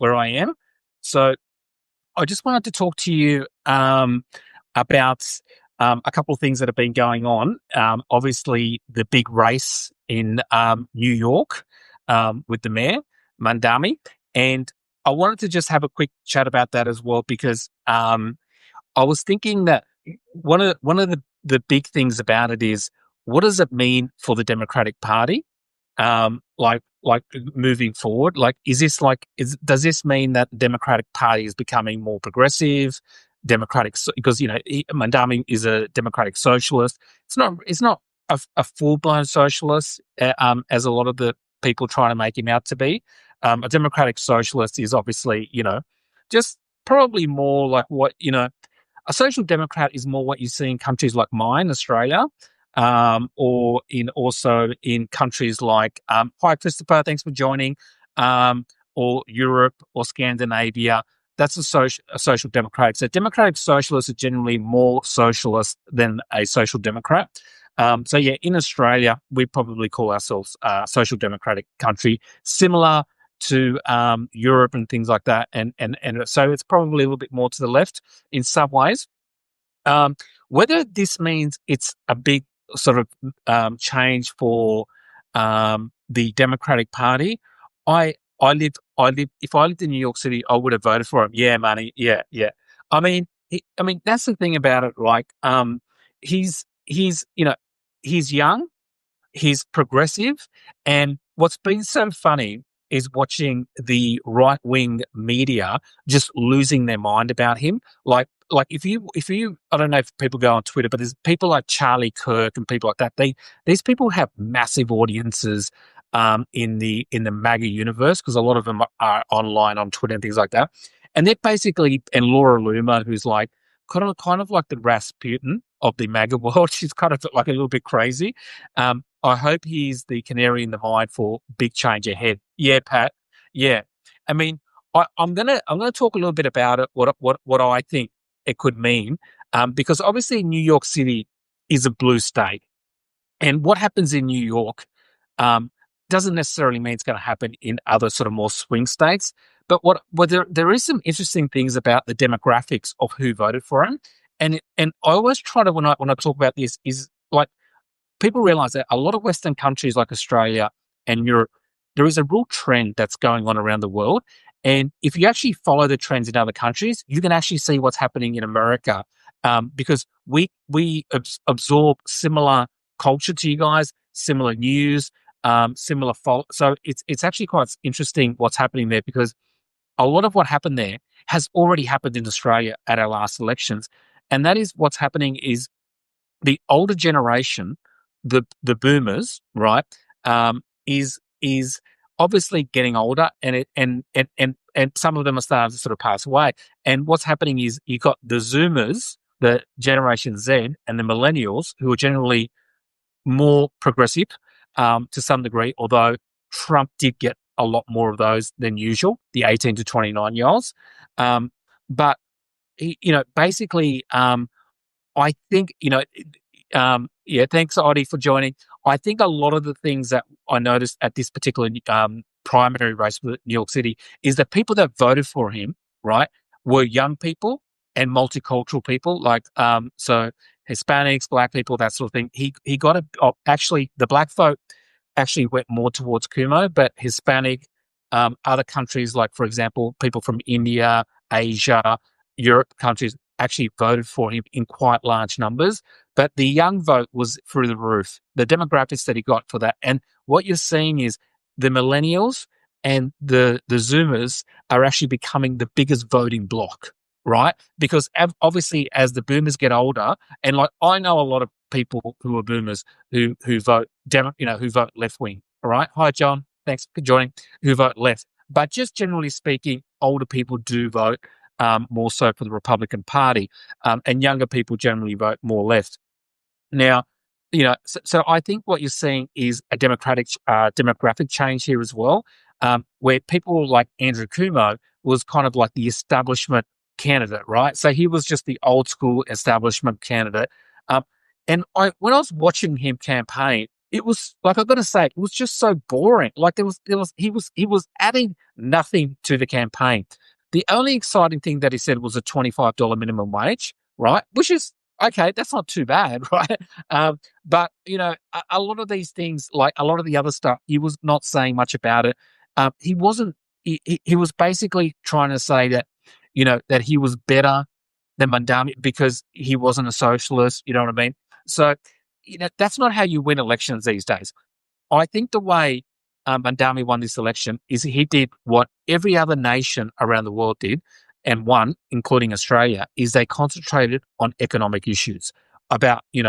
where I am. So I just wanted to talk to you about a couple of things that have been going on. Obviously, the big race in New York with the mayor, Mandami. And I wanted to just have a quick chat about that as well, because I was thinking that one of the big things about it is, what does it mean for the Democratic Party? Like moving forward, like, does this mean that the Democratic Party is becoming more progressive, because Mandami is a democratic socialist. It's not a full blown socialist, as a lot of the people trying to make him out to be. A democratic socialist is obviously, just probably more like what a social democrat is more what you see in countries like mine, Australia, or also in countries like, hi Christopher, thanks for joining, or Europe or Scandinavia. That's a social democrat. So democratic socialists are generally more socialist than a social democrat. So yeah, in Australia, we probably call ourselves a social democratic country, similar to Europe and things like that. And so it's probably a little bit more to the left in some ways. Whether this means it's a big sort of change for the Democratic Party, I live. If I lived in New York City, I would have voted for him. Yeah, money. Yeah, yeah. I mean, that's the thing about it. Like, he's young, he's progressive, and what's been so funny is watching the right wing media just losing their mind about him. Like if you I don't know if people go on Twitter, but there's people like Charlie Kirk and people like that. These people have massive audiences in the MAGA universe, because a lot of them are online on Twitter and things like that. And they're basically, and Laura Loomer, who's like kind of like the Rasputin of the MAGA world. She's kind of like a little bit crazy. I hope he's the canary in the mine for big change ahead. Yeah, Pat. Yeah. I mean, I'm gonna talk a little bit about it. What I think it could mean, because obviously New York City is a blue state, and what happens in New York um, doesn't necessarily mean it's going to happen in other sort of more swing states. But there is some interesting things about the demographics of who voted for him, and I always try to, when I talk about this, is like, people realize that a lot of Western countries like Australia and Europe, there is a real trend that's going on around the world. And if you actually follow the trends in other countries, you can actually see what's happening in America, because we absorb similar culture to you guys, similar news, so it's actually quite interesting what's happening there, because a lot of what happened there has already happened in Australia at our last elections. And that is, what's happening is, the older generation, the boomers, right, is obviously getting older, and some of them are starting to sort of pass away. And what's happening is, you got the Zoomers, the Generation Z, and the Millennials, who are generally more progressive, to some degree, although Trump did get a lot more of those than usual, the 18 to 29-year-olds. But basically, I think, yeah, thanks, Audie, for joining. I think a lot of the things that I noticed at this particular primary race with New York City is that people that voted for him, right, were young people and multicultural people, like, so Hispanics, black people, that sort of thing. He got actually, the black vote actually went more towards Kumo, but Hispanic, other countries, like, for example, people from India, Asia, Europe countries, actually voted for him in quite large numbers. But the young vote was through the roof, the demographics that he got for that. And what you're seeing is, the millennials and the Zoomers are actually becoming the biggest voting bloc, right? Because obviously, as the boomers get older, and like, I know a lot of people who are boomers who vote who vote left wing. All right. Hi, John. Thanks for joining. Who vote left. But just generally speaking, older people do vote more so for the Republican Party, and younger people generally vote more left. Now, so I think what you're seeing is a demographic change here as well, where people like Andrew Cuomo was kind of like the establishment candidate, right? So he was just the old school establishment candidate. Um, and when I was watching him campaign, it was like I've got to say, it was just so boring. Like he was adding nothing to the campaign. The only exciting thing that he said was a $25 minimum wage, right? Which is okay, that's not too bad, right? But a lot of these things, like a lot of the other stuff, he was not saying much about it. He wasn't. He was basically trying to say that, that he was better than Mandami because he wasn't a socialist. You know what I mean? So, that's not how you win elections these days. I think the way Mandami won this election is he did what every other nation around the world did and won, including Australia, is they concentrated on economic issues about, he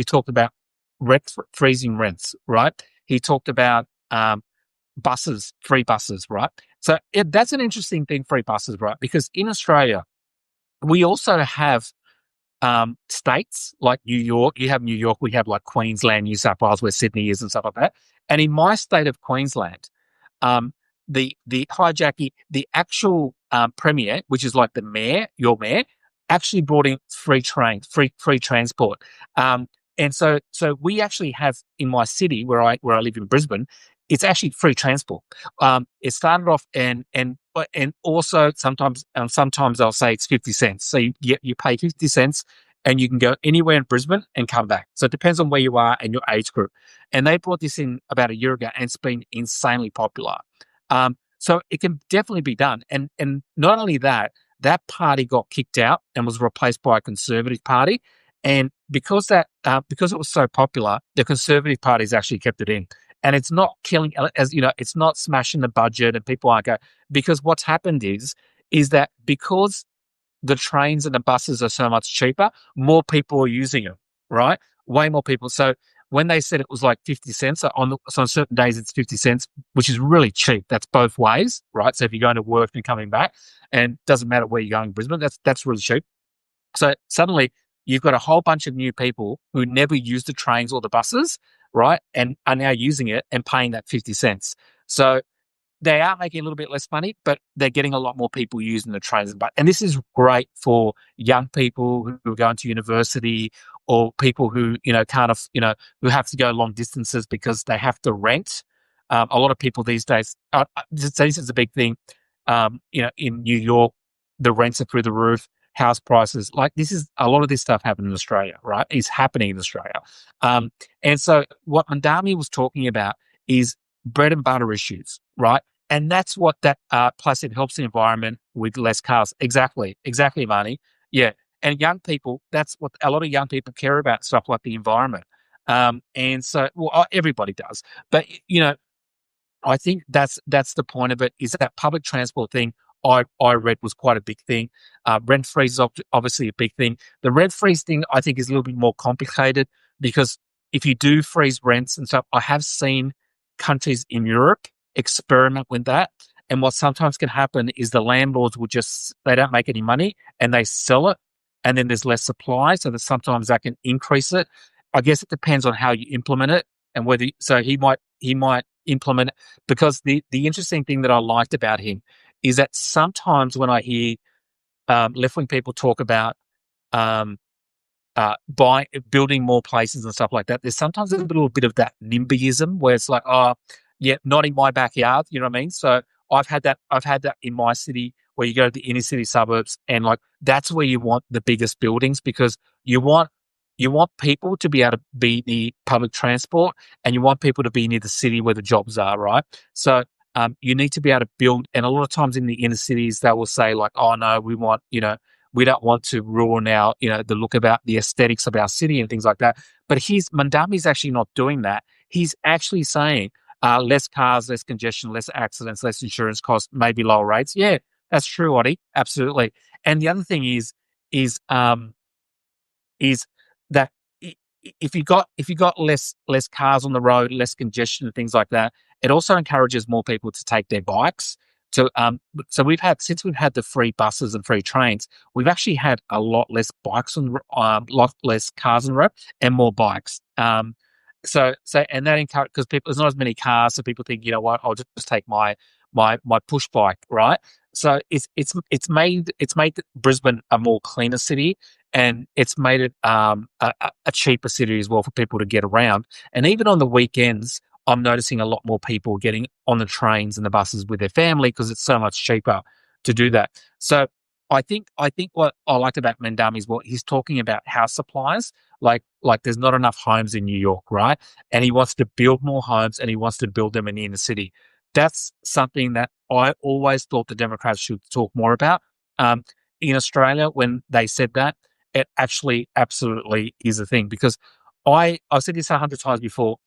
talked about freezing rents, right? He talked about buses, free buses, right? So that's an interesting thing, free buses, right? Because in Australia, we also have states like New York. You have New York, we have like Queensland, New South Wales, where Sydney is and stuff like that. And in my state of Queensland, um, the hijacking, the actual premier, which is like the mayor, your mayor, actually brought in free trains, free transport. And so we actually have in my city where I live in Brisbane, it's actually free transport. It started off and also sometimes I'll say it's 50 cents. So you pay 50 cents and you can go anywhere in Brisbane and come back. So it depends on where you are and your age group. And they brought this in about a year ago and it's been insanely popular. So it can definitely be done. And not only that, that party got kicked out and was replaced by a Conservative Party. And because it was so popular, the Conservative Party's actually kept it in. And it's not killing, as you know, it's not smashing the budget and people aren't going, because what's happened is that because the trains and the buses are so much cheaper, more people are using them, right? Way more people. So when they said it was like 50 cents, so on certain days it's 50 cents, which is really cheap. That's both ways, right? So if you're going to work and coming back, and doesn't matter where you're going in Brisbane, that's really cheap. So suddenly you've got a whole bunch of new people who never used the trains or the buses, right? And are now using it and paying that 50 cents. So they are making a little bit less money, but they're getting a lot more people using the trains. And this is great for young people who are going to university or people who, who have to go long distances because they have to rent. A lot of people these days, this is a big thing. In New York, the rents are through the roof, house prices. Like a lot of this stuff happened in Australia, right? It's happening in Australia. And so what Mandami was talking about is bread and butter issues, right? And that's what that, plus it helps the environment with less cars. Exactly, Marnie. Yeah. And young people, that's what a lot of young people care about, stuff like the environment. And so, everybody does. But, I think that's the point of it, is that public transport thing I read was quite a big thing. Rent freeze is obviously a big thing. The rent freeze thing, I think, is a little bit more complicated because if you do freeze rents and stuff, I have seen countries in Europe experiment with that. And what sometimes can happen is the landlords they don't make any money and they sell it, and then there's less supply. So that sometimes that can increase it. I guess it depends on how you implement it and so he might implement it, because the interesting thing that I liked about him is that sometimes when I hear left-wing people talk about building more places and stuff like that, there's sometimes a little bit of that NIMBYism where it's like, oh, yeah, not in my backyard. You know what I mean? So I've had that in my city, where you go to the inner city suburbs and like that's where you want the biggest buildings, because you want people to be able to be near public transport and you want people to be near the city where the jobs are, right? So you need to be able to build, and a lot of times in the inner cities they will say like, oh no, we don't want to ruin our, the look about the aesthetics of our city and things like that. But Mandami's actually not doing that. He's actually saying less cars, less congestion, less accidents, less insurance costs, maybe lower rates. Yeah, that's true, Oddie. Absolutely. And the other thing is that if you got less cars on the road, less congestion and things like that, it also encourages more people to take their bikes. So so since we've had the free buses and free trains, we've actually had a lot less bikes lot less cars on the road and more bikes. So and that encourages, because there's not as many cars, so people think, you know what, I'll just take my push bike, right? So it's made Brisbane a more cleaner city. and it's made it a cheaper city as well for people to get around. And even on the weekends, I'm noticing a lot more people getting on the trains and the buses with their family because it's so much cheaper to do that. So I think what I liked about Mandami is what he's talking about house supplies. Like there's not enough homes in New York, right? And he wants to build more homes and he wants to build them in the inner city. That's something that I always thought the Democrats should talk more about. Um, in Australia, when they said that, it actually absolutely is a thing because I've said this 100 times before.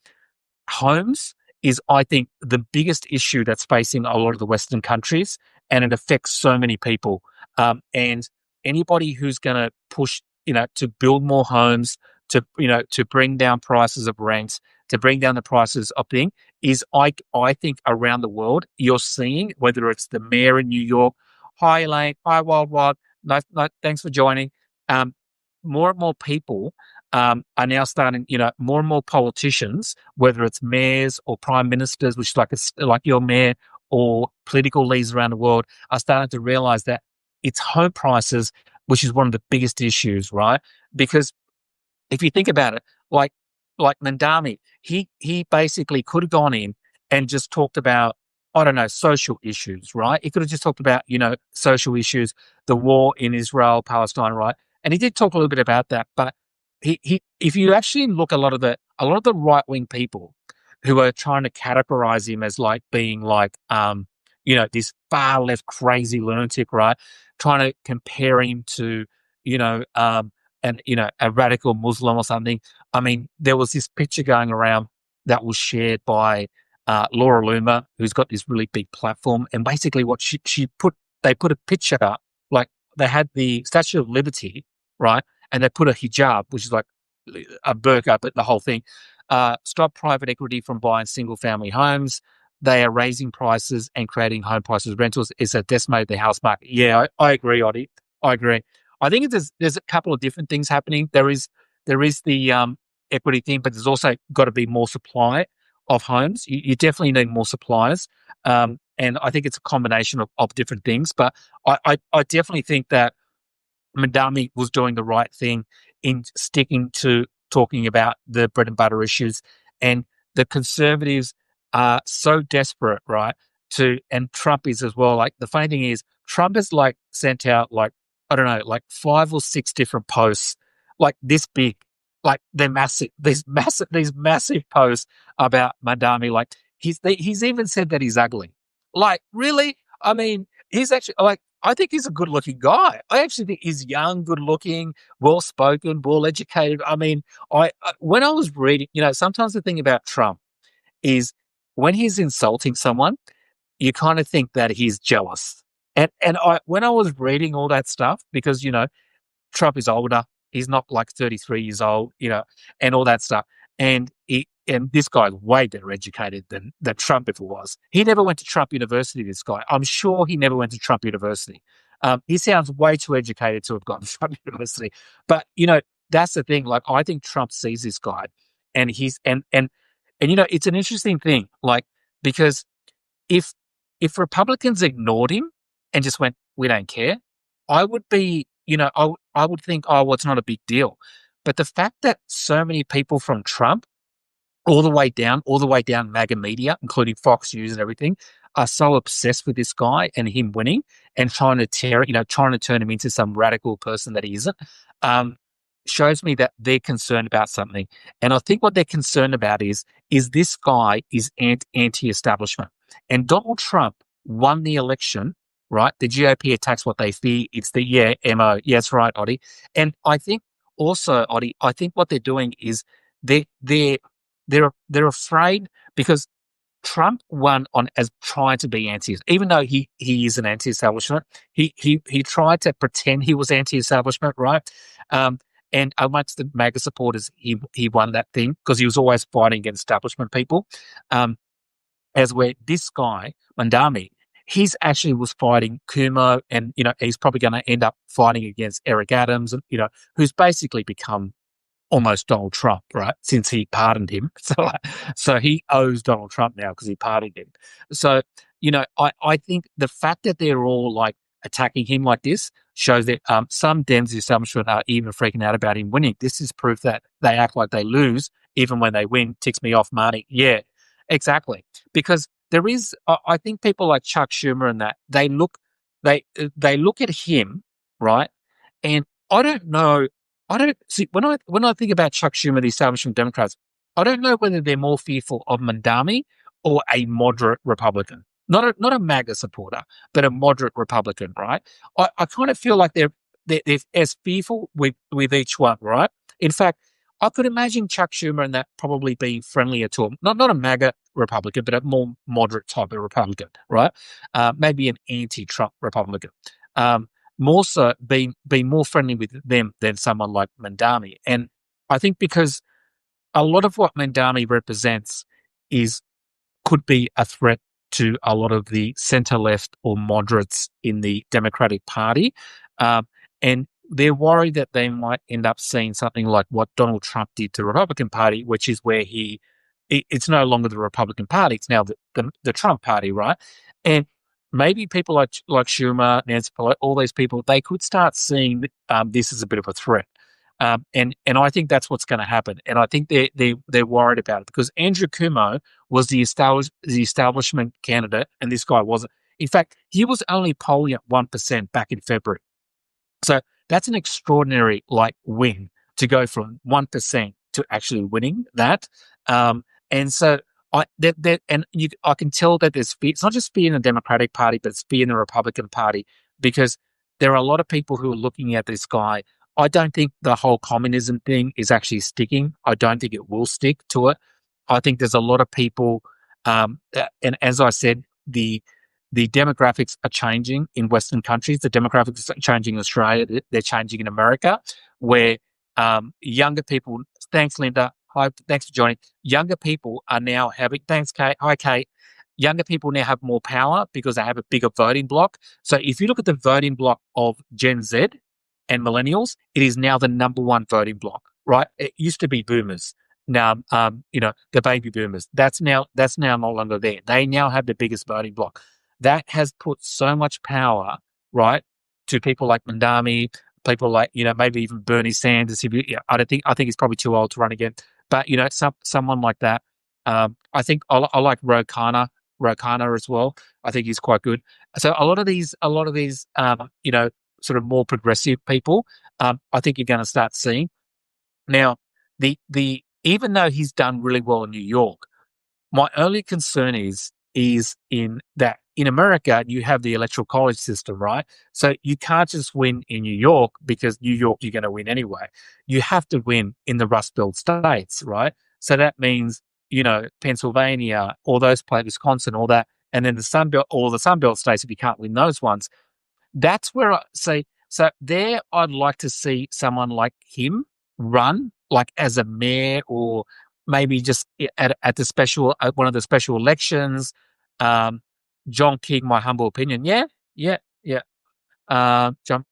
Homes is, I think, the biggest issue that's facing a lot of the Western countries, and it affects so many people. And anybody who's going to push, to build more homes, to bring down prices of rents, to bring down the prices of things, is I think around the world you're seeing whether it's the mayor in New York, hi Elaine, hi Wild Wild, no, no, thanks for joining. Um, More and more people are now starting, more and more politicians, whether it's mayors or prime ministers, which is like your mayor, or political leaders around the world, are starting to realize that it's home prices, which is one of the biggest issues, right? Because if you think about it, like Mandami, he basically could have gone in and just talked about, I don't know, social issues, right? He could have just talked about, social issues, the war in Israel, Palestine, right? And he did talk a little bit about that, but he if you actually look a lot of the right wing people who are trying to categorize him as like being like this far left crazy lunatic, right? Trying to compare him to, you know, um and a radical Muslim or something. I mean, there was this picture going around that was shared by Laura Loomer, who's got this really big platform, and basically what they put a picture up, like they had the Statue of Liberty, right, and they put a hijab, which is like a burqa, but the whole thing. Stop private equity from buying single family homes. They are raising prices and creating home prices rentals. It's a decimated the house market. Yeah, I agree, Oddy. I agree. I think there's a couple of different things happening. There is the equity thing, but there's also got to be more supply of homes. You definitely need more suppliers, and I think it's a combination of different things. But I definitely think that Madami was doing the right thing in sticking to talking about the bread and butter issues, and the Conservatives are so desperate, right? And Trump is as well. Like the funny thing is, Trump has like sent out like, I don't know, like 5 or 6 different posts, like this big, like they're massive. These massive posts about Madami. Like he's even said that he's ugly. Like really? I mean, he's actually like, I think he's a good looking guy. I actually think he's young, good looking, well spoken, well educated. I mean, when I was reading, sometimes the thing about Trump is when he's insulting someone, you kind of think that he's jealous. And when I was reading all that stuff, because Trump is older. He's not like 33 years old, and all that stuff. And this guy's way better educated than Trump ever was. He never went to Trump University, this guy. I'm sure he never went to Trump University. He sounds way too educated to have gone to Trump University. But, that's the thing. Like, I think Trump sees this guy and it's an interesting thing, like, because if Republicans ignored him and just went, we don't care, I would be, I would think, oh, well, it's not a big deal. But the fact that so many people from Trump all the way down MAGA media, including Fox News and everything, are so obsessed with this guy and him winning and trying to turn him into some radical person that he isn't, um, shows me that they're concerned about something. And I think what they're concerned about is this guy is anti-establishment. And Donald Trump won the election, right? The GOP attacks what they fear. It's the, MO. Yeah, that's right, Oddy. And I think also, Oddy, I think what they're doing is they they're they're afraid because Trump won on as trying to be anti, even though he is an anti-establishment. He tried to pretend he was anti-establishment, right? Um, and amongst the MAGA supporters, he won that thing because he was always fighting against establishment people. Um, as where this guy Mandami, he's actually was fighting Kumo, and he's probably going to end up fighting against Eric Adams, and who's basically become almost Donald Trump, right? Since he pardoned him. So he owes Donald Trump now because he pardoned him. So, I think the fact that they're all like attacking him like this shows that some Dems establishment are even freaking out about him winning. This is proof that they act like they lose even when they win. Ticks me off, Marty. Yeah, exactly. Because there is, I think people like Chuck Schumer and that they look at him, right, and I don't know. I don't see when I think about Chuck Schumer, the establishment Democrats. I don't know whether they're more fearful of Mandami or a moderate Republican, not a MAGA supporter, but a moderate Republican, right? I kind of feel like they're as fearful with each one, right? In fact, I could imagine Chuck Schumer and that probably being friendlier to him, not a MAGA Republican, but a more moderate type of Republican, right? Maybe an anti-Trump Republican. More so being more friendly with them than someone like Mandami. And I think because a lot of what Mandami represents is could be a threat to a lot of the centre left or moderates in the Democratic Party. And they're worried that they might end up seeing something like what Donald Trump did to the Republican Party, which is where it's no longer the Republican Party, it's now the Trump Party, right? And maybe people like Schumer, Nancy Pelosi, all these people, they could start seeing this as a bit of a threat. And I think that's what's going to happen. And I think they're worried about it because Andrew Cuomo was the establishment candidate, and this guy wasn't. In fact, he was only polling at 1% back in February. So that's an extraordinary win to go from 1% to actually winning that. And so I can tell that there's fear. It's not just fear in the Democratic Party, but it's fear in the Republican Party because there are a lot of people who are looking at this guy. I don't think the whole communism thing is actually sticking. I don't think it will stick to it. I think there's a lot of people, and as I said, the demographics are changing in Western countries. The demographics are changing in Australia. They're changing in America, where younger people. Thanks, Linda. Hi, thanks for joining. Younger people are now having. Thanks, Kate. Hi, Kate. Younger people now have more power because they have a bigger voting block. So if you look at the voting block of Gen Z and millennials, it is now the number one voting block. Right? It used to be boomers. Now, the baby boomers. That's now no longer there. They now have the biggest voting block. That has put so much power, right, to people like Mandami, people like maybe even Bernie Sanders. I think he's probably too old to run again, but someone like that. I think I like Ro Khanna as well. I think he's quite good. So a lot of these, sort of more progressive people, I think you're going to start seeing now. The even though he's done really well in New York, my only concern is in that in America you have the electoral college system, right? So you can't just win in New York because New York you're going to win anyway. You have to win in the Rust Belt states, right? So that means Pennsylvania, all those places, Wisconsin, all that, and then the Sun Belt, all the Sun Belt states. If you can't win those ones, that's where I say. So there, I'd like to see someone like him run, like as a mayor or maybe just at the special one of the special elections. John King, my humble opinion. Yeah, yeah, yeah. John,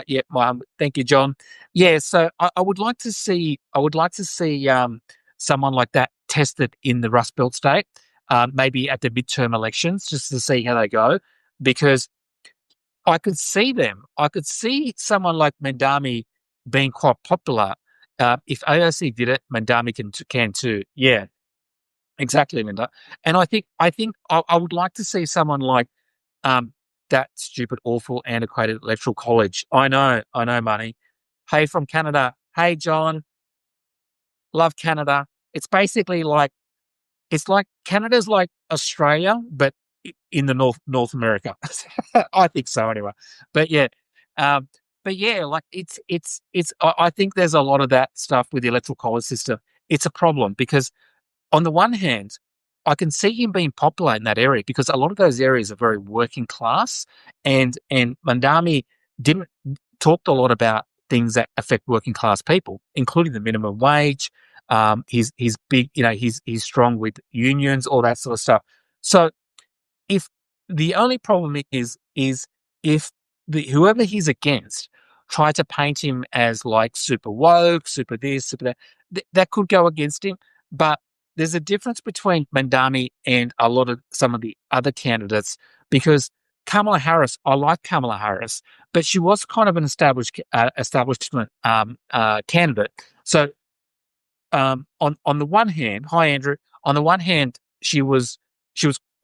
yeah, thank you, John. Yeah, so I would like to see. Someone like that tested in the Rust Belt state, maybe at the midterm elections, just to see how they go, because I could see them. I could see someone like Mandami being quite popular. If AOC did it, Mandami can too. Yeah, exactly, Linda. And I think I would like to see someone like that stupid, awful, antiquated electoral college. I know, money. Hey, from Canada. Hey, John. Love Canada. It's basically it's like Canada's like Australia, but in the North America. I think so anyway. But yeah, like it's. I think there's a lot of that stuff with the electoral college system. It's a problem because on the one hand, I can see him being popular in that area because a lot of those areas are very working class, and Mandami didn't talked a lot about things that affect working class people, including the minimum wage. He's big, he's strong with unions, all that sort of stuff. So if the only problem is if whoever he's against try to paint him as like super woke, super this, super that, that could go against him. But there's a difference between Mandami and some of the other candidates because Kamala Harris, I like Kamala Harris, but she was kind of an establishment candidate. So on the one hand, hi Andrew. On the one hand, she was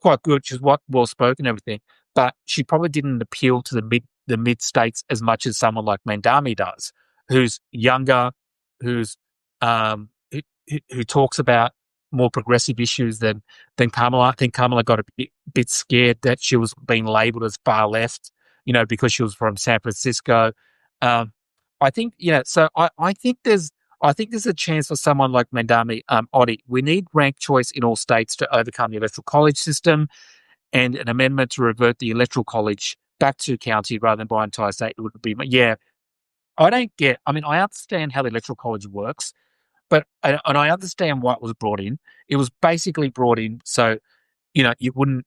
quite good. She was well spoken and everything, but she probably didn't appeal to the mid states as much as someone like Mandami does, who's younger, who's who talks about more progressive issues than Kamala. I think Kamala got a bit scared that she was being labelled as far left, because she was from San Francisco. Um, I think, so I think there's a chance for someone like Mandami Odi. We need ranked choice in all states to overcome the electoral college system, and an amendment to revert the electoral college back to county rather than by entire state would be. Yeah, I don't get. I mean, I understand how the electoral college works, but and I understand why it was brought in. It was basically brought in so you wouldn't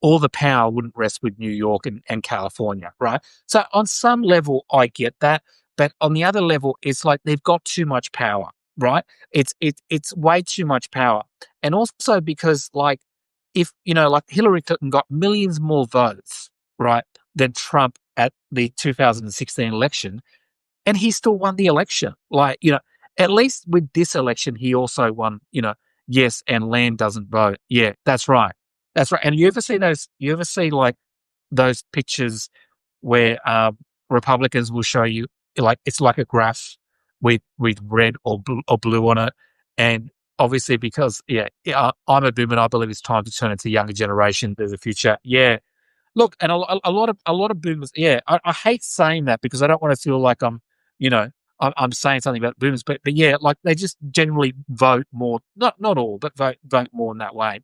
all the power wouldn't rest with New York and California, right? So on some level, I get that, but on the other level, it's like they've got too much power, right? It's way too much power, and also because like if like Hillary Clinton got millions more votes, right, than Trump at the 2016 election, and he still won the election. Like, at least with this election, he also won, yes, and land doesn't vote. Yeah, that's right. That's right. And you ever see like those pictures where Republicans will show you like it's like a graph with red or blue on it. And obviously because, I'm a boomer and I believe it's time to turn it to younger generation. There's a future. Yeah. Look, and a lot of boomers. Yeah, I hate saying that because I don't want to feel like you know, I'm saying something about boomers, but yeah, like they just generally vote more. Not all, but vote more in that way.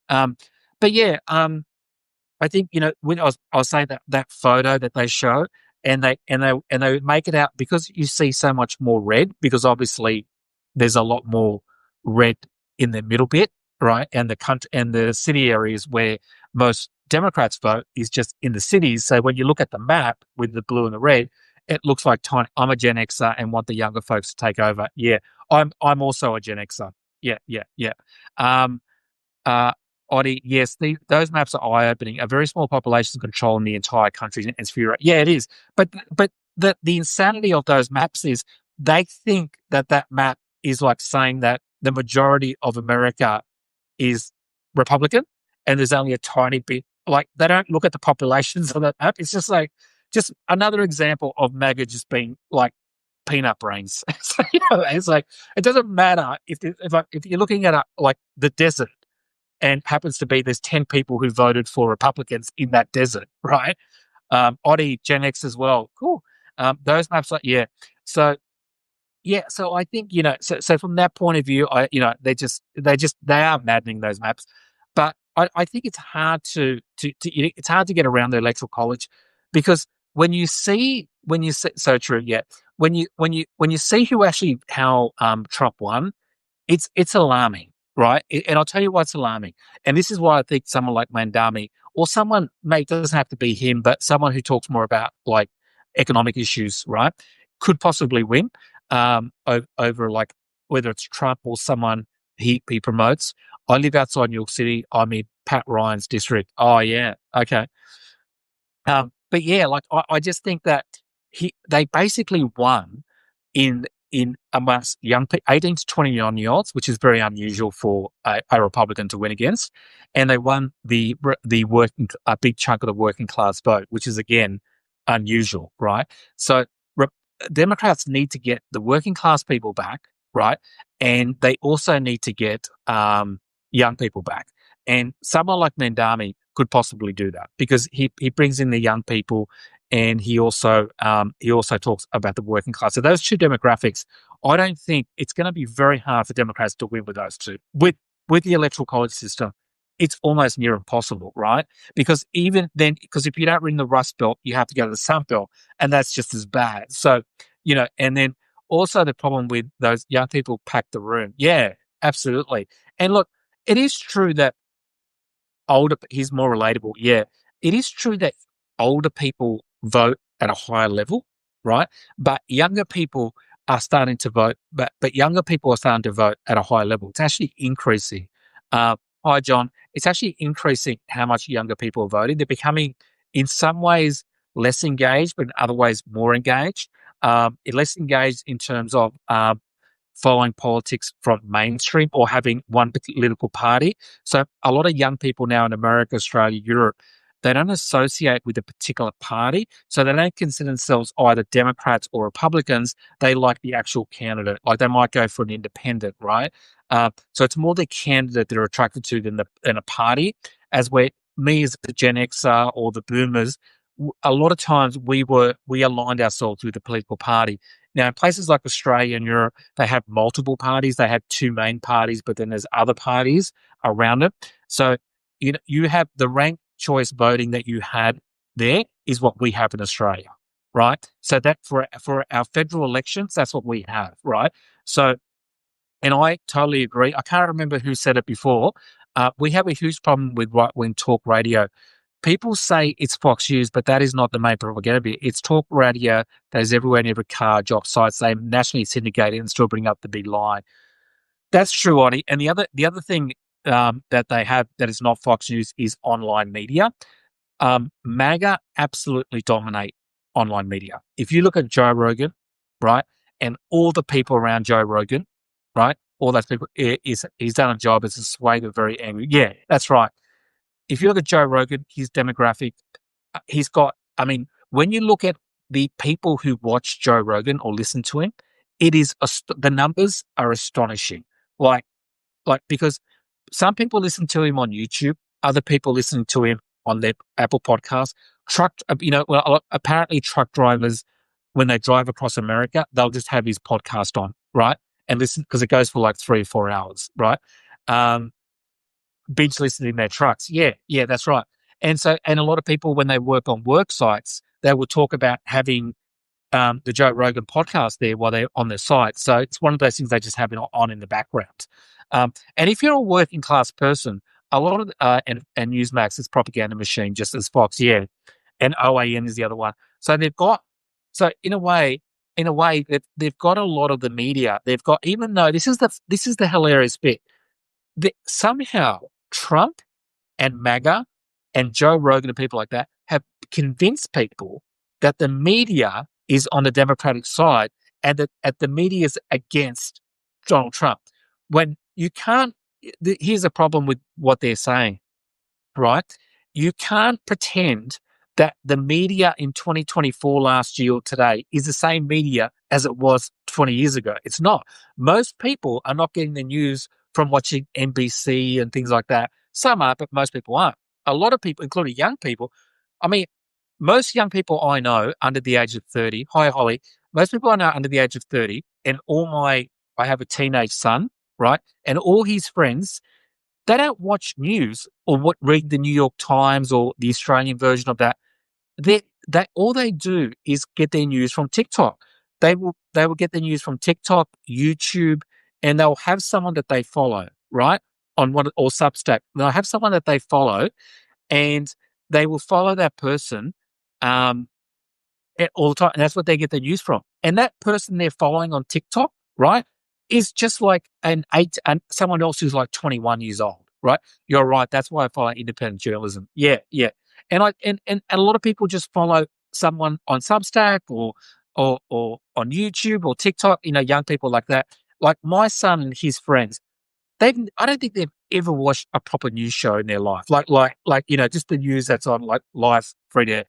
Um, but yeah, I think when I was saying that photo that they show, and they would make it out because you see so much more red because obviously there's a lot more red in the middle bit, right? And the country and the city areas where most Democrats vote is just in the cities. So when you look at the map with the blue and the red, it looks like tiny. I'm a Gen Xer and want the younger folks to take over. Yeah, I'm also a Gen Xer. Yeah, yeah, yeah. Um, uh, Audie, yes, those maps are eye-opening. A very small population controlling the entire country and sphere. Yeah, it is. But the insanity of those maps is they think that map is like saying that the majority of America is Republican, and there's only a tiny bit. Like they don't look at the populations of that map. It's just like just another example of MAGA just being like peanut brains. So, it's like it doesn't matter if you're looking at like the desert and happens to be there's 10 people who voted for Republicans in that desert, right? Oddie, Gen X as well. Cool. Those maps, like, yeah. So, yeah, so I think, so from that point of view, they are maddening those maps. But I think it's hard it's hard to get around the electoral college because so true, yeah. When you see how Trump won, it's alarming, right? And I'll tell you why it's alarming. And this is why I think someone like Mandami or someone, mate, doesn't have to be him, but someone who talks more about like economic issues, right, could possibly win over like whether it's Trump or someone he promotes. I live outside New York City. I'm in Pat Ryan's district. Oh yeah, okay. But yeah, like I just think that they basically won in amongst young people, 18 to 29-year-olds, which is very unusual for a Republican to win against, and they won the working a big chunk of the working class vote, which is again unusual, right? So re- Democrats need to get the working class people back, right, and they also need to get young people back. And someone like Mandami could possibly do that because he brings in the young people, and he also talks about the working class. So those two demographics, I don't think it's going to be very hard for Democrats to win with those two. With the electoral college system, it's almost near impossible, right? Because even then, because if you don't ring the Rust Belt, you have to go to the Sun Belt, and that's just as bad. So and then also the problem with those young people pack the room. Yeah, absolutely. And look, it is true that he's more relatable. Yeah, it is true that older people vote at a higher level, right? But younger people are starting to vote, but younger people are starting to vote at a higher level. It's actually increasing. Hi, John. It's actually increasing how much younger people are voting. They're becoming in some ways less engaged, but in other ways more engaged. Less engaged in terms of following politics from mainstream or having one political party. So a lot of young people now in America, Australia, Europe, they don't associate with a particular party. So they don't consider themselves either Democrats or Republicans. They like the actual candidate. Like they might go for an independent, right? So it's more the candidate they're attracted to than a party. As where me as the Gen Xer or the Boomers, a lot of times we aligned ourselves with the political party. Now, in places like Australia and Europe, they have multiple parties. They have two main parties, but then there's other parties around it. So you have the ranked choice voting that you had there is what we have in Australia, right? So that for our federal elections, that's what we have, right? So, and I totally agree. I can't remember who said it before. We have a huge problem with right-wing talk radio. People say it's Fox News, but that is not the main propaganda. It's talk radio that is everywhere in every car, job sites. They nationally syndicated and still bring up the big lie. That's true, Audie. And the other thing that they have that is not Fox News is online media. MAGA absolutely dominate online media. If you look at Joe Rogan, right, and all the people around Joe Rogan, right, all those people, he's done a job as a sway the very angry. Yeah, that's right. If you look at Joe Rogan, his demographic, he's got, I mean, when you look at the people who watch Joe Rogan or listen to him, it is, the numbers are astonishing. Like, because some people listen to him on YouTube, other people listen to him on their Apple Podcasts. Apparently truck drivers, when they drive across America, they'll just have his podcast on, right? And listen, because it goes for like 3 or 4 hours, right? Binge listening in their trucks. Yeah, that's right. And a lot of people, when they work on work sites, they will talk about having the Joe Rogan podcast there while they're on their site. So it's one of those things they just have it on in the background. And if you're a working class person, a lot of and Newsmax is propaganda machine, just as Fox, yeah, and OAN is the other one. So in a way, they've got a lot of the media. They've got, even though this is the hilarious bit, somehow Trump and MAGA and Joe Rogan and people like that have convinced people that the media is on the Democratic side and that the media is against Donald Trump. When you can't, here's a problem with what they're saying, right? You can't pretend that the media in 2024 last year or today is the same media as it was 20 years ago. It's not. Most people are not getting the news from watching NBC and things like that. Some are, but most people aren't. A lot of people, including young people, I mean, most young people I know under the age of 30, hi Holly, most people I know under the age of 30, and I have a teenage son, right? And all his friends, they don't watch news or read the New York Times or the Australian version of that. All they do is get their news from TikTok. They will get their news from TikTok, YouTube, and they'll have someone that they follow, right? Or Substack. They'll have someone that they follow, and they will follow that person all the time, and that's what they get their news from. And that person they're following on TikTok, right, is just like someone else who's like 21 years old, right? You're right. That's why I follow independent journalism. Yeah. And a lot of people just follow someone on Substack or on YouTube or TikTok. Young people like that. Like my son and his friends, I don't think they've ever watched a proper news show in their life. Just the news that's on like live free to air.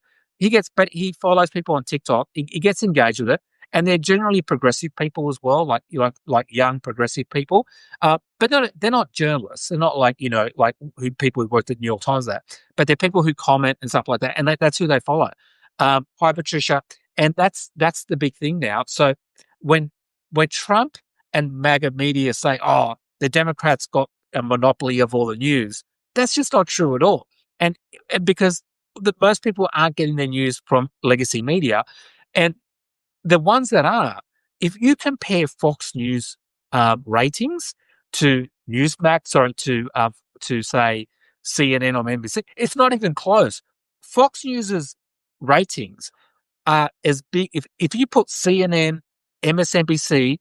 But he follows people on TikTok. He gets engaged with it, and they're generally progressive people as well, like young progressive people. But they're not journalists. They're not like people who worked at New York Times but they're people who comment and stuff like that, and that's who they follow. Hi Patricia, and that's the big thing now. So when Trump and MAGA media say, "Oh, the Democrats got a monopoly of all the news," that's just not true at all. And because most people aren't getting their news from legacy media, and the ones that are, if you compare Fox News ratings to Newsmax or to say CNN or NBC, it's not even close. Fox News's ratings are as big. If you put CNN, MSNBC,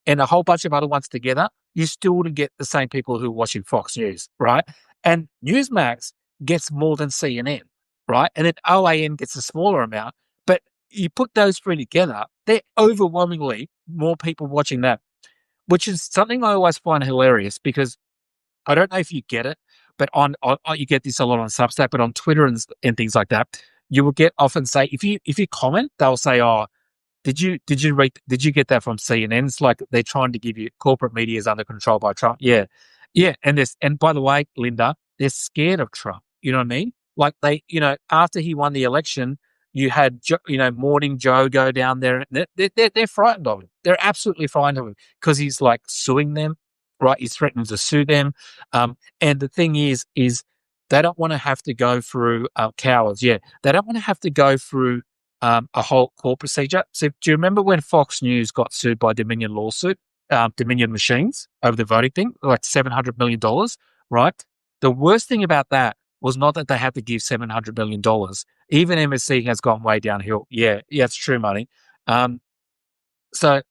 and a whole bunch of other ones together, you still wouldn't get the same people who are watching Fox News, right? And Newsmax gets more than CNN. right? And then OAN gets a smaller amount. But you put those three together, they're overwhelmingly more people watching that, which is something I always find hilarious because I don't know if you get it, but you get this a lot on Substack, but on Twitter and things like that, you will get often say if you comment, they'll say, "Oh, did you get that from CNN?" It's like they're trying to give you corporate media is under control by Trump. Yeah, yeah, and by the way, Linda, they're scared of Trump. You know what I mean? Like after he won the election, you had Morning Joe go down there. And they're frightened of him. They're absolutely frightened of him because he's like suing them, right? He's threatening to sue them. And the thing is they don't want to have to go through cowards. Yeah, they don't want to have to go through a whole court procedure. So, do you remember when Fox News got sued by Dominion lawsuit, Dominion Machines, over the voting thing, like $700 million, right? The worst thing about that was not that they had to give $700 million. Even MSC has gone way downhill. Yeah, it's true money. So,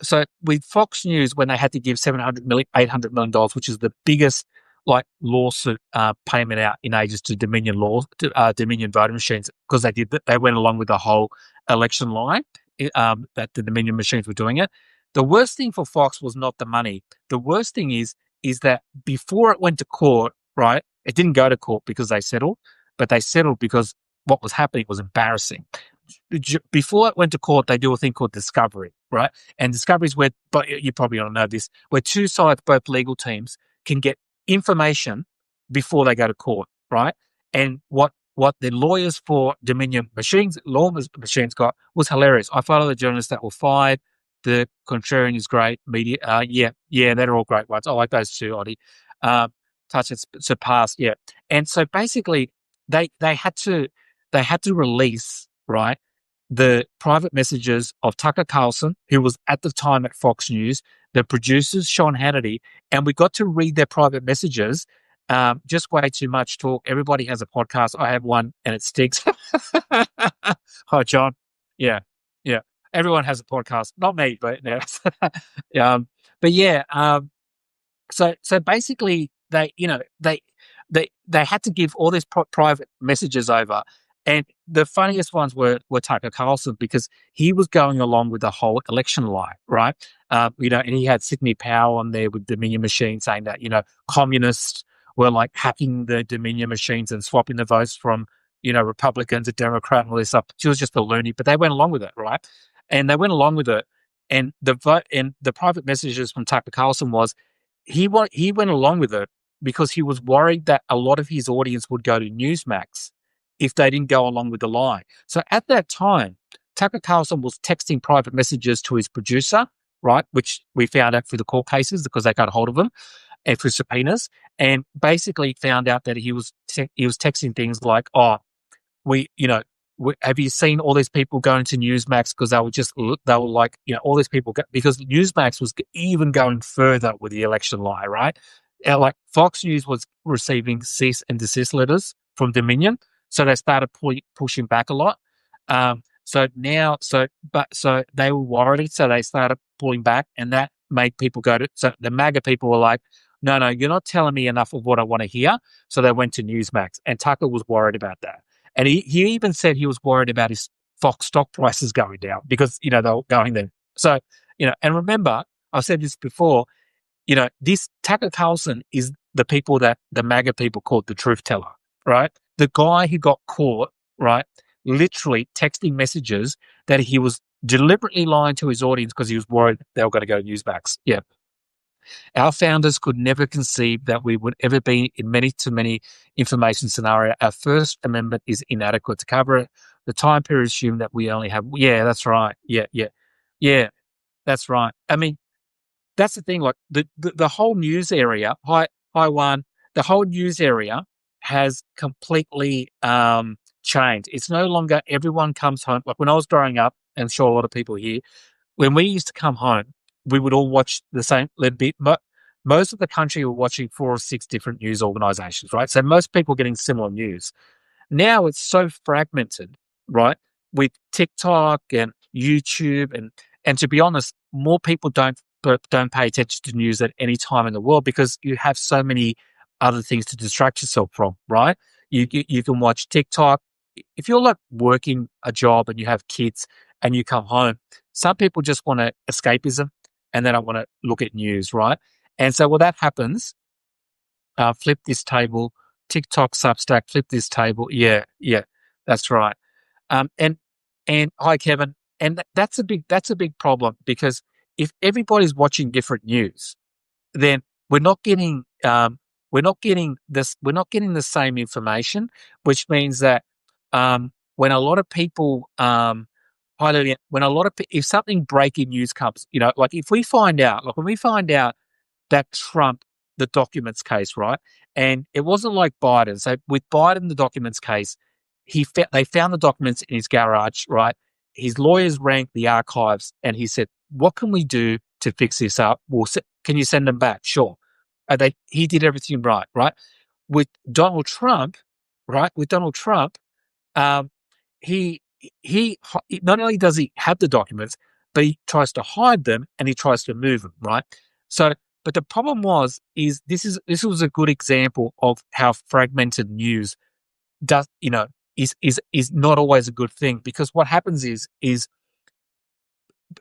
so with Fox News, when they had to give $800 million, which is the biggest like lawsuit payment out in ages to Dominion Dominion voting machines, because they went along with the whole election lie that the Dominion machines were doing it. The worst thing for Fox was not the money. The worst thing is that before it went to court, right? It didn't go to court because they settled, but they settled because what was happening was embarrassing. Before it went to court, they do a thing called discovery, right? And discovery is where, but you probably don't know this, where two sides, both legal teams, can get information before they go to court, right? And what the lawyers for Dominion law machines got was hilarious. I follow the journalists that were fired. The Contrarian is great. Media, yeah, they're all great ones. I like those two, Oddie. Touch and Surpass, yeah. And so basically, they had to release, right, the private messages of Tucker Carlson, who was at the time at Fox News, the producers, Sean Hannity, and we got to read their private messages. Just way too much talk. Everybody has a podcast. I have one and it stinks. Hi, John. Yeah. Yeah. Everyone has a podcast. Not me, but yeah. But yeah. So basically they had to give all these private messages over. And the funniest ones were Tucker Carlson, because he was going along with the whole election lie, right? And he had Sidney Powell on there with Dominion Machine saying that, communists were like hacking the Dominion Machines and swapping the votes from, Republican to Democrat and all this stuff. She was just a loony, but they went along with it, right? And they went along with it. And the private messages from Tucker Carlson was he went along with it because he was worried that a lot of his audience would go to Newsmax if they didn't go along with the lie. So at that time, Tucker Carlson was texting private messages to his producer, right, which we found out through the court cases because they got hold of him and through subpoenas, and basically found out that he was texting things like, "Oh, have you seen all these people going to Newsmax?" Because they were like, all these people because Newsmax was even going further with the election lie, right? Like Fox News was receiving cease and desist letters from Dominion. So they started pushing back a lot. So they were worried. So they started pulling back, and that made people so the MAGA people were like, no, you're not telling me enough of what I want to hear. So they went to Newsmax, and Tucker was worried about that. And he even said he was worried about his Fox stock prices going down because, they were going there. So, and remember, I've said this before, this Tucker Carlson is the people that the MAGA people called the truth teller, right? The guy who got caught, right, literally texting messages that he was deliberately lying to his audience because he was worried they were going to go to Newsmax. Yeah. Our founders could never conceive that we would ever be in many-to-many information scenario. Our First Amendment is inadequate to cover it. The time period assumed that we only have. Yeah, that's right. Yeah, that's right. I mean, that's the thing. Like the whole news area. Hi, Juan. The whole news area has completely changed. It's no longer everyone comes home. Like when I was growing up, and I'm sure a lot of people here, when we used to come home, we would all watch the same. Most of the country were watching 4 or 6 different news organizations, right? So most people are getting similar news. Now it's so fragmented, right? With TikTok and YouTube, and to be honest, more people don't pay attention to news at any time in the world because you have so many other things to distract yourself from, right? You can watch TikTok. If you're like working a job and you have kids and you come home, some people just want to escapism and they don't want to look at news, right? And so when that happens, flip this table, TikTok, Substack, flip this table. Yeah, yeah, that's right. Um, and and hi Kevin, and that's a big problem because if everybody's watching different news, then we're not getting we're not getting the same information, which means that when a lot of people when a lot of if something breaking news comes, like if we find out, like when we find out that Trump, the documents case, right? And it wasn't like Biden. So with Biden, the documents case, they found the documents in his garage, right? His lawyers rang the archives and he said, "What can we do to fix this up? Can you send them back?" Sure. He did everything right, right? With Donald Trump, right? With Donald Trump, um, he not only does he have the documents, but he tries to hide them and he tries to move them, right? So, but the problem is this was a good example of how fragmented news does, is not always a good thing because what happens is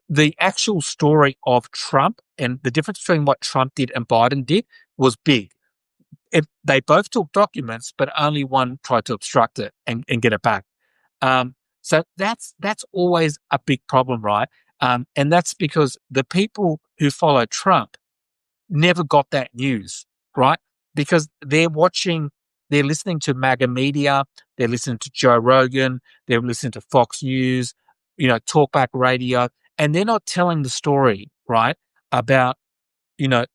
the actual story of Trump and the difference between what Trump did and Biden did was big. They both took documents, but only one tried to obstruct it and get it back. So that's always a big problem, right? And that's because the people who follow Trump never got that news, right? Because they're listening to MAGA media, they're listening to Joe Rogan, they're listening to Fox News, Talkback Radio, and they're not telling the story, right, about,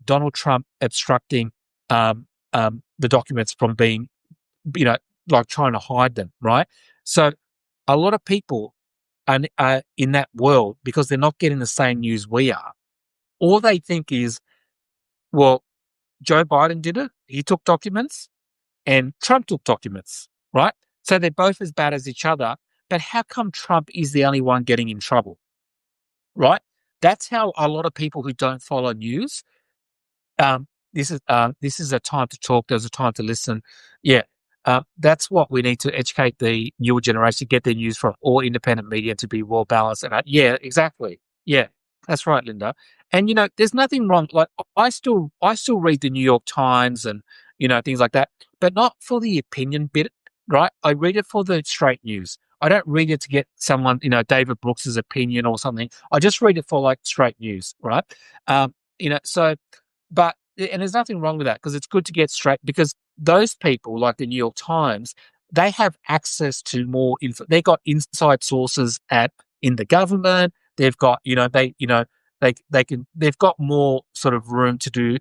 Donald Trump obstructing the documents from being, you know, like trying to hide them, right? So a lot of people are in that world because they're not getting the same news we are. All they think is, well, Joe Biden did it. He took documents and Trump took documents, right? So they're both as bad as each other. But how come Trump is the only one getting in trouble, right? That's how a lot of people who don't follow news. Um, this is a time to talk. There's a time to listen. Yeah, that's what we need to educate the newer generation, get their news from all independent media to be well balanced. And yeah, exactly. Yeah, that's right, Linda. And there's nothing wrong. Like I still read the New York Times and things like that, but not for the opinion bit, right? I read it for the straight news. I don't read it to get someone, David Brooks's opinion or something. I just read it for like straight news, right? So but and there's nothing wrong with that because it's good to get straight because those people like the New York Times, they have access to more info. They got inside sources in the government. They've got they've got more sort of room to do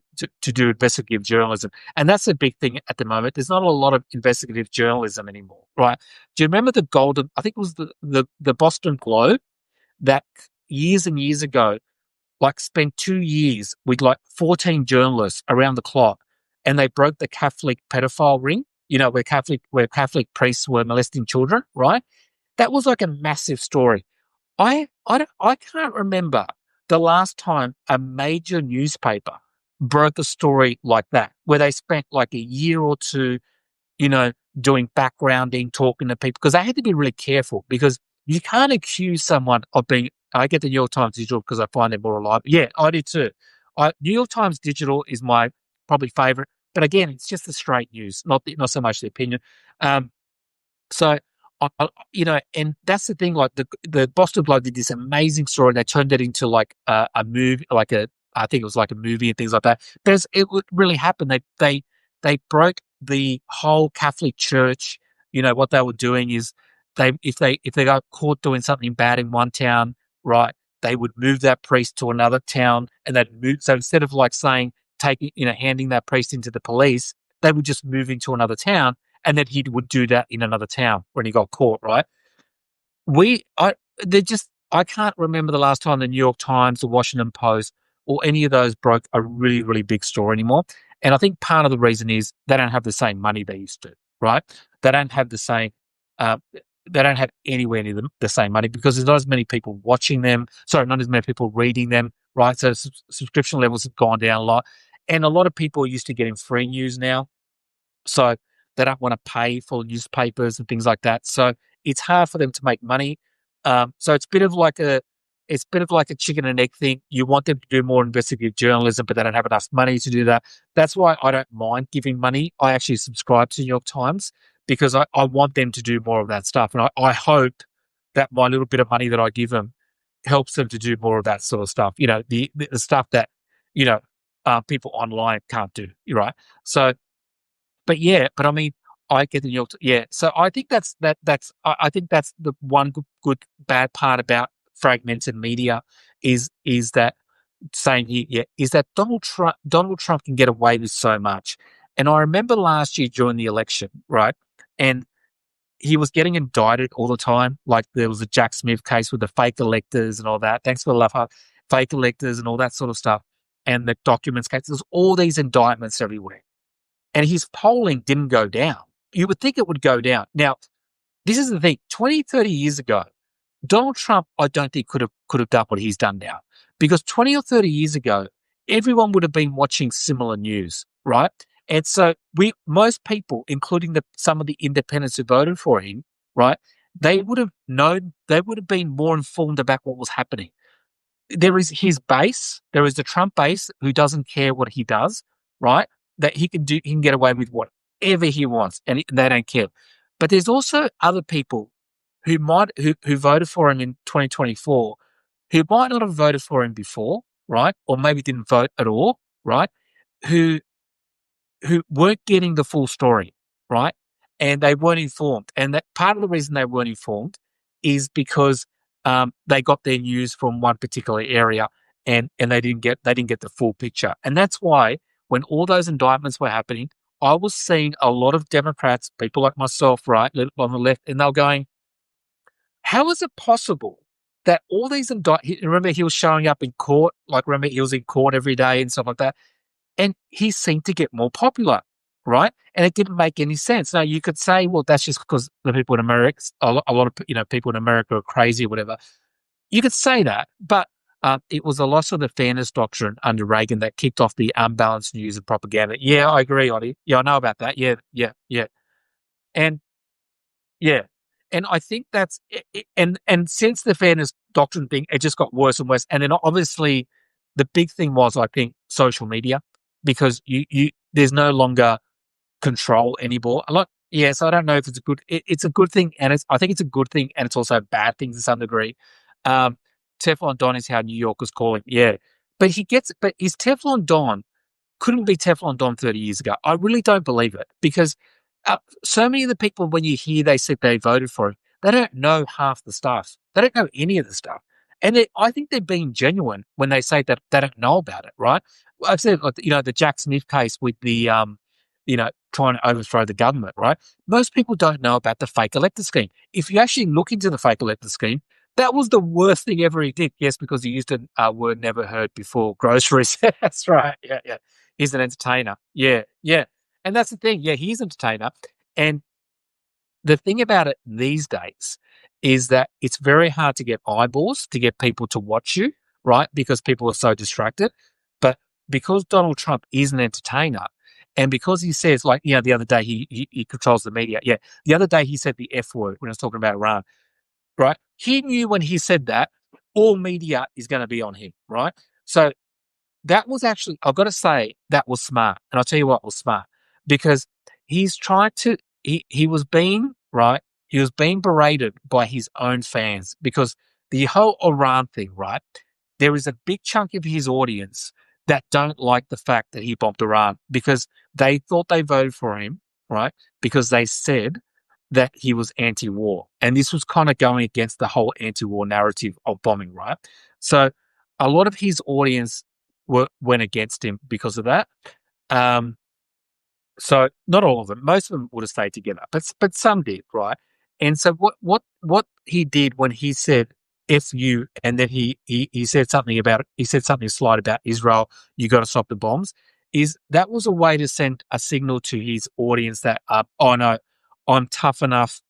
investigative journalism, and that's a big thing at the moment. There's not a lot of investigative journalism anymore, right? Do you remember the golden? I think it was the Boston Globe that years and years ago like spent 2 years with like 14 journalists around the clock, and they broke the Catholic pedophile ring. Where Catholic priests were molesting children. Right, that was like a massive story. I can't remember the last time a major newspaper broke a story like that, where they spent like a year or two you know, doing backgrounding, talking to people, because I had to be really careful because you can't accuse someone of being. I get the New York Times Digital because I find it more reliable. Yeah, I do too. New York Times Digital is my probably favorite, but again, it's just the straight news, not so much the opinion. Um, so, and that's the thing. Like the Boston Globe did this amazing story. They turned it into like a movie, I think it was like a movie and things like that. But it would really happen. They broke the whole Catholic Church. What they were doing is if they got caught doing something bad in one town, right, they would move that priest to another town, and they'd move. So instead of like saying handing that priest into the police, they would just move into another town, and then he would do that in another town when he got caught, right? We, I, they just, I can't remember the last time the New York Times, the Washington Post, or any of those broke a really, really big story anymore. And I think part of the reason is they don't have the same money they used to, right? They don't have the same, uh, they don't have anywhere near the same money because there's not as many people watching them. Sorry, not as many people reading them, right? So subscription levels have gone down a lot. And a lot of people are used to getting free news now. So They don't want to pay for newspapers and things like that. So it's hard for them to make money. So it's a bit of like a chicken and egg thing. You want them to do more investigative journalism, but they don't have enough money to do that. That's why I don't mind giving money. I actually subscribe to New York Times because I want them to do more of that stuff. And I hope that my little bit of money that I give them helps them to do more of that sort of stuff. The stuff that, you know, people online can't do. Right. So, but I mean, I get the New York. Yeah. So I think I think that's the one good bad part about fragmented media is that same here. Yeah. Is that Donald Trump can get away with so much. And I remember last year during the election, right? And he was getting indicted all the time. Like there was a Jack Smith case with the fake electors and all that. Thanks for the love, heart. Fake electors and all that sort of stuff. And the documents case. There's all these indictments everywhere. And his polling didn't go down. You would think it would go down. Now, this is the thing. 20, 30 years ago, Donald Trump, I don't think could have done what he's done now. Because 20 or 30 years ago, everyone would have been watching similar news, right? And so most people, including some of the independents who voted for him, right, they would have been more informed about what was happening. There is his base, there is the Trump base who doesn't care what he does, right? That he can get away with whatever he wants and they don't care. But there's also other people who voted for him in 2024 who might not have voted for him before, right? Or maybe didn't vote at all, right? Who weren't getting the full story, right? And they weren't informed. And that part of the reason they weren't informed is because they got their news from one particular area and they didn't get the full picture. And that's why when all those indictments were happening, I was seeing a lot of Democrats, people like myself, right, on the left, and they were going, how is it possible that all these remember he was showing up in court, like remember he was in court every day and stuff like that, and he seemed to get more popular, right? And it didn't make any sense. Now you could say, well, that's just because the people in America, a lot of people in America are crazy or whatever. You could say that, but it was a loss of the fairness doctrine under Reagan that kicked off the unbalanced news and propaganda. Yeah, I agree, Oddie. Yeah, I know about that. Yeah, yeah, yeah. And yeah. And I think and since the fairness doctrine thing, it just got worse and worse. And then obviously the big thing was, I think, social media, because there's no longer control anymore. So I don't know if it's a it's a good thing. And I think it's a good thing. And it's also a bad thing to some degree. Teflon Don is how New Yorkers call him. Yeah. But is Teflon Don couldn't be Teflon Don 30 years ago. I really don't believe it because so many of the people, when you hear they said they voted for him, they don't know half the stuff. They don't know any of the stuff. And I think they're being genuine when they say that they don't know about it, right? I've said, the Jack Smith case with the, trying to overthrow the government, right? Most people don't know about the fake elector scheme. If you actually look into the fake elector scheme, that was the worst thing ever he did. Yes, because he used a word never heard before, groceries. That's right. Yeah, yeah. He's an entertainer. Yeah, yeah. And that's the thing. Yeah, he's an entertainer. And the thing about it these days is that it's very hard to get eyeballs, to get people to watch you, right? Because people are so distracted. But because Donald Trump is an entertainer, and because he says, like, the other day he controls the media. Yeah, the other day he said the F word when I was talking about Iran, right? He knew when he said that, all media is going to be on him, right? So that was actually, I've got to say, that was smart. And I'll tell you what was smart, because he's tried to, he was being, right? He was being berated by his own fans because the whole Iran thing, right? There is a big chunk of his audience that don't like the fact that he bombed Iran because they thought they voted for him, right? Because they said that he was anti-war. And this was kind of going against the whole anti-war narrative of bombing, right? So a lot of his audience went against him because of that. So not all of them, most of them would have stayed together, but some did, right? And so what he did when he said "F you," and then he said something slight about Israel, you got to stop the bombs, is that was a way to send a signal to his audience that oh no, I'm tough enough,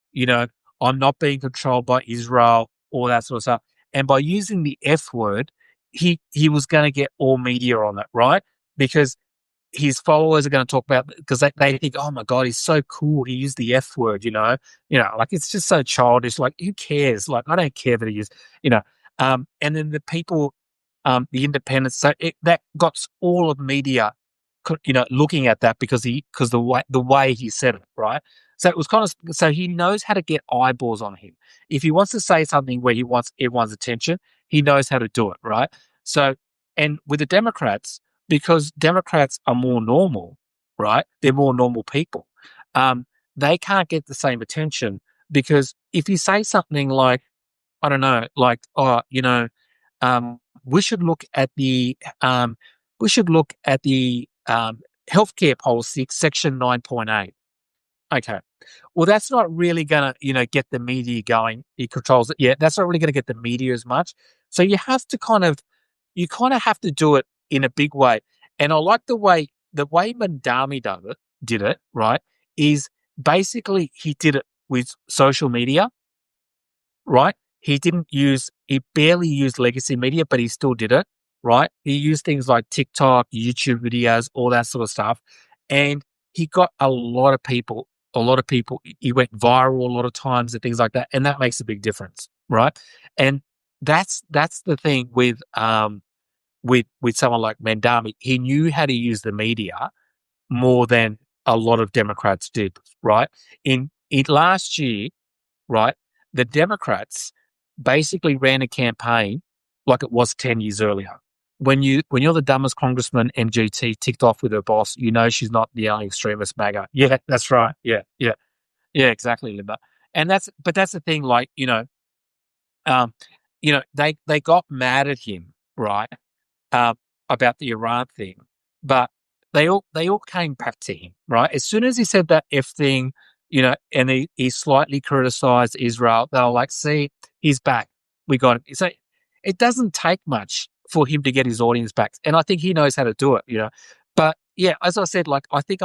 I'm not being controlled by Israel, all that sort of stuff. And by using the F word, he was going to get all media on it, right? Because his followers are going to talk about, because they think, oh my God, he's so cool. He used the F word, like it's just so childish. Like, who cares? Like, I don't care that he used, you know. And then the people, the independents, so that got all of media, looking at that because the way he said it, right? So it was so he knows how to get eyeballs on him. If he wants to say something where he wants everyone's attention, he knows how to do it, right? So, and with the Democrats, because Democrats are more normal, right? They're more normal people. Um, they can't get the same attention because if you say something like, I don't know, like, oh, we should look at the healthcare policy, section 9.8. Okay. Well, that's not really gonna, get the media going. He controls it. Yeah, that's not really gonna get the media as much. So you kind of have to do it in a big way. And I like the way Mandami did it, right? Is basically he did it with social media, right? He barely used legacy media, but he still did it, right? He used things like TikTok, YouTube videos, all that sort of stuff. And he got a lot of people, he went viral a lot of times and things like that. And that makes a big difference, right? And that's the thing with someone like Mandami. He knew how to use the media more than a lot of Democrats did, right? In last year, right, the Democrats basically ran a campaign like it was 10 years earlier. When you're the dumbest congressman MGT ticked off with her boss, you know she's not the only extremist MAGA. Yeah, that's right. Yeah, yeah, yeah, exactly, Linda. But that's the thing, like, um, they got mad at him, right? uh, about the Iran thing, but they all came back to him, right? As soon as he said that F thing, and he slightly criticized Israel, they were like, "See, he's back. We got him." So it doesn't take much for him to get his audience back, and I think he knows how to do it. But yeah, as I said, like, I think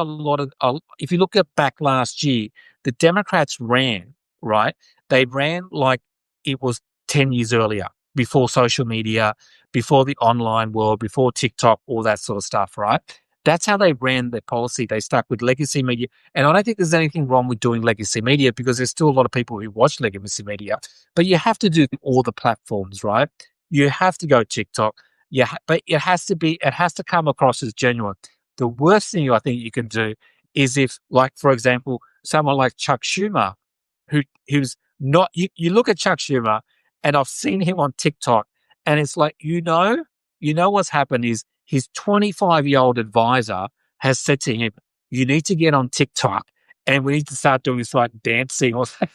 if you look at back last year, the Democrats ran, right. They ran like it was 10 years earlier, before social media, before the online world, before TikTok, all that sort of stuff, right? That's how they ran their policy. They stuck with legacy media. And I don't think there's anything wrong with doing legacy media, because there's still a lot of people who watch legacy media. But you have to do all the platforms, right? You have to go TikTok. Yeah, but it has to come across as genuine. The worst thing I think you can do is if, like, for example, someone like Chuck Schumer, who's not, you look at Chuck Schumer, and I've seen him on TikTok, and it's like, what's happened is his 25-year-old advisor has said to him, "You need to get on TikTok, and we need to start doing this, like, dancing or something."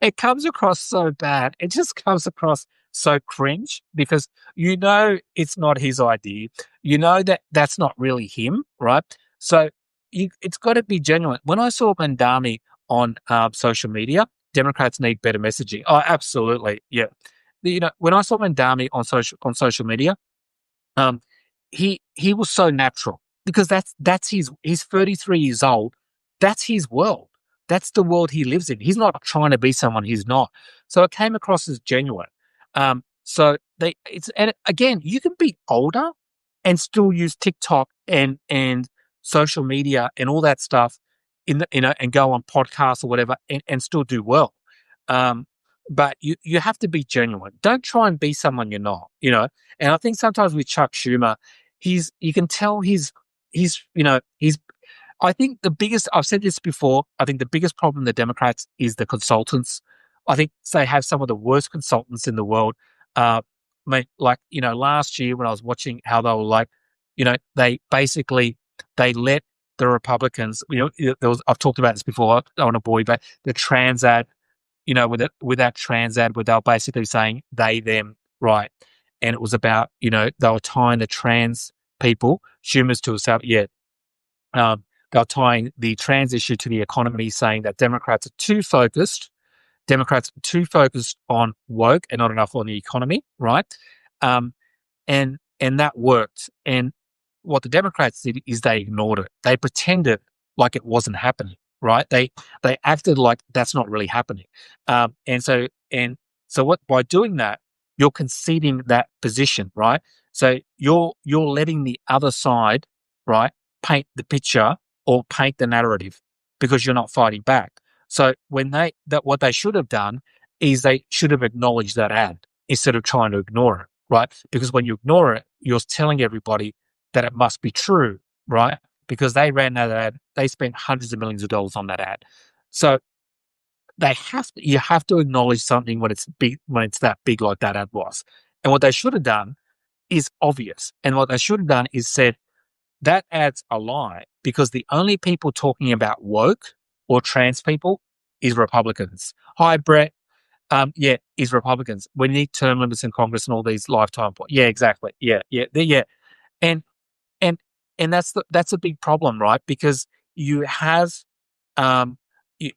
It comes across so bad. It just comes across so cringe, because it's not his idea. You know that that's not really him, right? So it's got to be genuine. When I saw Mandami on social media, Democrats need better messaging. Oh, absolutely, yeah. When I saw Mandami on social media, um, he was so natural, because that's he's 33 years old. That's his world. That's the world he lives in. He's not trying to be someone he's not. So it came across as genuine. And again, you can be older and still use TikTok and social media and all that stuff and go on podcasts or whatever, and still do well. Um, but you have to be genuine. Don't try and be someone you're not. And I think sometimes with Chuck Schumer, you can tell he's I think I've said this before, I think the biggest problem the Democrats is the consultants. I think they have some of the worst consultants in the world. Like, last year when I was watching how they were like, they let the Republicans, I've talked about this before, I don't want to bore you, but the trans ad, with that trans ad where they were basically saying they, them, right. And it was about, they were tying the trans people, Schumer's to a, yeah, they're tying the trans issue to the economy, saying that Democrats are too focused on woke and not enough on the economy, right? Um, and that worked. And what the Democrats did is they ignored it. They pretended like it wasn't happening, right? They acted like that's not really happening. And so what, by doing that, you're conceding that position, right? So you're letting the other side, right, paint the picture or paint the narrative because you're not fighting back. So what they should have done is they should have acknowledged that ad instead of trying to ignore it, right? Because when you ignore it, you're telling everybody that it must be true, right? Because they ran that ad, they spent hundreds of millions of dollars on that ad. So you have to acknowledge something when it's big, when it's that big like that ad was. And what they should have done is obvious. And what they should have done is said that ad's a lie because the only people talking about woke or trans people is Republicans. Hi, Brett. Yeah, is Republicans. We need term limits in Congress and all these lifetime points. Yeah, exactly. Yeah. And and that's a big problem, right? Because you have um you,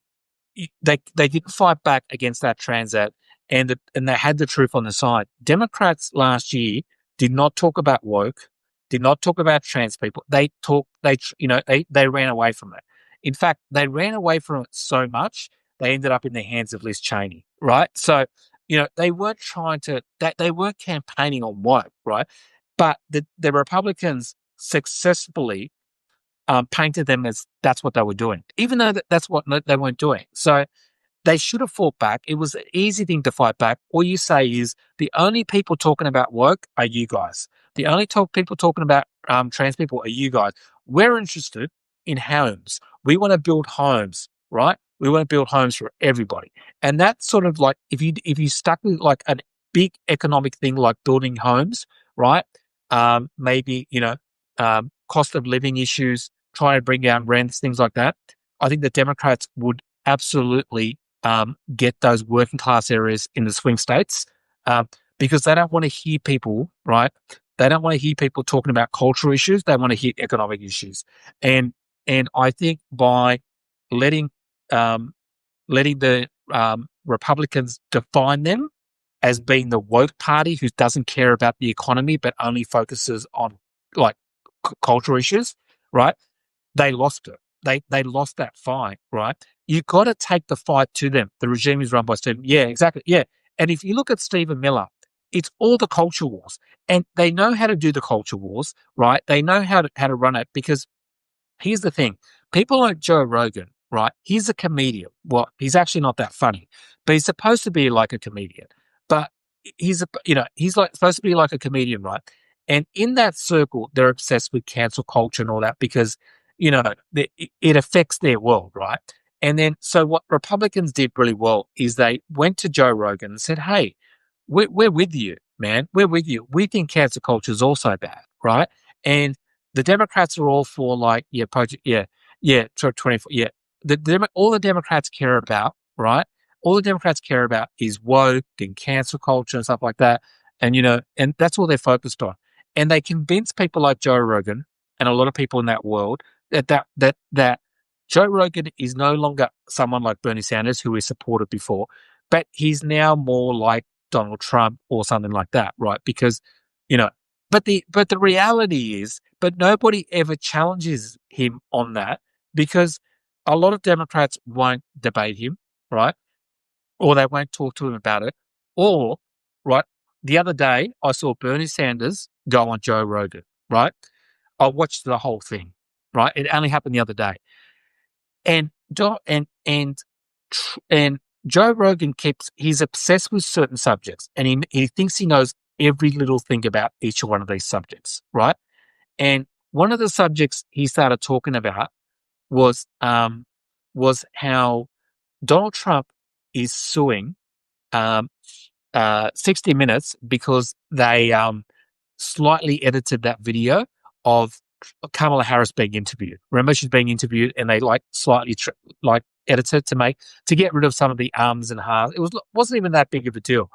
they didn't fight back against that Transat, and they had the truth on the side. Democrats last year did not talk about woke, did not talk about trans people. They ran away from it. In fact, they ran away from it so much they ended up in the hands of Liz Cheney, right? So they weren't trying to that they weren't campaigning on woke, right? But the Republicans successfully painted them as that's what they were doing, even though that's what they weren't doing. So they should have fought back. It was an easy thing to fight back. All you say is the only people talking about woke are you guys. The only people talking about trans people are you guys. We're interested in homes. We want to build homes, right? We want to build homes for everybody. And that's sort of like if you stuck with like a big economic thing like building homes, right? Maybe cost of living issues, trying to bring down rents, things like that. I think the Democrats would absolutely get those working class areas in the swing states because they don't want to hear people, right? They don't want to hear people talking about cultural issues. They want to hear economic issues. And I think by letting the Republicans define them as being the woke party who doesn't care about the economy but only focuses on like cultural issues, right? They lost it. They lost that fight, right? You got to take the fight to them. The regime is run by Stephen. Yeah, exactly. Yeah. And if you look at Stephen Miller, it's all the culture wars. And they know how to do the culture wars, right? They know how to run it because here's the thing. People like Joe Rogan, right? He's a comedian. Well, he's actually not that funny, but he's supposed to be like a comedian. But he's like supposed to be like a comedian, right? And in that circle, they're obsessed with cancel culture and all that because, it affects their world, right? And then, so what Republicans did really well is they went to Joe Rogan and said, "Hey, we're with you, man. We're with you. We think cancel culture is also bad, right?" And the Democrats are all for like, yeah, project, yeah, 24, yeah. All the Democrats care about, right? All the Democrats care about is woke and cancel culture and stuff like that, and and that's all they're focused on. And they convince people like Joe Rogan and a lot of people in that world that Joe Rogan is no longer someone like Bernie Sanders who we supported before, but he's now more like Donald Trump or something like that, right? Because you know, but the reality is, but nobody ever challenges him on that because a lot of Democrats won't debate him, right? Or they won't talk to him about it. Or, right, the other day I saw Bernie Sanders go on Joe Rogan, right? I watched the whole thing, right? It only happened the other day. And and Joe Rogan he's obsessed with certain subjects and he thinks he knows every little thing about each one of these subjects, right? And one of the subjects he started talking about was how Donald Trump is suing um, 60 Minutes because they slightly edited that video of Kamala Harris being interviewed. Remember, she's being interviewed, and they like slightly edited to get rid of some of the ums and ahs. Wasn't even that big of a deal,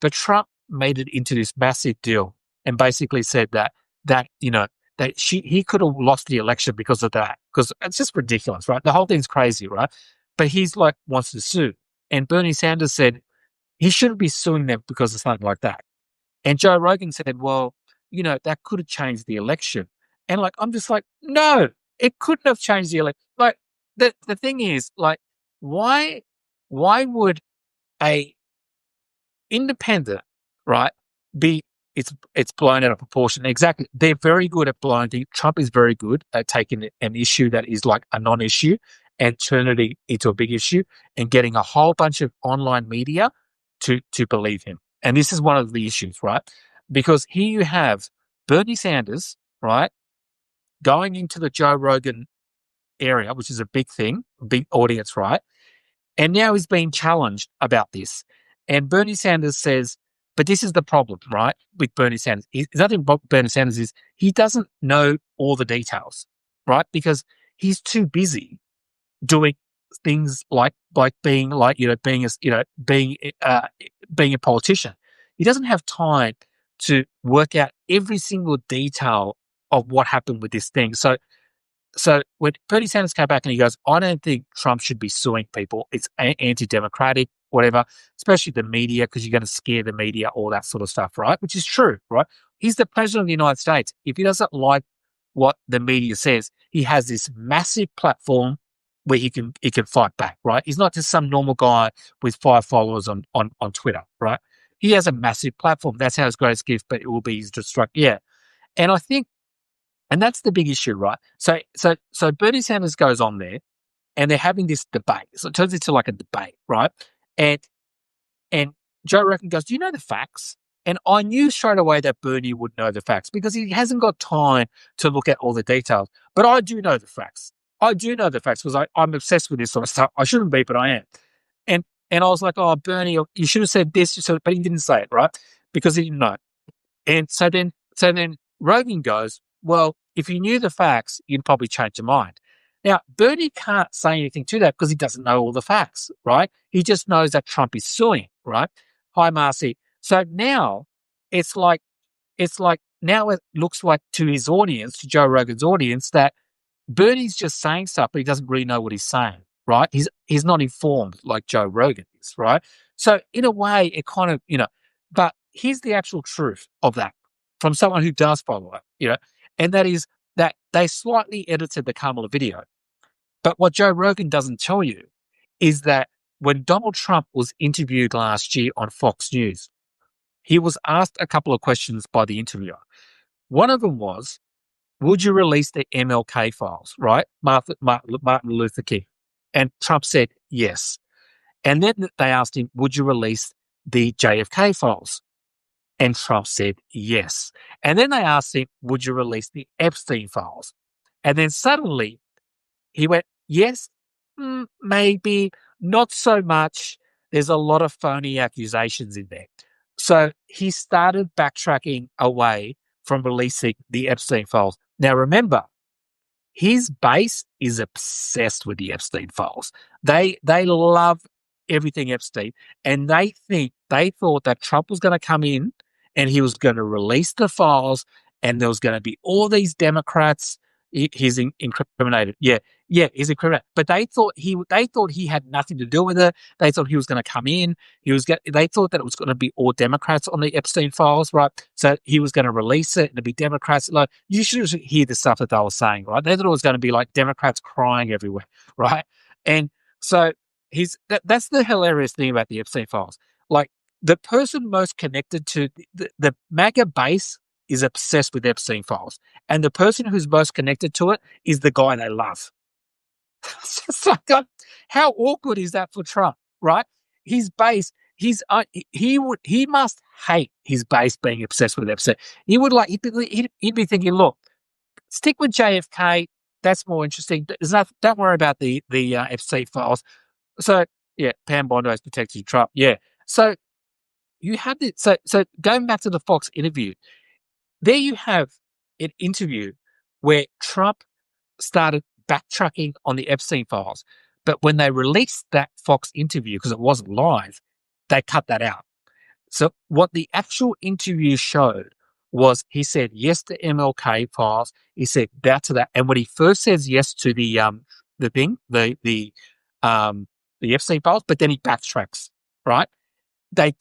but Trump made it into this massive deal and basically said that he could have lost the election because of that, because it's just ridiculous, right? The whole thing's crazy, right? But he's like wants to sue, and Bernie Sanders said he shouldn't be suing them because of something like that. And Joe Rogan said, well, that could have changed the election. And like, I'm just like, no, it couldn't have changed the election. Like, the thing is, like, why would a independent, right, be it's blown out of proportion. Exactly. They're very good at blowing things. Trump is very good at taking an issue that is like a non-issue and turning it into a big issue and getting a whole bunch of online media to believe him. And this is one of the issues, right? Because here you have Bernie Sanders, right, going into the Joe Rogan area, which is a big thing, a big audience, right? And now he's being challenged about this. And Bernie Sanders says, but this is the problem, right, with Bernie Sanders. Nothing about Bernie Sanders is he doesn't know all the details, right? Because he's too busy doing things like being like, being a, being a politician. He doesn't have time to work out every single detail of what happened with this thing. So when Bernie Sanders came back and he goes, I don't think Trump should be suing people. It's anti-democratic, whatever, especially the media, because you're going to scare the media, all that sort of stuff, right? Which is true, right? He's the president of the United States. If he doesn't like what the media says, he has this massive platform where he can fight back, right? He's not just some normal guy with 5 followers on Twitter, right? He has a massive platform. That's how his greatest gift, but it will be his destruction. Yeah. And I think, and that's the big issue, right? So Bernie Sanders goes on there and they're having this debate. So it turns into like a debate, right? And Joe Rogan goes, do you know the facts? And I knew straight away that Bernie would know the facts because he hasn't got time to look at all the details. But I do know the facts. I do know the facts because I'm obsessed with this sort of stuff. I shouldn't be, but I am. And I was like, oh, Bernie, you should have said this, but he didn't say it, right? Because he didn't know. And so then Rogan goes, well, if you knew the facts, you'd probably change your mind. Now, Bernie can't say anything to that because he doesn't know all the facts, right? He just knows that Trump is suing, right? Hi, Marcy. So now it's like now it looks like to his audience, to Joe Rogan's audience, that Bernie's just saying stuff, but he doesn't really know what he's saying, right? He's not informed like Joe Rogan is, right? So in a way, it kind of, but here's the actual truth of that from someone who does follow it, and that is that they slightly edited the Kamala video. But what Joe Rogan doesn't tell you is that when Donald Trump was interviewed last year on Fox News, he was asked a couple of questions by the interviewer. One of them was, would you release the MLK files, right? Martin Luther King. And Trump said yes. And then they asked him, would you release the JFK files? And Trump said yes. And then they asked him, would you release the Epstein files? And then suddenly he went, yes, maybe, not so much. There's a lot of phony accusations in there. So he started backtracking away from releasing the Epstein files. Now, remember, his base is obsessed with the Epstein files. They love everything Epstein, and they thought that Trump was going to come in and he was going to release the files, and there was going to be all these Democrats. He's incriminated. Yeah, he's incriminated. But they thought he had nothing to do with it. They thought he was going to come in. They thought that it was going to be all Democrats on the Epstein files, right? So he was going to release it and it'd be Democrats. Like, you should hear the stuff that they were saying, right? They thought it was going to be like Democrats crying everywhere, right? And so that's the hilarious thing about the Epstein files. Like, the person most connected to the MAGA base is obsessed with Epstein files. And the person who's most connected to it is the guy they love. So, how awkward is that for Trump, right? His base, he must hate his base being obsessed with Epstein. He'd be thinking, look, stick with JFK. That's more interesting. Don't worry about the Epstein files. So, yeah, Pam Bondi has protected Trump. Yeah. So you have this. So going back to the Fox interview, there you have an interview where Trump started backtracking on the Epstein files. But when they released that Fox interview, because it wasn't live, they cut that out. So what the actual interview showed was he said yes to MLK files. He said that to that. And when he first says yes to the Epstein files, but then he backtracks, right? They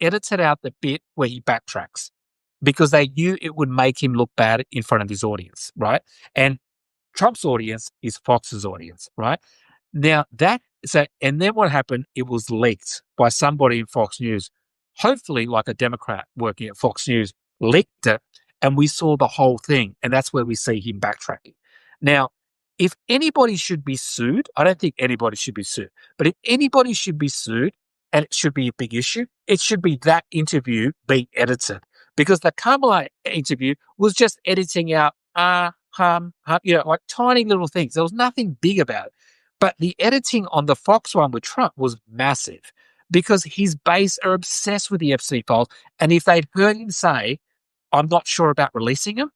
edited out the bit where he backtracks because they knew it would make him look bad in front of his audience, right? And Trump's audience is Fox's audience, right? Now and then what happened? It was leaked by somebody in Fox News, hopefully like a Democrat working at Fox News, leaked it, and we saw the whole thing, and that's where we see him backtracking. Now, if anybody should be sued, I don't think anybody should be sued, but if anybody should be sued, and it should be a big issue, it should be that interview being edited, because the Kamala interview was just editing out like tiny little things. There was nothing big about it. But the editing on the Fox one with Trump was massive, because his base are obsessed with the Epstein files. And if they'd heard him say, I'm not sure about releasing them,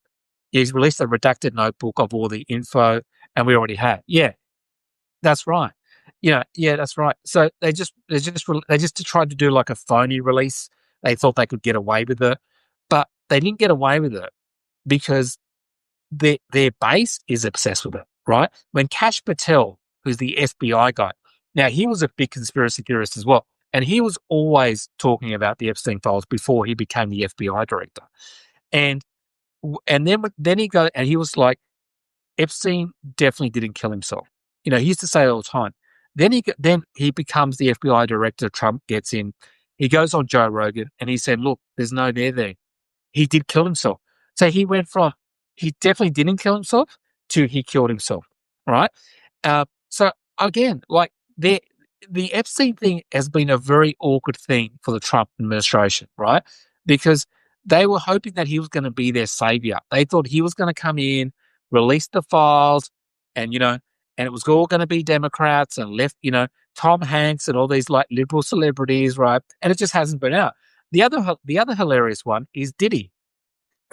he's released a redacted notebook of all the info, and we already had. Yeah, that's right. Yeah, that's right. So they just tried to do like a phony release. They thought they could get away with it, but they didn't get away with it because their base is obsessed with it, right? When Kash Patel, who's the FBI guy, now he was a big conspiracy theorist as well, and he was always talking about the Epstein files before he became the FBI director, and then he was like, Epstein definitely didn't kill himself. He used to say it all the time. Then he becomes the FBI director. Trump gets in. He goes on Joe Rogan and he said, "Look, there's no there. He did kill himself." So he went from he definitely didn't kill himself to he killed himself, right? So again, like the Epstein thing has been a very awkward thing for the Trump administration, right? Because they were hoping that he was going to be their savior. They thought he was going to come in, release the files, and and it was all going to be Democrats and left, Tom Hanks and all these like liberal celebrities, right? And it just hasn't been out. The other hilarious one is Diddy.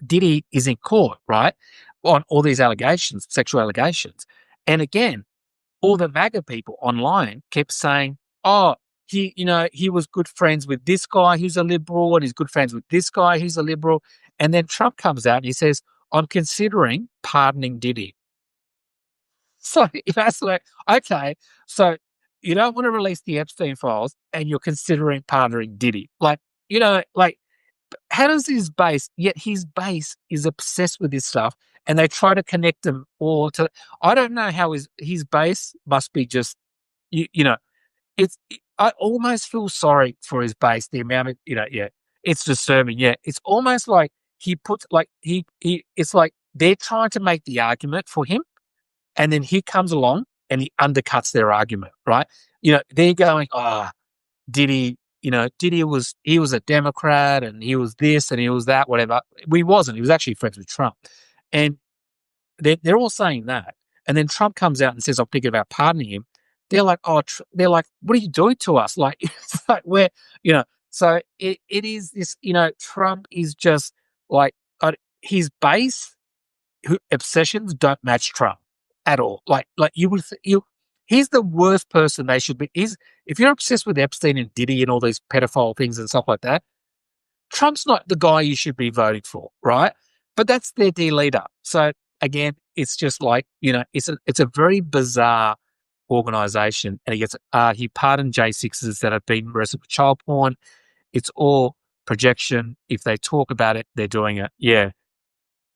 Diddy is in court, right, on all these allegations, sexual allegations. And again, all the MAGA people online kept saying, oh, he was good friends with this guy who's a liberal, and he's good friends with this guy who's a liberal. And then Trump comes out and he says, I'm considering pardoning Diddy. So that's like, okay, so you don't want to release the Epstein files and you're considering pardoning Diddy. Like, how does his base is obsessed with this stuff, and they try to connect them all to, I don't know how his base must be just, you know, I almost feel sorry for his base, the amount of, yeah, it's disturbing. Yeah. It's almost like he puts, like, it's like they're trying to make the argument for him, and then he comes along and he undercuts their argument, right? They're going, Diddy, Diddy he was a Democrat and he was this and he was that, whatever. He wasn't. He was actually friends with Trump. And they're all saying that. And then Trump comes out and says, I'm thinking about pardoning him. They're like, they're like, what are you doing to us? Like, it's like, so it is this, Trump is just like, his base obsessions don't match Trump at all. Like you would, he's the worst person they should be. If you're obsessed with Epstein and Diddy and all these pedophile things and stuff like that, Trump's not the guy you should be voting for, right? But that's their dear leader. So again, it's just like, it's a very bizarre organization, and he pardoned J6s that have been arrested for child porn. It's all projection. If they talk about it, they're doing it. Yeah.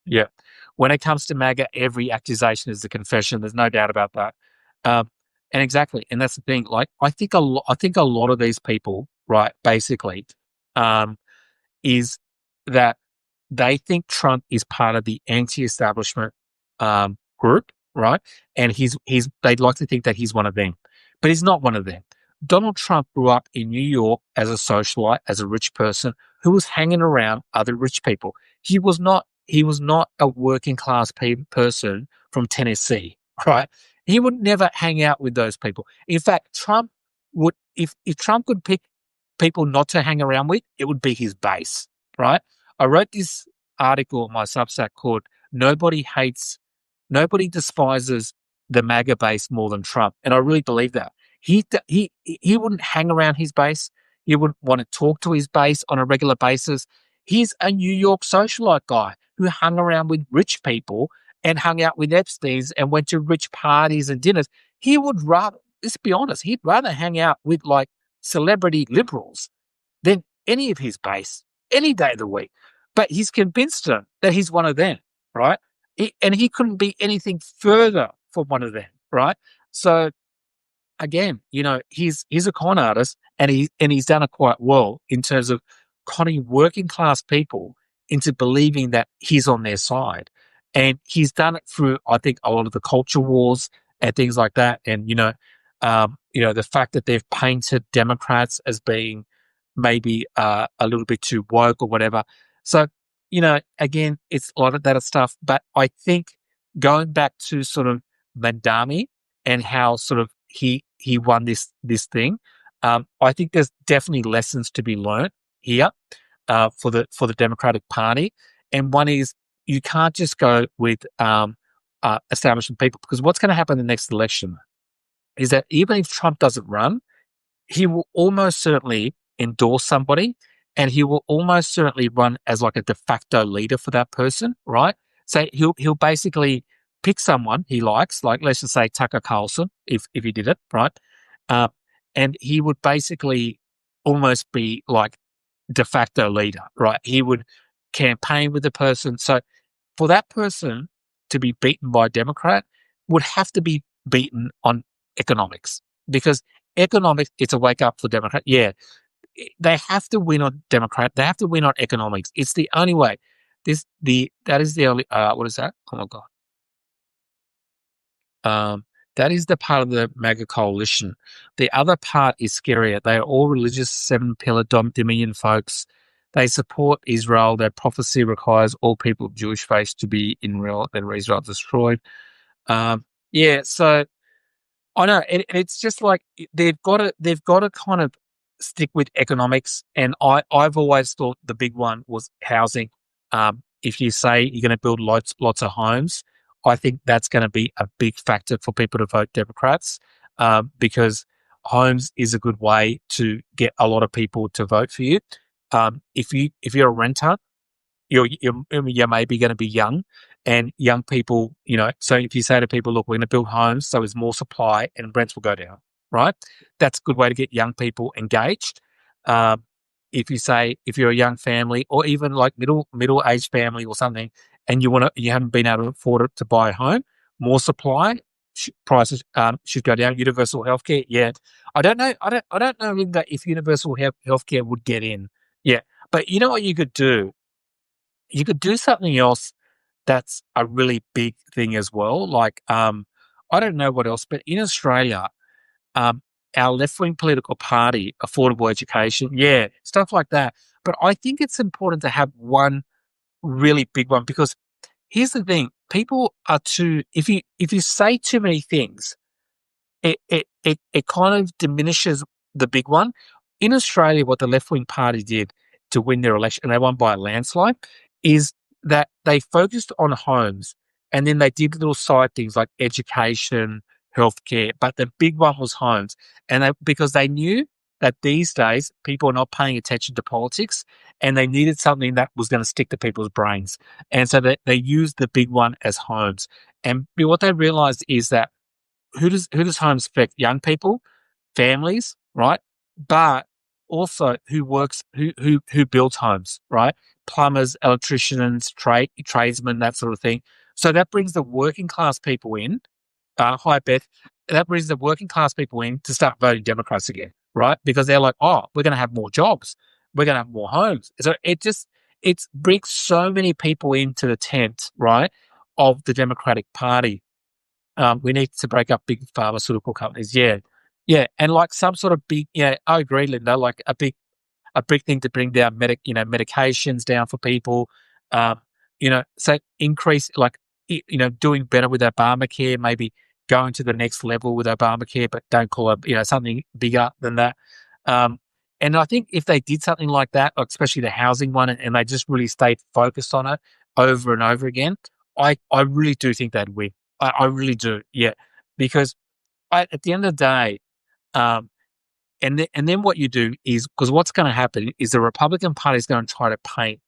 Yeah. When it comes to MAGA, every accusation is a confession. There's no doubt about that. And exactly, and that's the thing. Like, I think a lot of these people, right, basically, is that they think Trump is part of the anti-establishment group, right? And they'd like to think that he's one of them, but he's not one of them. Donald Trump grew up in New York as a socialite, as a rich person who was hanging around other rich people. He was not a working class person from Tennessee, right? He would never hang out with those people. In fact, Trump would, if Trump could pick people not to hang around with, it would be his base, right? I wrote this article on my Substack called Nobody Despises the MAGA base more than Trump. And I really believe that. He wouldn't hang around his base. He wouldn't want to talk to his base on a regular basis. He's a New York socialite guy who hung around with rich people and hung out with Epstein's and went to rich parties and dinners. He would rather, let's be honest, he'd rather hang out with like celebrity liberals than any of his base any day of the week. But he's convinced them that he's one of them, right? And he couldn't be anything further from one of them, right? So again, he's a con artist, and he's done it quite well in terms of conning working class people into believing that he's on their side. And he's done it through, I think, a lot of the culture wars and things like that. And, the fact that they've painted Democrats as being maybe a little bit too woke or whatever. So, again, it's a lot of that stuff. But I think going back to sort of Mandami and how sort of he won this thing, I think there's definitely lessons to be learnt here for the Democratic Party, and one is you can't just go with establishment people, because what's going to happen in the next election is that even if Trump doesn't run, he will almost certainly endorse somebody, and he will almost certainly run as like a de facto leader for that person, right? So he'll basically pick someone he likes, like let's just say Tucker Carlson, if he did it, right? Uh, and he would basically almost be like de facto leader, right? He would campaign with the person. So for that person to be beaten by a Democrat would have to be beaten on economics, because economics, it's a wake up for Democrat. Yeah, they have to win on Democrat. They have to win on economics. It's the only way. That is the only what is that? Oh my god. That is the part of the MAGA coalition. The other part is scarier. They are all religious seven pillar dominion folks. They support Israel. Their prophecy requires all people of Jewish faith to be in real, then Israel destroyed. Yeah, so I know it's just like they've got to kind of stick with economics, and I've always thought the big one was housing. If you say you're going to build lots of homes, I think that's going to be a big factor for people to vote Democrats, because homes is a good way to get a lot of people to vote for you. If you're a renter, you're maybe going to be young, and young people, so if you say to people, look, we're going to build homes, so there's more supply and rents will go down, right? That's a good way to get young people engaged. Um, if you're a young family, or even like middle aged family or something, and you haven't been able to afford it to buy a home, more supply, prices should go down. Universal healthcare, yeah. I don't know if universal healthcare would get in, yeah. But you know what you could do? You could do something else that's a really big thing as well. Like, I don't know what else, but in Australia, um, our left wing political party, affordable education, yeah, stuff like that. But I think it's important to have one really big one, because here's the thing: people are too. If you say too many things, it kind of diminishes the big one. In Australia, what the left wing party did to win their election, and they won by a landslide, is that they focused on homes, and then they did little side things like education, healthcare, but the big one was homes. And because they knew that these days people are not paying attention to politics, and they needed something that was going to stick to people's brains. And so they used the big one as homes. And what they realized is that who does homes affect? Young people, families, right? But also who builds homes, right? Plumbers, electricians, tradesmen, that sort of thing. So that brings the working class people in. Hi Beth. That brings the working class people in to start voting Democrats again, right? Because they're like, oh, we're going to have more jobs, we're going to have more homes. So it brings so many people into the tent, right, of the Democratic Party. We need to break up big pharmaceutical companies. Yeah. Yeah. And like some sort of big, yeah, I agree, Linda, like a big thing to bring down medications down for people. So increase like, doing better with Obamacare, maybe going to the next level with Obamacare, but don't call it, something bigger than that. And I think if they did something like that, like especially the housing one, and they just really stayed focused on it over and over again, I really do think they'd win. I really do, yeah, because at the end of the day, um, and then what you do is, because what's going to happen is the Republican Party is going to try to paint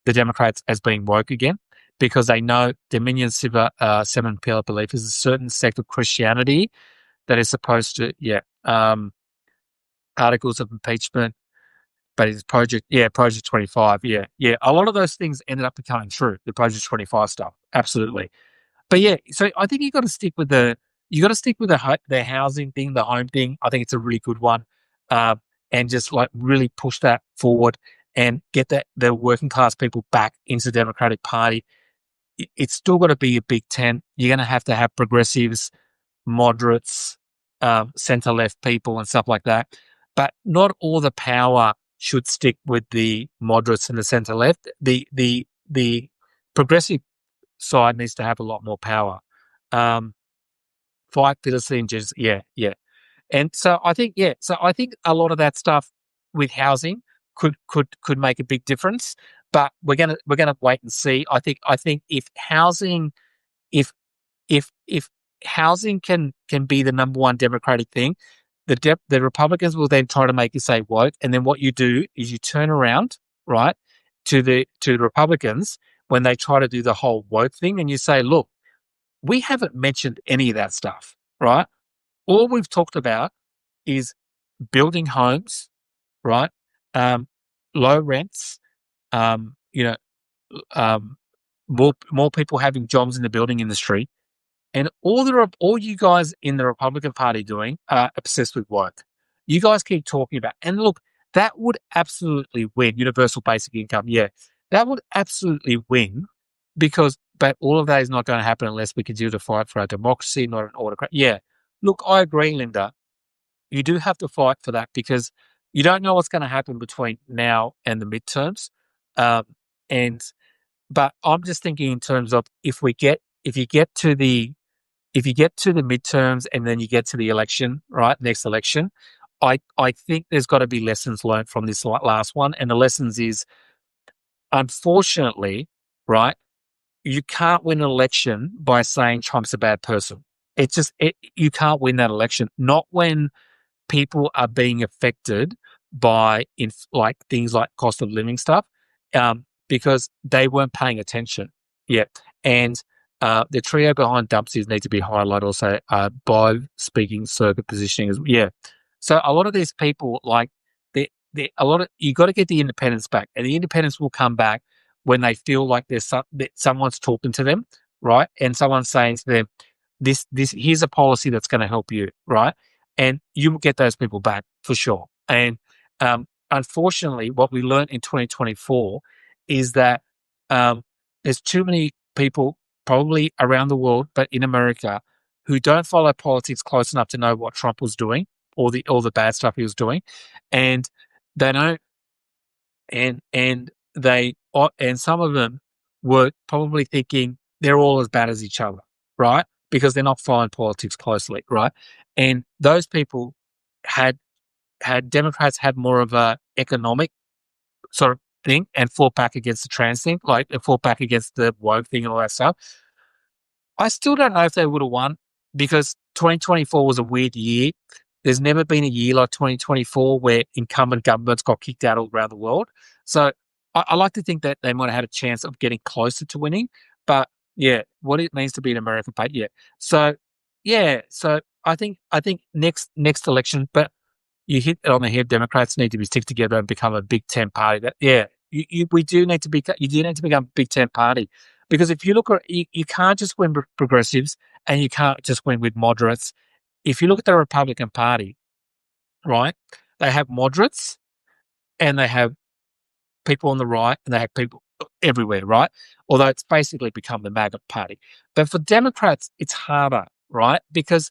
the Democrats as being woke again, because they know Dominion Seven Pillar belief is a certain sect of Christianity that is supposed to, yeah, articles of impeachment, but it's Project 25, yeah, yeah. A lot of those things ended up becoming true, the Project 25 stuff, absolutely. But yeah, so I think you got to stick with the housing thing, the home thing. I think it's a really good one, and just like really push that forward. and get the working class people back into the Democratic Party, it's still got to be a big tent. You're going to have progressives, moderates, centre left people, and stuff like that. But not all the power should stick with the moderates and the centre left. The progressive side needs to have a lot more power. Fight for the seniors, yeah. And so I think, a lot of that stuff with housing could make a big difference. But we're gonna wait and see. I think if if housing can be the number one Democratic thing, the Republicans will then try to make you say woke, and then what you do is you turn around, right, to the Republicans when they try to do the whole woke thing, and you say, look, we haven't mentioned any of that stuff, right? All we've talked about is building homes, right? Low rents, you know, more people having jobs in the building industry, and all you guys in the Republican Party doing are obsessed with woke. You guys keep talking about, and look, that would absolutely win. Universal basic income, yeah, that would absolutely win but all of that is not going to happen unless we continue to fight for our democracy, not an autocrat. Yeah, look, I agree, Linda. You do have to fight for that because you don't know what's going to happen between now and the midterms. Um, and but I'm just thinking in terms of if you get to the midterms and then you get to the election, right, next election, I think there's got to be lessons learned from this last one, and the lessons is, unfortunately, right, you can't win an election by saying Trump's a bad person. You can't win that election. Not when people are being affected by like things like cost of living stuff, because they weren't paying attention. Yeah, and the trio behind Dumpsies need to be highlighted also by speaking circuit positioning as well. Yeah. So a lot of these people, like you got to get the independence back, and the independence will come back when they feel like that someone's talking to them, right, and someone's saying to them, "This here's a policy that's going to help you," right, and you will get those people back for sure. And unfortunately, what we learned in 2024 is that there's too many people, probably around the world, but in America, who don't follow politics close enough to know what Trump was doing, or the bad stuff he was doing, and they don't, and some of them were probably thinking they're all as bad as each other, right? Because they're not following politics closely, right? And those people had Democrats had more of a economic sort of thing and fought back against the trans thing, like they fought back against the woke thing and all that stuff. I still don't know if they would have won because 2024 was a weird year. There's never been a year like 2024 where incumbent governments got kicked out all around the world. So I like to think that they might have had a chance of getting closer to winning. But yeah, what it means to be an American party, yeah. So yeah, so I think next election, but you hit it on the head. Democrats need to be stick together and become a Big Ten party. We do need to be. You do need to become a Big Ten party because if you look at you can't just win with progressives and you can't just win with moderates. If you look at the Republican Party, right, they have moderates and they have people on the right and they have people everywhere, right? Although it's basically become the MAGA party. But for Democrats, it's harder, right? Because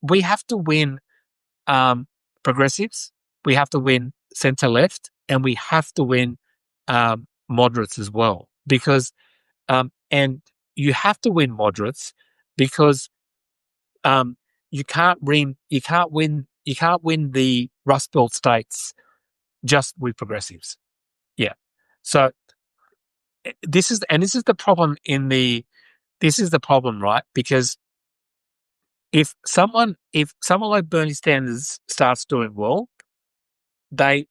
we have to win progressives, we have to win centre left, and we have to win moderates as well. Because and you have to win moderates because you can't win the Rust Belt states just with progressives. Yeah. So this is the problem right? Because if someone like Bernie Sanders starts doing well, the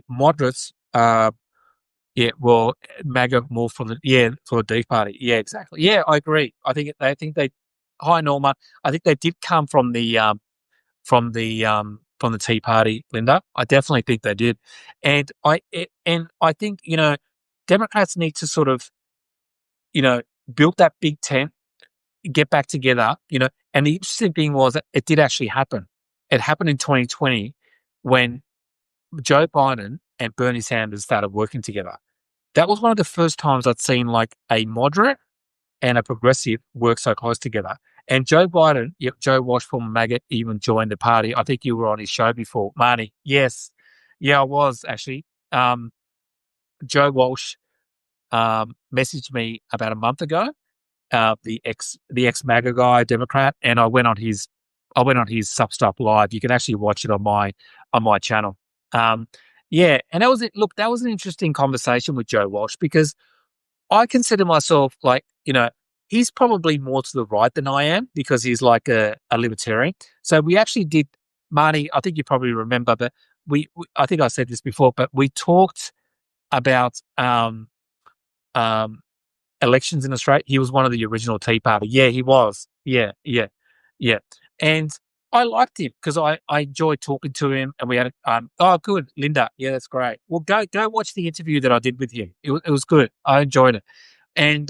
moderates MAGA more for the D party. Yeah, exactly. Yeah, I agree. I think they hi Norma. I think they did come from the Tea Party, Linda. I definitely think they did. And I think, Democrats need to sort of, build that big tent, get back together, and the interesting thing was that it did actually happen. It happened in 2020 when Joe Biden and Bernie Sanders started working together. That was one of the first times I'd seen like a moderate and a progressive work so close together. And Joe Biden, yep, Joe Walsh from MAGA even joined the party. I think you were on his show before, Marnie. Yes, yeah, I was actually. Um, Joe Walsh messaged me about a month ago. The ex MAGA guy, Democrat, and I went on his Substack live. You can actually watch it on my channel. Um, yeah, and that was it. Look, that was an interesting conversation with Joe Walsh because I consider myself like, he's probably more to the right than I am because he's like a libertarian. So we actually did, Marty, I think you probably remember, but I think I said this before, but we talked about um, elections in Australia. He was one of the original Tea Party. Yeah, he was. Yeah, yeah, yeah. And I liked him because I enjoyed talking to him, and we had oh, good, Linda. Yeah, that's great. Well, go watch the interview that I did with him. It was good. I enjoyed it. And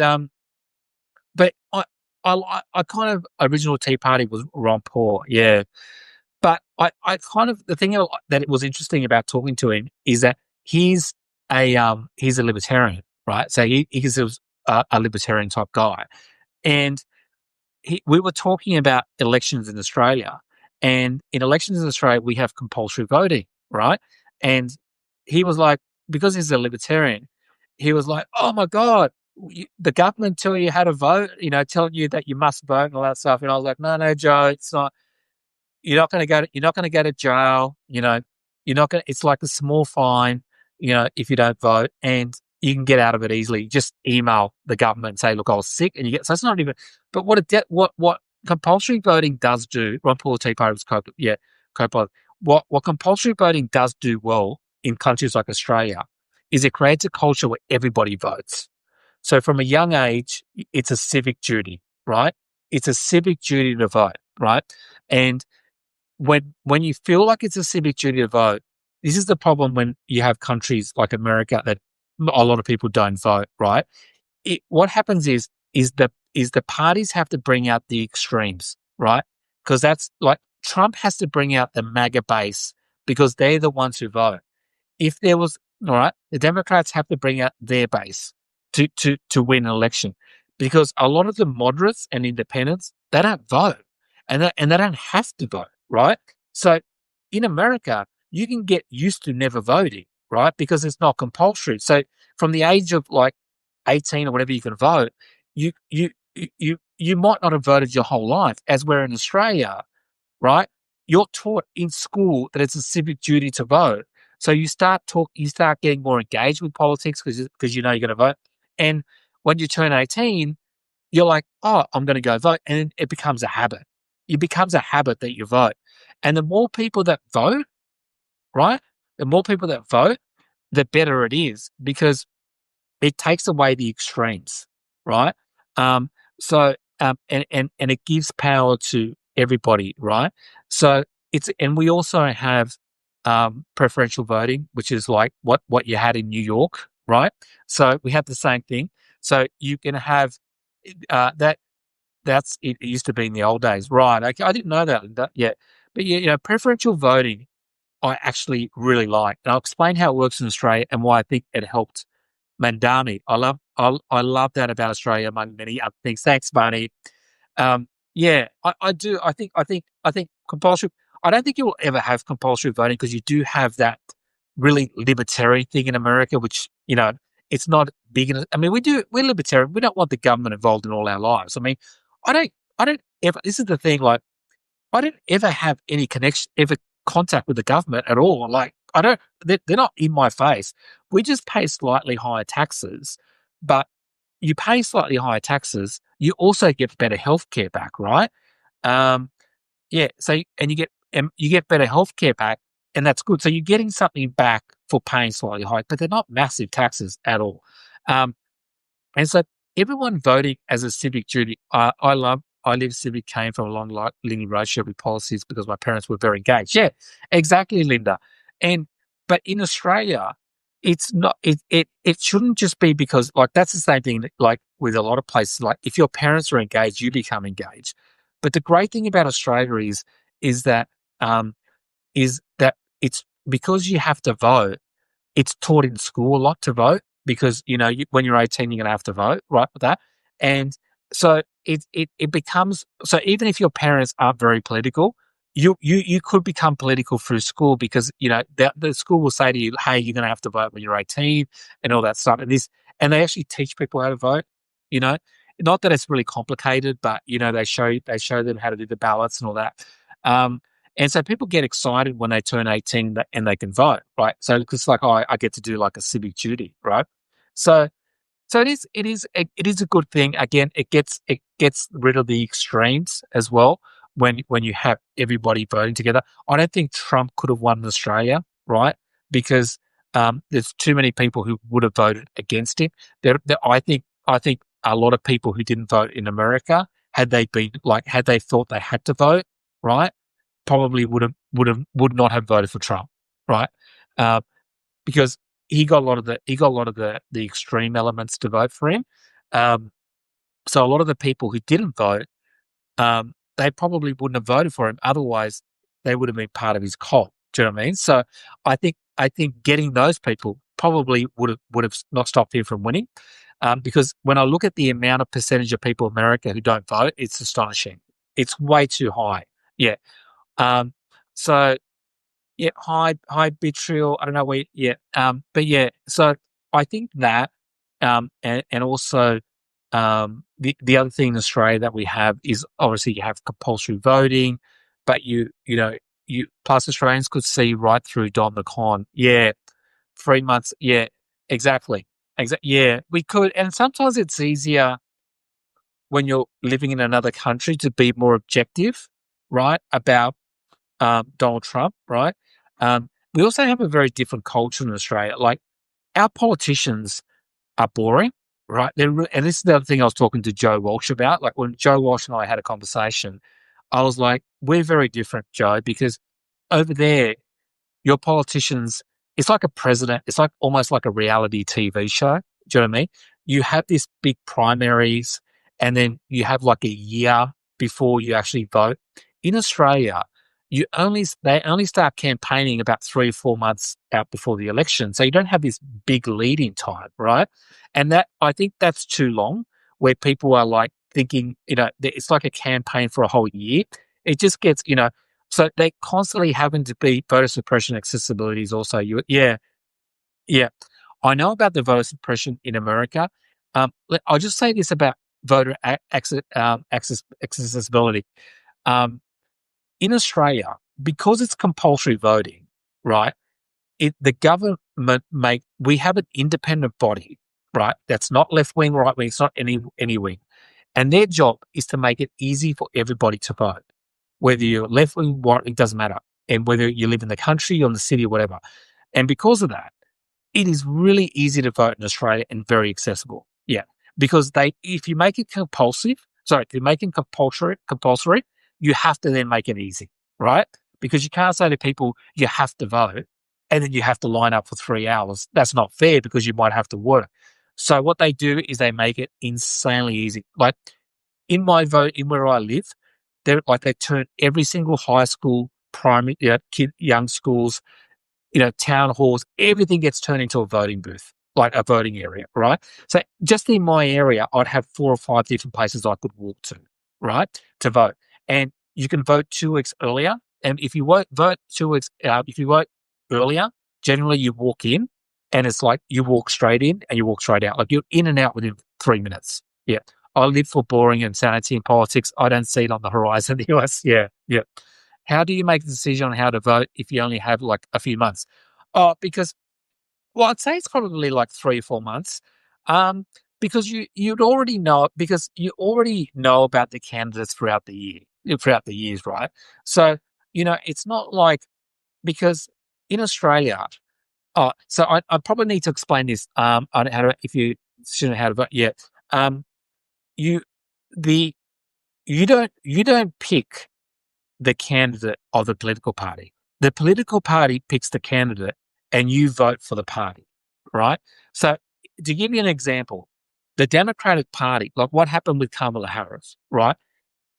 but I kind of original Tea Party was Ron Paul. Yeah, but I kind of the thing that it was interesting about talking to him is that he's a libertarian, right? So he's a libertarian type guy, and we were talking about elections in Australia, and in elections in Australia we have compulsory voting, right? And he was like, because he's a libertarian, he was like, "Oh my god, the government tell you how to vote, telling you that you must vote and all that stuff." And I was like, "No, no, Joe, it's not. You're not going to go to jail. You're not going. It's like a small fine, if you don't vote, and you can get out of it easily. Just email the government and say, look, I was sick, and you get. So it's not even. But what compulsory voting does do, Ron Paul Tea Party was co-pilot. What compulsory voting does do well in countries like Australia is it creates a culture where everybody votes. So from a young age, it's a civic duty, right? It's a civic duty to vote, right? And when you feel like it's a civic duty to vote, this is the problem when you have countries like America that a lot of people don't vote, right? What happens is the parties have to bring out the extremes, right? Because that's like Trump has to bring out the MAGA base because they're the ones who vote. If there was all right, the Democrats have to bring out their base to win an election because a lot of the moderates and independents they don't vote and they don't have to vote, right? So in America, you can get used to never voting, right? Because it's not compulsory. So from the age of like 18 or whatever you can vote, you might not have voted your whole life, as we're in Australia, right? You're taught in school that it's a civic duty to vote. So you start getting more engaged with politics because you know you're going to vote. And when you turn 18, you're like, oh, I'm going to go vote. And it becomes a habit. It becomes a habit that you vote. And the more people that vote, right? The more people that vote, the better it is because it takes away the extremes, right? Um, and it gives power to everybody, right? So and we also have preferential voting, which is like what you had in New York, right? So we have the same thing. So you can have that. That's it. It used to be in the old days, right? Okay, I didn't know that, Linda. Yeah, but yeah, preferential voting I actually really like, and I'll explain how it works in Australia and why I think it helped Mandami. I love that about Australia among many other things. Thanks, Barney. Yeah, I do. I think compulsory. I don't think you will ever have compulsory voting because you do have that really libertarian thing in America, which it's not big. I mean, we're libertarian. We don't want the government involved in all our lives. I mean, I don't. I don't ever. This is the thing. Like, I don't ever have any connection, ever contact with the government at all. Like, I don't. They're not in my face. We just pay slightly higher taxes, but you pay slightly higher taxes, you also get better healthcare back, right? Um, yeah. So you get better healthcare back, and that's good. So you're getting something back for paying slightly higher, but they're not massive taxes at all. Um, and so everyone voting as a civic duty, I live civic, came from a long linear relationship with policies because my parents were very engaged. Yeah, exactly, Linda. And but in Australia, it's not. It shouldn't just be because like that's the same thing like with a lot of places. Like if your parents are engaged, you become engaged. But the great thing about Australia is that um, is that it's because you have to vote it's taught in school a lot to vote because, when you're 18, you're going to have to vote, right, with that. And so it becomes, so even if your parents aren't very political, you could become political through school because, the school will say to you, hey, you're going to have to vote when you're 18 and all that stuff. And they actually teach people how to vote, you know, not that it's really complicated, but, they show them how to do the ballots and all that. Um, and so people get excited when they turn 18 and they can vote, right? So it's like, oh, I get to do like a civic duty, right? So it is a good thing. Again, it gets rid of the extremes as well when you have everybody voting together. I don't think Trump could have won in Australia, right? Because there's too many people who would have voted against him. I think a lot of people who didn't vote in America, had they thought they had to vote, right, probably would not have voted for Trump, right? Uh, because he got a lot of the extreme elements to vote for him. Um, so a lot of the people who didn't vote, they probably wouldn't have voted for him. Otherwise, they would have been part of his cult. Do you know what I mean? So I think getting those people probably would have not stopped him from winning. Because when I look at the amount of percentage of people in America who don't vote, it's astonishing. It's way too high. Yeah. Um, so yeah, high vitriol. I don't know where. Yeah, but yeah. So I think that, and also, the other thing in Australia that we have is obviously you have compulsory voting, but you plus Australians could see right through Don the con. Yeah, 3 months. Yeah, exactly. Yeah, we could, and sometimes it's easier when you're living in another country to be more objective, right, about Donald Trump, right? We also have a very different culture in Australia. Like our politicians are boring, right? And this is the other thing I was talking to Joe Walsh about. Like when Joe Walsh and I had a conversation, I was like, we're very different, Joe, because over there, your politicians, it's like a president, it's like almost like a reality TV show. Do you know what I mean? You have this big primaries and then you have like a year before you actually vote. In Australia, they only start campaigning about 3 or 4 months out before the election. So you don't have this big lead in time, right? And that I think that's too long where people are like thinking, it's like a campaign for a whole year. It just gets, so they constantly having to be voter suppression accessibility is also yeah, yeah. I know about the voter suppression in America. I'll just say this about voter accessibility. Um, in Australia, because it's compulsory voting, right? The government we have an independent body, right? That's not left wing, right wing. It's not any wing, and their job is to make it easy for everybody to vote, whether you're left wing, right, it doesn't matter, and whether you live in the country or in the city or whatever. And because of that, it is really easy to vote in Australia and very accessible. Yeah, because if you make it if you make it compulsory, you have to then make it easy, right? Because you can't say to people you have to vote and then you have to line up for 3 hours. That's not fair because you might have to work. So what they do is they make it insanely easy. Like in my vote, in where I live, they turn every single high school, primary, young schools, town halls, everything gets turned into a voting booth, like a voting area, right? So just in my area, I'd have 4 or 5 different places I could walk to, right, to vote. And you can vote 2 weeks earlier. And if you vote 2 weeks, if you vote earlier, generally you walk in and it's like you walk straight in and you walk straight out. Like you're in and out within 3 minutes. Yeah. I live for boring insanity in politics. I don't see it on the horizon in the US. Yeah. Yeah. How do you make a decision on how to vote if you only have like a few months? Oh, I'd say it's probably like 3 or 4 months. Um, because you already know about the candidates throughout the years, right? So, it's not like because in Australia, so I probably need to explain this. On how to, if you shouldn't know how to vote yet. You the you don't pick the candidate of the political party. The political party picks the candidate and you vote for the party, right? So to give you an example, the Democratic Party, like what happened with Kamala Harris, right,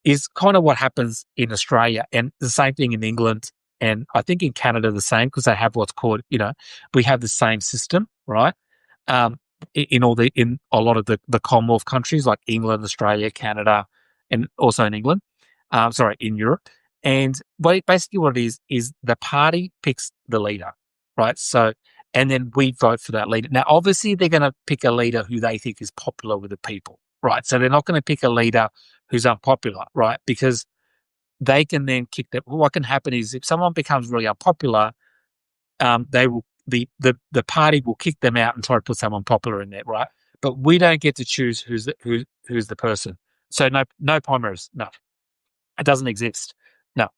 is kind of what happens in Australia and the same thing in England and I think in Canada the same, because they have what's called, we have the same system, right? Um, in a lot of the Commonwealth countries like England, Australia, Canada, and also in England, in Europe. And basically what it is the party picks the leader, right? So, and then we vote for that leader. Now, obviously, they're going to pick a leader who they think is popular with the people, right? So they're not going to pick a leader who's unpopular, right? Because they can then kick that. What can happen is if someone becomes really unpopular, they will the party will kick them out and try to put someone popular in there, right? But we don't get to choose who's the person. So no primaries, no, it doesn't exist, no.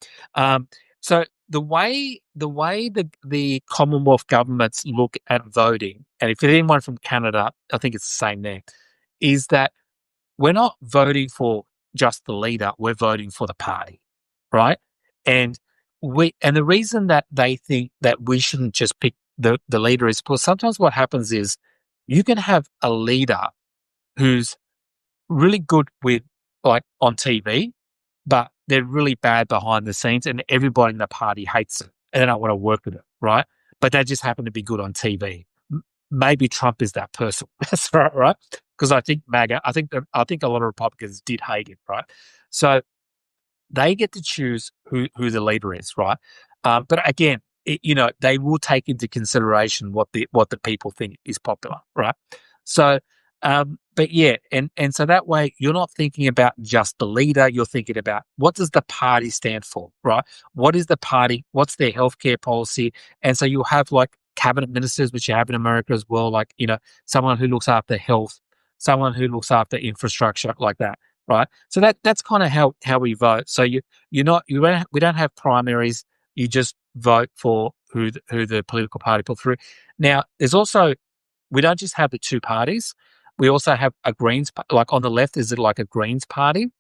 So the way the Commonwealth governments look at voting, and if there's anyone from Canada, I think it's the same there, is that we're not voting for just the leader, we're voting for the party, right? And the reason that they think that we shouldn't just pick the leader is because sometimes what happens is you can have a leader who's really good with like on TV, but they're really bad behind the scenes and everybody in the party hates it and they don't want to work with it, right? But they just happen to be good on TV. Maybe Trump is that person. That's right? Because I think MAGA, I think a lot of Republicans did hate him, right? So they get to choose who the leader is, right? But again, they will take into consideration what the people think is popular, right? So, but yeah, and so that way you're not thinking about just the leader, you're thinking about what does the party stand for, right? What is the party? What's their healthcare policy? And so you'll have like cabinet ministers, which you have in America as well, like someone who looks after health, someone who looks after infrastructure, like that. Right, so that's kind of how we vote. So we don't have primaries. You just vote for who the political party put through. Now, there's also we don't just have the two parties. We also have a Greens, like on the left is like a Greens party,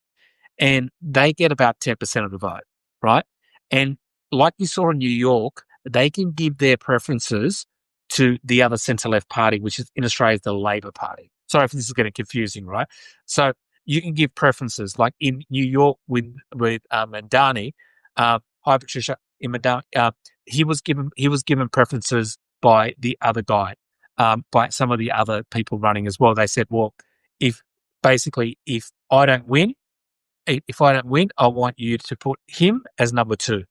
and they get about 10% of the vote, right? And like you saw in New York, they can give their preferences to the other centre left party, which is in Australia is the Labor Party. Sorry if this is getting confusing, right? So you can give preferences, like in New York with Mandani. Hi, Patricia. In Mandani, he was given preferences by the other guy, by some of the other people running as well. They said, well, if I don't win, I want you to put him as number two,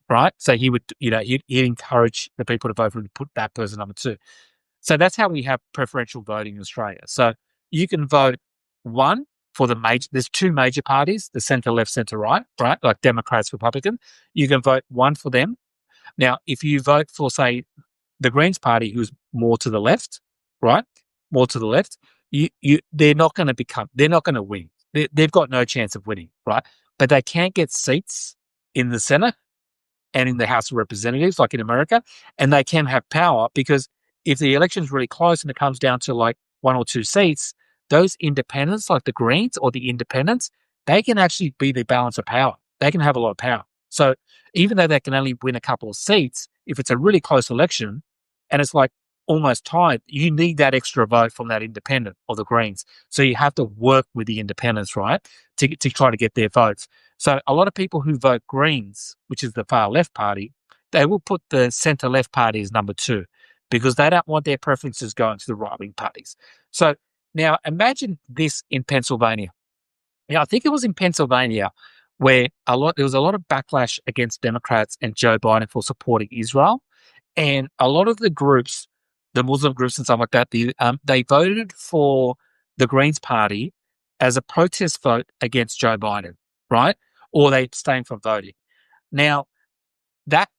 right? So he would, he'd encourage the people to vote for him to put that person number two. So that's how we have preferential voting in Australia. So you can vote one for there's two major parties, the centre left, centre right, like Democrats, Republican. You can vote one for them. Now, if you vote for, say, the Greens party, who's more to the left, right, more to the left, they're not going to win. They've got no chance of winning, right? But they can get seats in the Senate and in the House of Representatives, like in America, and they can have power because if the election's really close and it comes down to like one or two seats, those independents, like the Greens or the independents, they can actually be the balance of power. They can have a lot of power. So even though they can only win a couple of seats, if it's a really close election and it's like almost tied, you need that extra vote from that independent or the Greens. So you have to work with the independents, right, to try to get their votes. So a lot of people who vote Greens, which is the far left party, they will put the centre left party as number two because they don't want their preferences going to the right wing parties. So now imagine this in Pennsylvania. I think it was in Pennsylvania where there was a lot of backlash against Democrats and Joe Biden for supporting Israel. And a lot of the groups, the Muslim groups and stuff like that, they voted for the Greens party as a protest vote against Joe Biden, right? Or they abstained from voting. Now,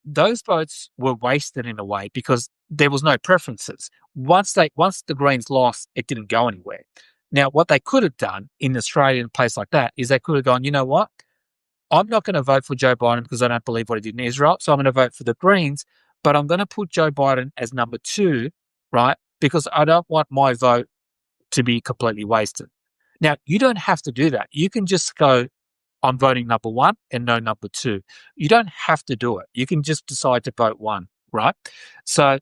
those votes were wasted in a way because there was no preferences. Once the Greens lost, it didn't go anywhere. Now, what they could have done in Australia, in a place like that, is they could have gone, you know what? I'm not going to vote for Joe Biden because I don't believe what he did in Israel. So I'm going to vote for the Greens, but I'm going to put Joe Biden as number two, right? Because I don't want my vote to be completely wasted. Now, you don't have to do that. You can just go, I'm voting number one and no number two. You don't have to do it. You can just decide to vote one, right? So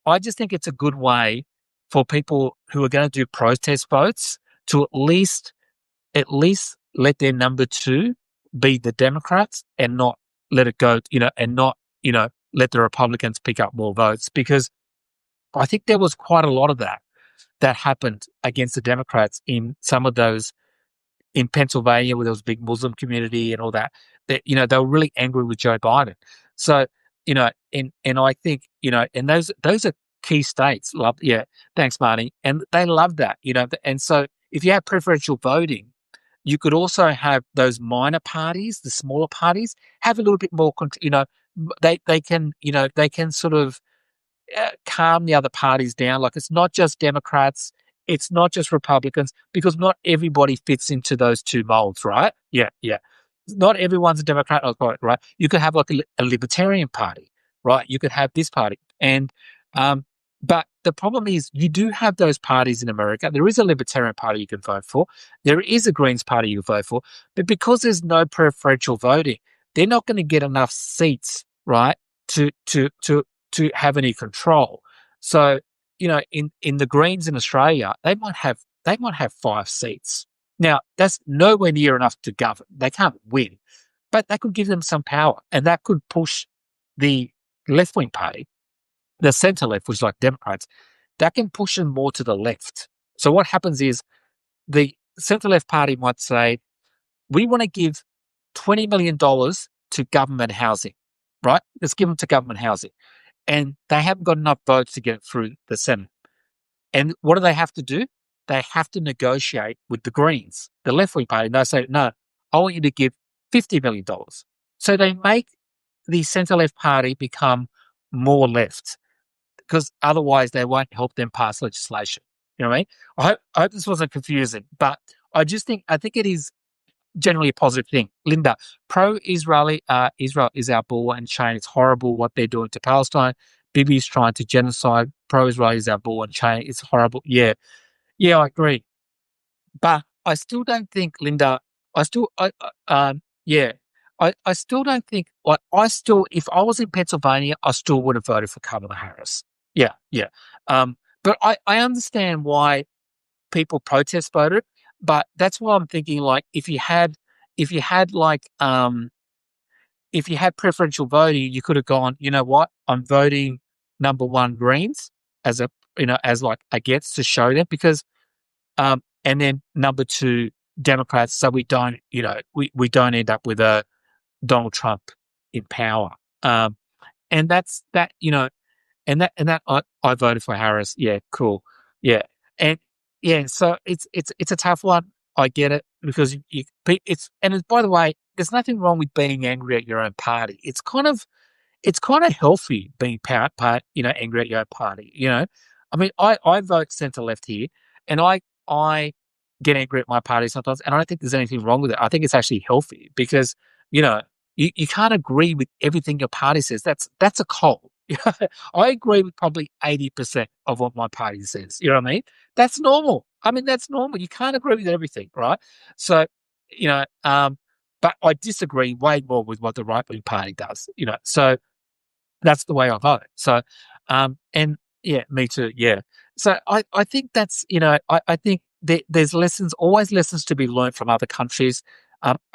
I just think it's a good way for people who are going to do protest votes to at least let their number two be the Democrats and not let it go, and not let the Republicans pick up more votes, because I think there was quite a lot of that happened against the Democrats in some of those in Pennsylvania, where there was a big Muslim community and all that. That they were really angry with Joe Biden. So and I think and those are key states. Love, yeah, thanks, Marnie, and they love that. And so if you have preferential voting, you could also have those minor parties, the smaller parties, have a little bit more. They can sort of calm the other parties down. Like, it's not just Democrats, it's not just Republicans, because not everybody fits into those two molds, right? Yeah, yeah. Not everyone's a Democrat, right? You could have like a Libertarian Party, right? You could have this party, and but the problem is you do have those parties in America. There is a Libertarian Party you can vote for. There is a Greens Party you can vote for, but because there's no preferential voting, they're not going to get enough seats, right? To have any control. So, in the Greens in Australia, they might have 5 seats. Now, that's nowhere near enough to govern. They can't win, but that could give them some power, and that could push the left wing party, the centre left, which is like Democrats, that can push them more to the left. So what happens is the centre left party might say, we want to give $20 million to government housing, right? Let's give them to government housing. And they haven't got enough votes to get it through the Senate. And what do they have to do? They have to negotiate with the Greens, the left-wing party. And they say, no, I want you to give $50 million. So they make the centre-left party become more left, because otherwise they won't help them pass legislation. You know what I mean? I hope this wasn't confusing, but I think it is generally a positive thing. Linda, pro-Israeli, Israel is our ball and chain. It's horrible what they're doing to Palestine. Bibi's trying to genocide. Pro-Israel is our ball and chain. It's horrible. Yeah, I agree. But I still don't think, Linda. Yeah, I still don't think. Like, if I was in Pennsylvania, I still would have voted for Kamala Harris. Yeah, yeah. But I understand why people protest voted. But that's why I'm thinking, like, if you had preferential voting, you could have gone, you know what, I'm voting number one Greens as like against, to show them, because and then number two Democrats, so we don't we don't end up with a Donald Trump in power. And that's that, and that I voted for Harris. Yeah, cool. Yeah. And yeah, so it's a tough one. I get it, because by the way, there's nothing wrong with being angry at your own party. It's kind of healthy being angry at your own party. I mean, I vote centre left here, and I get angry at my party sometimes, and I don't think there's anything wrong with it. I think it's actually healthy, because you can't agree with everything your party says. That's a cult. I agree with probably 80% of what my party says. You know what I mean? That's normal. I mean, that's normal. You can't agree with everything, right? So, but I disagree way more with what the right-wing party does. So that's the way I vote. So, and yeah, me too. Yeah. So I think that's, I think there's always lessons to be learned from other countries.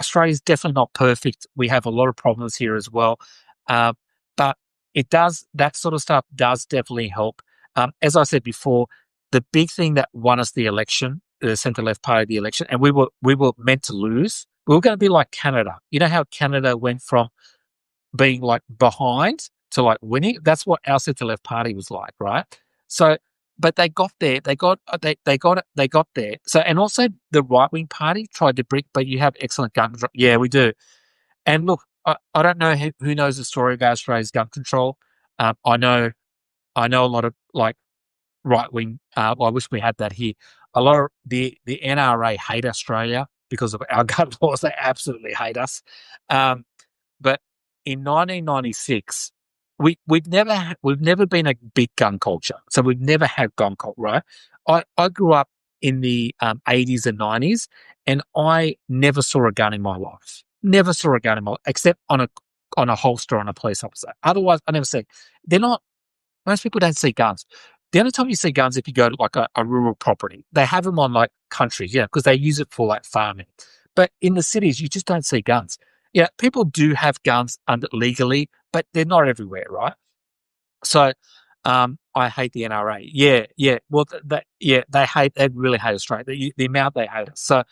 Australia's definitely not perfect. We have a lot of problems here as well. But that sort of stuff does definitely help. As I said before, the big thing that won us the election, the centre-left party, the election, and we were meant to lose. We were going to be like Canada. You know how Canada went from being like behind to like winning? That's what our centre-left party was like, right? So, but they got there. They got there. So, and also the right-wing party tried to break, but you have excellent gun control. Yeah, we do. And look, I don't know who knows the story about Australia's gun control. I know a lot of like right wing. I wish we had that here. A lot of the NRA hate Australia because of our gun laws. They absolutely hate us. But in 1996, we've never been a big gun culture, so we've never had gun culture. Right? I grew up in the 80s and 90s, and I never saw a gun in my life. Never saw a gun in my life, except on a holster on a police officer. Otherwise, I never see. Most people don't see guns. The only time you see guns if you go to like a rural property. They have them on like countries, because they use it for like farming. But in the cities, you just don't see guns. Yeah, people do have guns legally, but they're not everywhere, right? So, I hate the NRA. Yeah, yeah. Well, they really hate Australia. The amount they hate us. So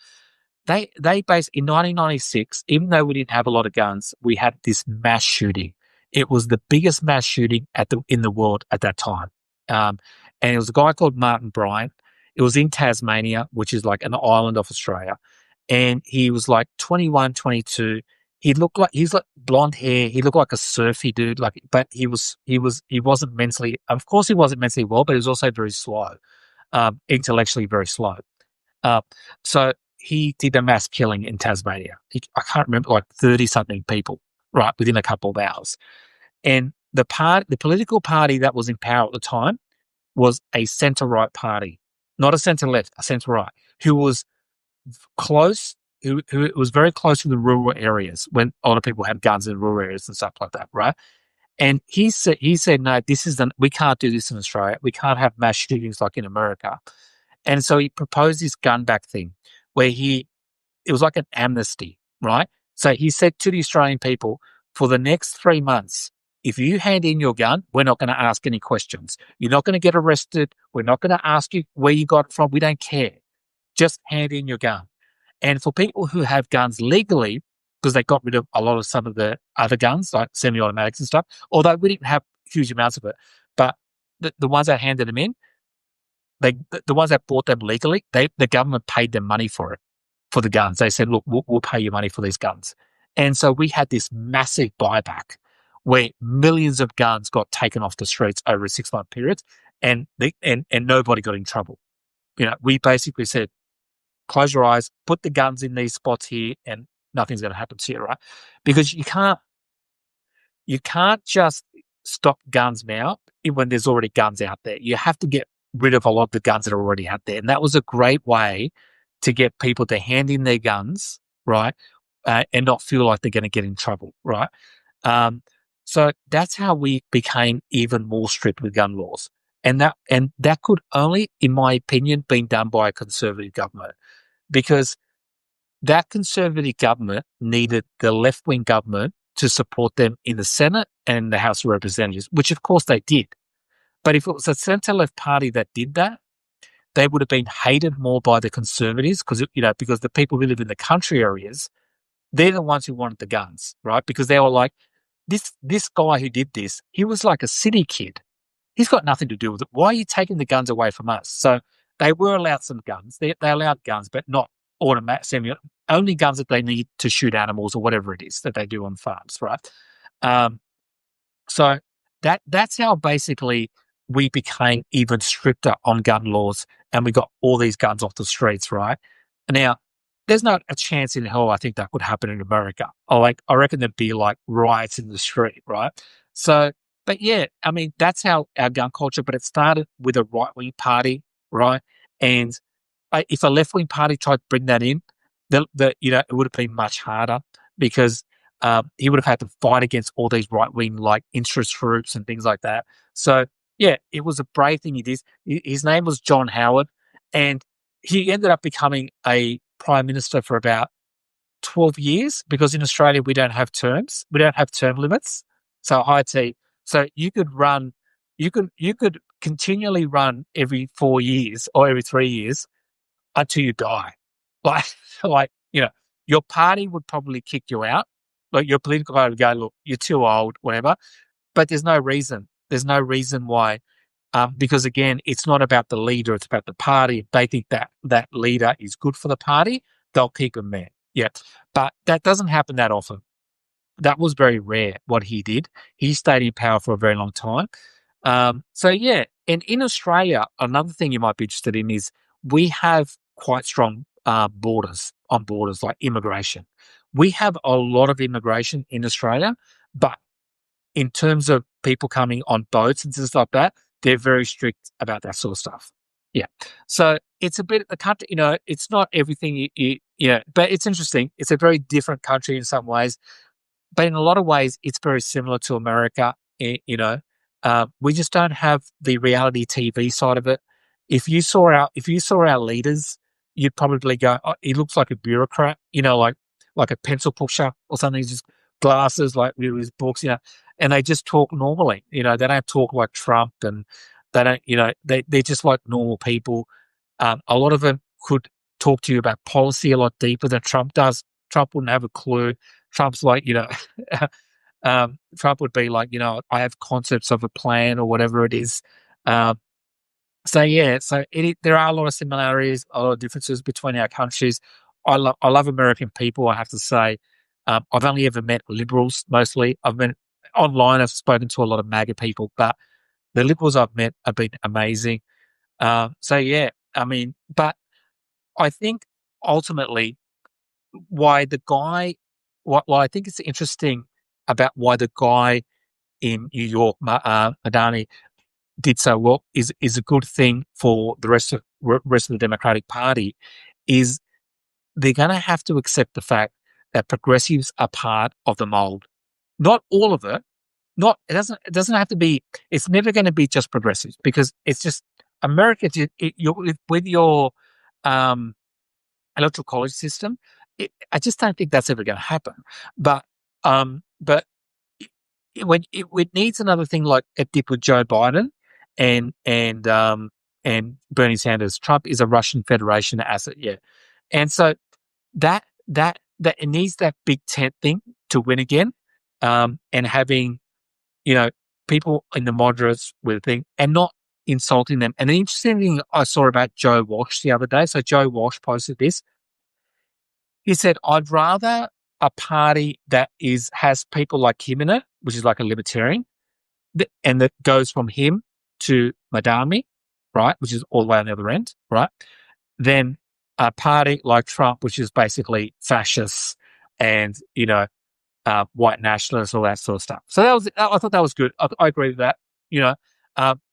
they basically in 1996, even though we didn't have a lot of guns, we had this mass shooting. It was the biggest mass shooting in the world at that time, um, and it was a guy called Martin Bryant. It was in Tasmania, which is like an island of Australia, and he was like 21, 22. He's like blonde hair. He looked like a surfy dude. Like, but he wasn't mentally. Of course, he wasn't mentally well, but he was also very slow, intellectually very slow. Uh, so he did a mass killing in Tasmania. I can't remember, like 30 something people, right, within a couple of hours. And the political party that was in power at the time was a centre right party, not a centre left, a centre right, who was close, who was very close to the rural areas when a lot of people had guns in rural areas and stuff like that, right? And he said, no, we can't do this in Australia. We can't have mass shootings like in America. And so he proposed this gun back thing where it was like an amnesty, right? So he said to the Australian people, for the next 3 months, if you hand in your gun, we're not going to ask any questions. You're not going to get arrested. We're not going to ask you where you got it from. We don't care. Just hand in your gun. And for people who have guns legally, because they got rid of a lot of some of the other guns, like semi-automatics and stuff, although we didn't have huge amounts of it, but the ones that handed them in, the ones that bought them legally, the government paid them money for it, for the guns. They said, look, we'll pay you money for these guns. And so we had this massive buyback where millions of guns got taken off the streets over a 6-month period, and nobody got in trouble. We basically said, close your eyes, put the guns in these spots here, and nothing's going to happen to you, right? Because you can't just stop guns now when there's already guns out there. You have to get rid of a lot of the guns that are already out there. And that was a great way to get people to hand in their guns, right? And not feel like they're going to get in trouble, right? So that's how we became even more strict with gun laws. And that could only, in my opinion, been done by a conservative government, because that conservative government needed the left-wing government to support them in the Senate and the House of Representatives, which of course they did. But if it was a centre-left party that did that, they would have been hated more by the conservatives because the people who live in the country areas, they're the ones who wanted the guns, right? Because they were like, this guy who did this, he was like a city kid. He's got nothing to do with it. Why are you taking the guns away from us? So they were allowed some guns. They allowed guns, but not only guns that they need to shoot animals or whatever it is that they do on farms, right? So that's how basically we became even stricter on gun laws, and we got all these guns off the streets, right? Now, there's not a chance in hell I think that could happen in America. I reckon there'd be like riots in the street, right? So, but yeah, I mean, that's how our gun culture, but it started with a right-wing party, right? And if a left-wing party tried to bring that in, it would have been much harder, because he would have had to fight against all these right-wing like interest groups and things like that. So yeah, it was a brave thing he did. His name was John Howard, and he ended up becoming a prime minister for about 12 years, because in Australia we don't have term limits. So IT, so you could continually run every 4 years or every 3 years until you die. Like, your party would probably kick you out. Like, your political party would go, look, you're too old, whatever. But there's no reason. There's no reason why. Because again, it's not about the leader, it's about the party. If they think that leader is good for the party, they'll keep him there. Yeah. But that doesn't happen that often. That was very rare what he did. He stayed in power for a very long time. So yeah, and in Australia, another thing you might be interested in is we have quite strong borders, like immigration. We have a lot of immigration in Australia, but in terms of people coming on boats and things like that, they're very strict about that sort of stuff. Yeah. So it's a bit the country, it's not everything but it's interesting. It's a very different country in some ways, but in a lot of ways, it's very similar to America. We just don't have the reality TV side of it. If you saw our leaders, you'd probably go, oh, he looks like a bureaucrat. Like like a pencil pusher or something. He's just glasses, like with his books, and they just talk normally. They don't talk like Trump, and they don't, they're just like normal people. A lot of them could talk to you about policy a lot deeper than Trump does. Trump wouldn't have a clue. Trump's like, Trump would be like, I have concepts of a plan or whatever it is. Um, there are a lot of similarities, a lot of differences between our countries. I love American people. I have to say, I've only ever met liberals mostly. I've been online. I've spoken to a lot of MAGA people, but the liberals I've met have been amazing. But I think ultimately why the guy, what I think is interesting about why the guy in New York, Madani, did so well is a good thing for the rest of the Democratic Party. Is they're going to have to accept the fact that progressives are part of the mold. Not all of it. Not it doesn't have to be. It's never going to be just progressives because it's just America. With your um, electoral college system, I just don't think that's ever going to happen. But it needs another thing like it did with Joe Biden and Bernie Sanders. Trump is a Russian Federation asset, yeah, and so that it needs that big tent thing to win again, and having you know people in the moderates with a thing and not insulting them. And the interesting thing I saw about Joe Walsh the other day. So Joe Walsh posted this. He said, "I'd rather a party that has people like him in it, which is like a libertarian, and that goes from him to Madami, right, which is all the way on the other end, right, than a party like Trump, which is basically fascists and white nationalists, all that sort of stuff." So I thought that was good. I agree with that. You know,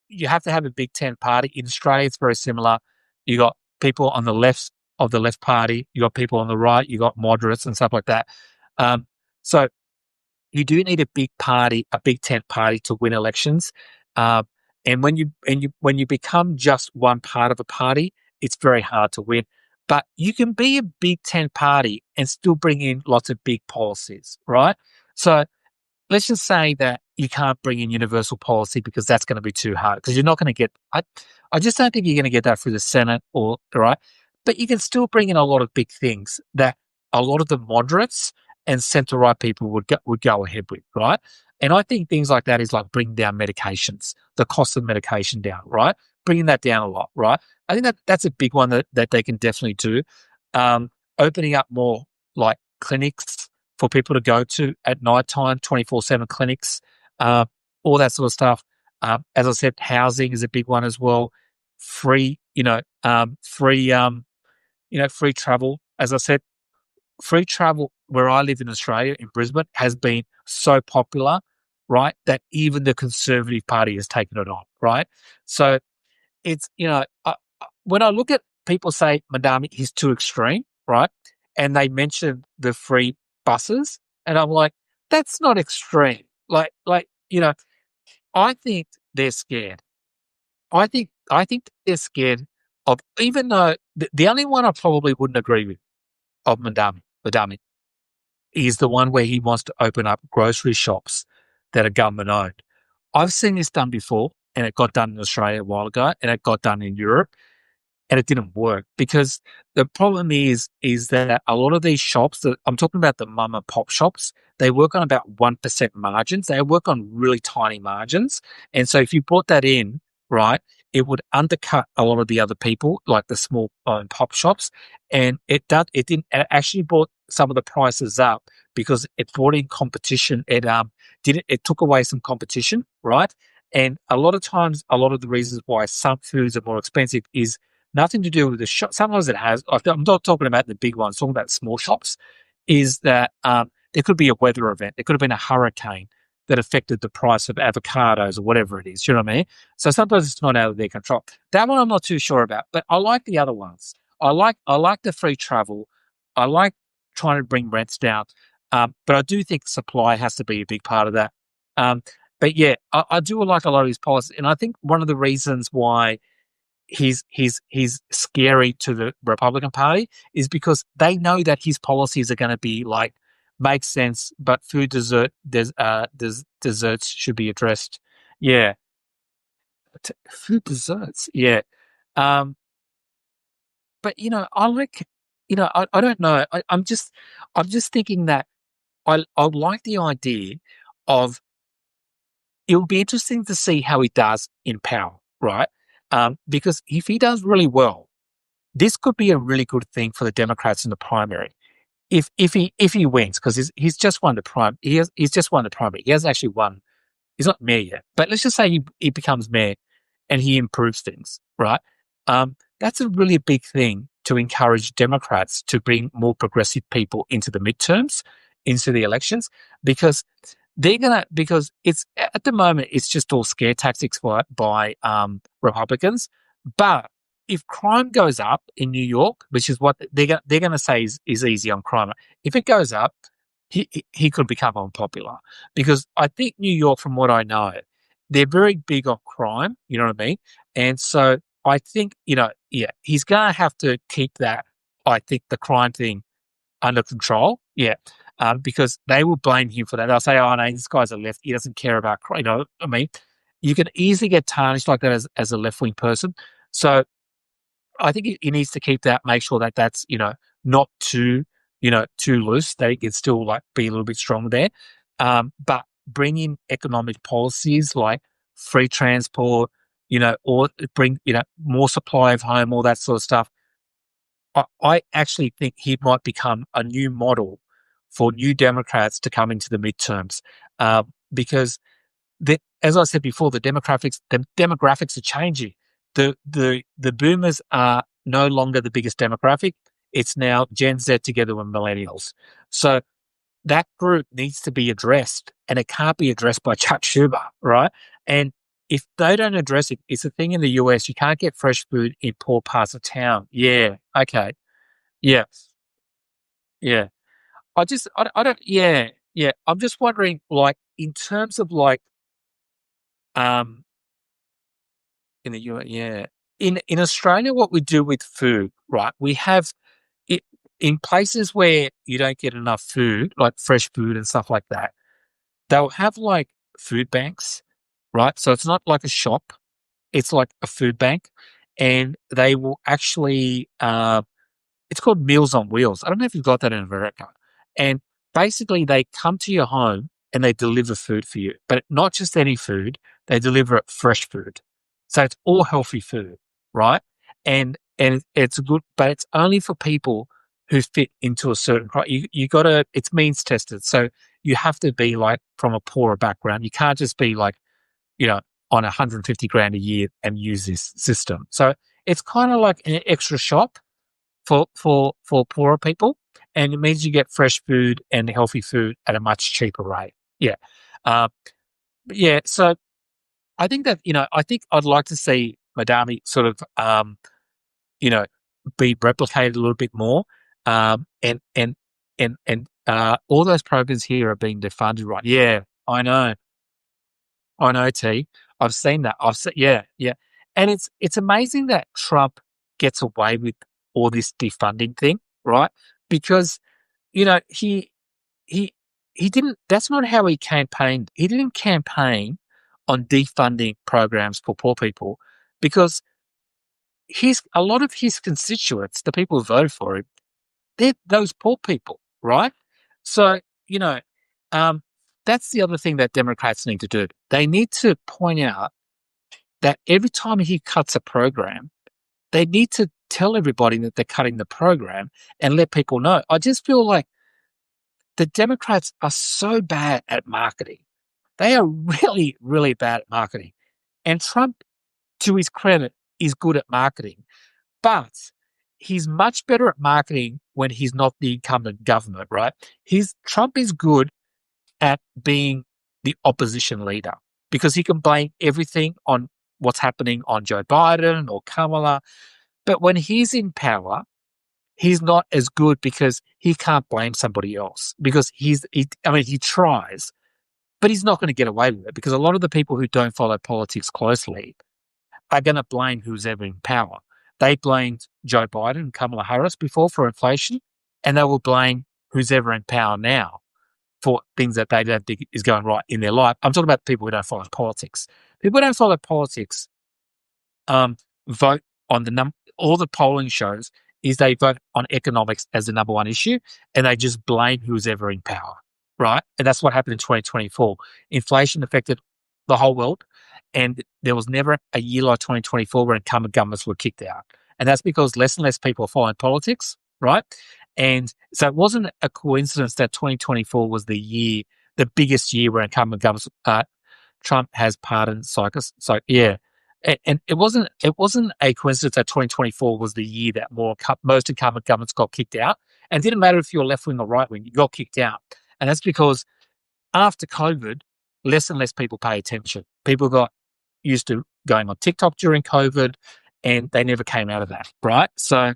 you have to have a Big Ten party in Australia. It's very similar. You got people on the left of the left party. You got people on the right. You got moderates and stuff like that. Um, so you do need a big party, a Big Tent party to win elections. Uh, and when you become just one part of a party, it's very hard to win. But you can be a Big Tent party and still bring in lots of big policies, right? So let's just say that you can't bring in universal policy because that's going to be too hard because you're not going to get. I just don't think you're going to get that through the Senate or right. But you can still bring in a lot of big things that a lot of the moderates and centre right people would go ahead with, right? And I think things like that is like bringing down medications, the cost of medication down, right? Bringing that down a lot, right? I think that's a big one that they can definitely do. Um, Opening up more like clinics for people to go to at night time, 24/7 clinics, uh, all that sort of stuff. As I said, housing is a big one as well. Free, free travel. As I said, free travel where I live in Australia, in Brisbane, has been so popular, right, that even the Conservative Party has taken it on, right? So it's, when I look at people say Madami, he's too extreme, right? And they mention the free buses, and I'm like, that's not extreme. I think they're scared. I think they're scared of, even though the only one I probably wouldn't agree with of Madami is the one where he wants to open up grocery shops that are government owned. I've seen this done before, and it got done in Australia a while ago, and it got done in Europe, and it didn't work because the problem is that a lot of these shops that I'm talking about, the mum and pop shops, they work on about 1% margins. They work on really tiny margins. And so if you brought that in, right, it would undercut a lot of the other people, like the small pop shops. And it actually brought some of the prices up because it brought in competition. It took away some competition, right? And a lot of times, a lot of the reasons why some foods are more expensive is nothing to do with the shop. Sometimes it has. I'm not talking about the big ones. Talking about small shops. Is that there could be a weather event. There could have been a hurricane that affected the price of avocados or whatever it is. You know what I mean? So sometimes it's not out of their control. That one I'm not too sure about, but I like the other ones. I like the free travel. I like trying to bring rents down, but I do think supply has to be a big part of that. Um, but yeah, I do like a lot of his policies, and I think one of the reasons why he's scary to the Republican Party is because they know that his policies are going to be like make sense, but desserts should be addressed. Yeah, food desserts. Yeah, um, but I like, I don't know. I'm just thinking that I like the idea of it will be interesting to see how he does in power, right? Because if he does really well, this could be a really good thing for the Democrats in the primary. If he wins, because he's just won the he's just won the primary. He hasn't actually won. He's not mayor yet. But let's just say he becomes mayor and he improves things, right? That's a really big thing to encourage Democrats to bring more progressive people into the midterms, into the elections, because because it's at the moment it's just all scare tactics by Republicans. But if crime goes up in New York, which is what they're going to say is easy on crime, if it goes up, he could become unpopular, because I think New York, from what I know, they're very big on crime. You know what I mean? And so I think yeah, he's going to have to keep that. I think the crime thing under control. Yeah. Because they will blame him for that. They'll say, "Oh no, this guy's a left. He doesn't care about crime." I mean, you can easily get tarnished like that as a left wing person. So I think he needs to keep that, make sure that that's, not too loose. They can still like be a little bit strong there. But bring in economic policies like free transport, or bring, more supply of home, all that sort of stuff. I actually think he might become a new model for new Democrats to come into the midterms, because as I said before, the demographics are changing. The boomers are no longer the biggest demographic. It's now Gen Z together with millennials. So that group needs to be addressed, and it can't be addressed by Chuck Schumer, right? And if they don't address it, it's a thing in the US. You can't get fresh food in poor parts of town. Yeah. Okay. Yeah. Yeah. I don't. Yeah. Yeah. I'm just wondering, like, in terms of like, um, in the US, yeah. In Australia, what we do with food, right? We have it in places where you don't get enough food, like fresh food and stuff like that. They'll have like food banks, right? So it's not like a shop; it's like a food bank, and they will actually. It's called Meals on Wheels. I don't know if you've got that in America. And basically, they come to your home and they deliver food for you, but not just any food. They deliver it fresh food, so it's all healthy food, right? And it's good, but it's only for people who fit into a certain. You got to. It's means tested, so you have to be like from a poorer background. You can't just be like, you know on 150 grand a year and use this system. So it's kind of like an extra shop for poorer people, and it means you get fresh food and healthy food at a much cheaper rate. Yeah, uh, but yeah. So I think that I think I'd like to see Madami sort of you know be replicated a little bit more, and all those programs here are being defunded, right? Yeah, I know. T. I've seen that. I've seen. Yeah, yeah, and it's amazing that Trump gets away with all this defunding thing, right? Because he he didn't. That's not how he campaigned. He didn't campaign on defunding programs for poor people, because a lot of his constituents, the people who voted for him, they're those poor people, right? So, you know, um, that's the other thing that Democrats need to do. They need to point out that every time he cuts a program, they need to tell everybody that they're cutting the program and let people know. I just feel like the Democrats are so bad at marketing. They are really, really bad at marketing. And Trump, to his credit, is good at marketing. But he's much better at marketing when he's not the incumbent government, right? Trump is good at being the opposition leader, because he can blame everything on what's happening on Joe Biden or Kamala. But when he's in power, he's not as good, because he can't blame somebody else, because he tries, but he's not going to get away with it, because a lot of the people who don't follow politics closely are going to blame who's ever in power. They blamed Joe Biden and Kamala Harris before for inflation, and they will blame who's ever in power now for things that they don't think is going right in their life. I'm talking about people who don't follow politics. People who don't follow politics vote on all the polling shows is they vote on economics as the number one issue, and they just blame who's ever in power, right? And that's what happened in 2024. Inflation affected the whole world, and there was never a year like 2024 where incumbent governments were kicked out. And that's because less and less people are following politics, right? And so it wasn't a coincidence that 2024 was the biggest year where incumbent governments, Trump has pardoned cyclists. So yeah, and it wasn't a coincidence that 2024 was the year that most incumbent governments got kicked out. And it didn't matter if you're left wing or right wing, you got kicked out. And that's because after COVID, less and less people pay attention. People got used to going on TikTok during COVID, and they never came out of that, right? So,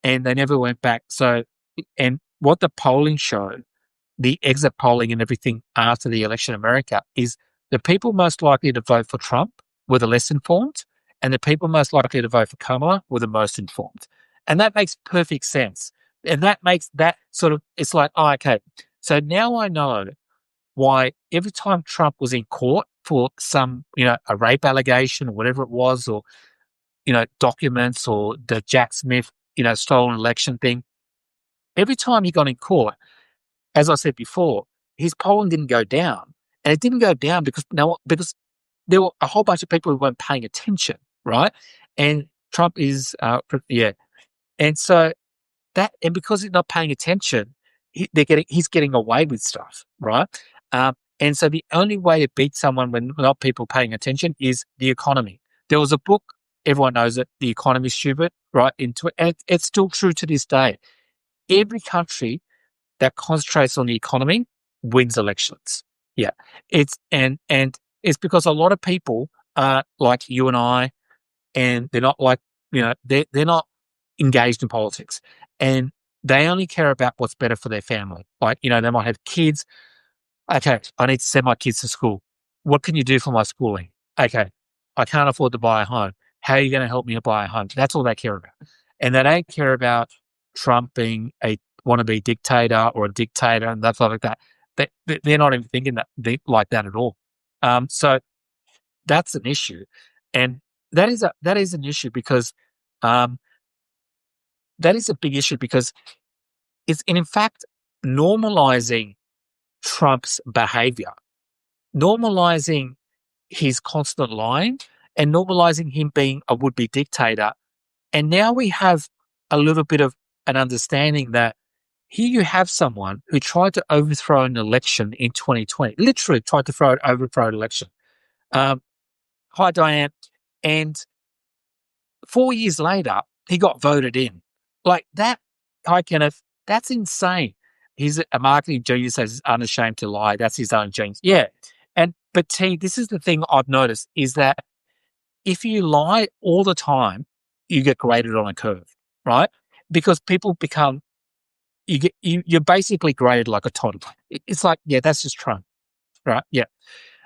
and they never went back. So, and what the polling showed, the exit polling and everything after the election in America, is the people most likely to vote for Trump were the less informed, and the people most likely to vote for Kamala were the most informed. And that makes perfect sense. And that makes that sort of, it's like, oh, okay. So now I know why every time Trump was in court for some, a rape allegation or whatever it was, or, documents, or the Jack Smith, stolen election thing, every time he got in court, as I said before, his polling didn't go down. And it didn't go down because there were a whole bunch of people who weren't paying attention, right? And Trump is, And so and because he's not paying attention, he's getting away with stuff, right? And so the only way to beat someone when not people paying attention is the economy. There was a book, everyone knows it, The Economy Stupid, right? And it's still true to this day. Every country that concentrates on the economy wins elections. Yeah. And it's because a lot of people are like you and I, and they're not like, they're not engaged in politics, and they only care about what's better for their family. Like, they might have kids. Okay, I need to send my kids to school. What can you do for my schooling? Okay, I can't afford to buy a home. How are you going to help me buy a home? That's all they care about. And they don't care about Trump being a wannabe dictator or a dictator and that stuff like that. They're not even thinking like that at all. So that's an issue. And that is an issue because that is a big issue because it's in fact normalizing Trump's behavior, normalizing his constant lying, and normalizing him being a would-be dictator. And now we have a little bit of an understanding that here you have someone who tried to overthrow an election in 2020, literally tried to overthrow an election. Hi, Diane. And 4 years later, he got voted in. Like that, hi, Kenneth, that's insane. He's a marketing genius that is unashamed to lie. That's his own genius. Yeah. But T, this is the thing I've noticed is that if you lie all the time, you get graded on a curve, right? Because people become, you're basically graded like a toddler. It's like, yeah, that's just Trump, right? Yeah.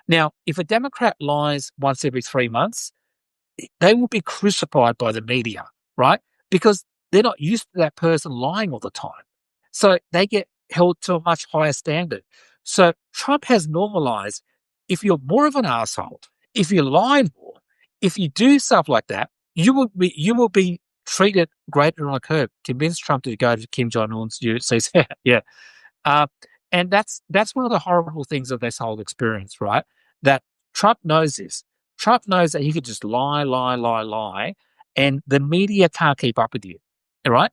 Now, if a Democrat lies once every 3 months, they will be crucified by the media, right? Because they're not used to that person lying all the time. So they get held to a much higher standard. So Trump has normalized, if you're more of an asshole, if you lie more, if you do stuff like that, you will be treated greater on a curve. Convince Trump to go to Kim Jong-un's says, yeah. And that's one of the horrible things of this whole experience, right? That Trump knows this. Trump knows that he could just lie, and the media can't keep up with you, right?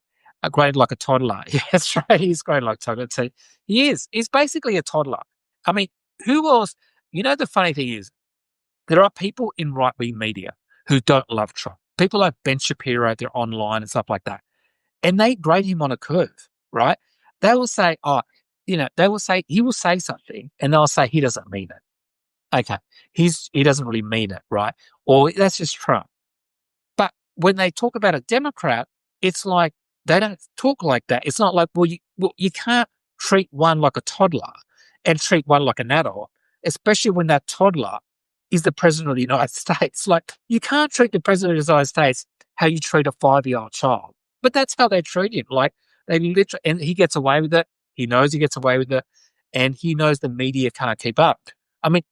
Graded like a toddler. Yeah, that's right. He's graded like a toddler. So he is. He's basically a toddler. I mean, who else? The funny thing is, there are people in right-wing media who don't love Trump. People like Ben Shapiro, they're online and stuff like that. And they grade him on a curve, right? They will say, he will say something and they'll say he doesn't mean it. Okay. He doesn't really mean it, right? Or that's just Trump. But when they talk about a Democrat, it's like they don't talk like that. It's not like, you can't treat one like a toddler and treat one like an adult, especially when that toddler is the president of the United States. Like, you can't treat the president of the United States how you treat a 5-year-old child. But that's how they treat him. Like, they literally, and he gets away with it. He knows he gets away with it, and he knows the media can't keep up. I mean,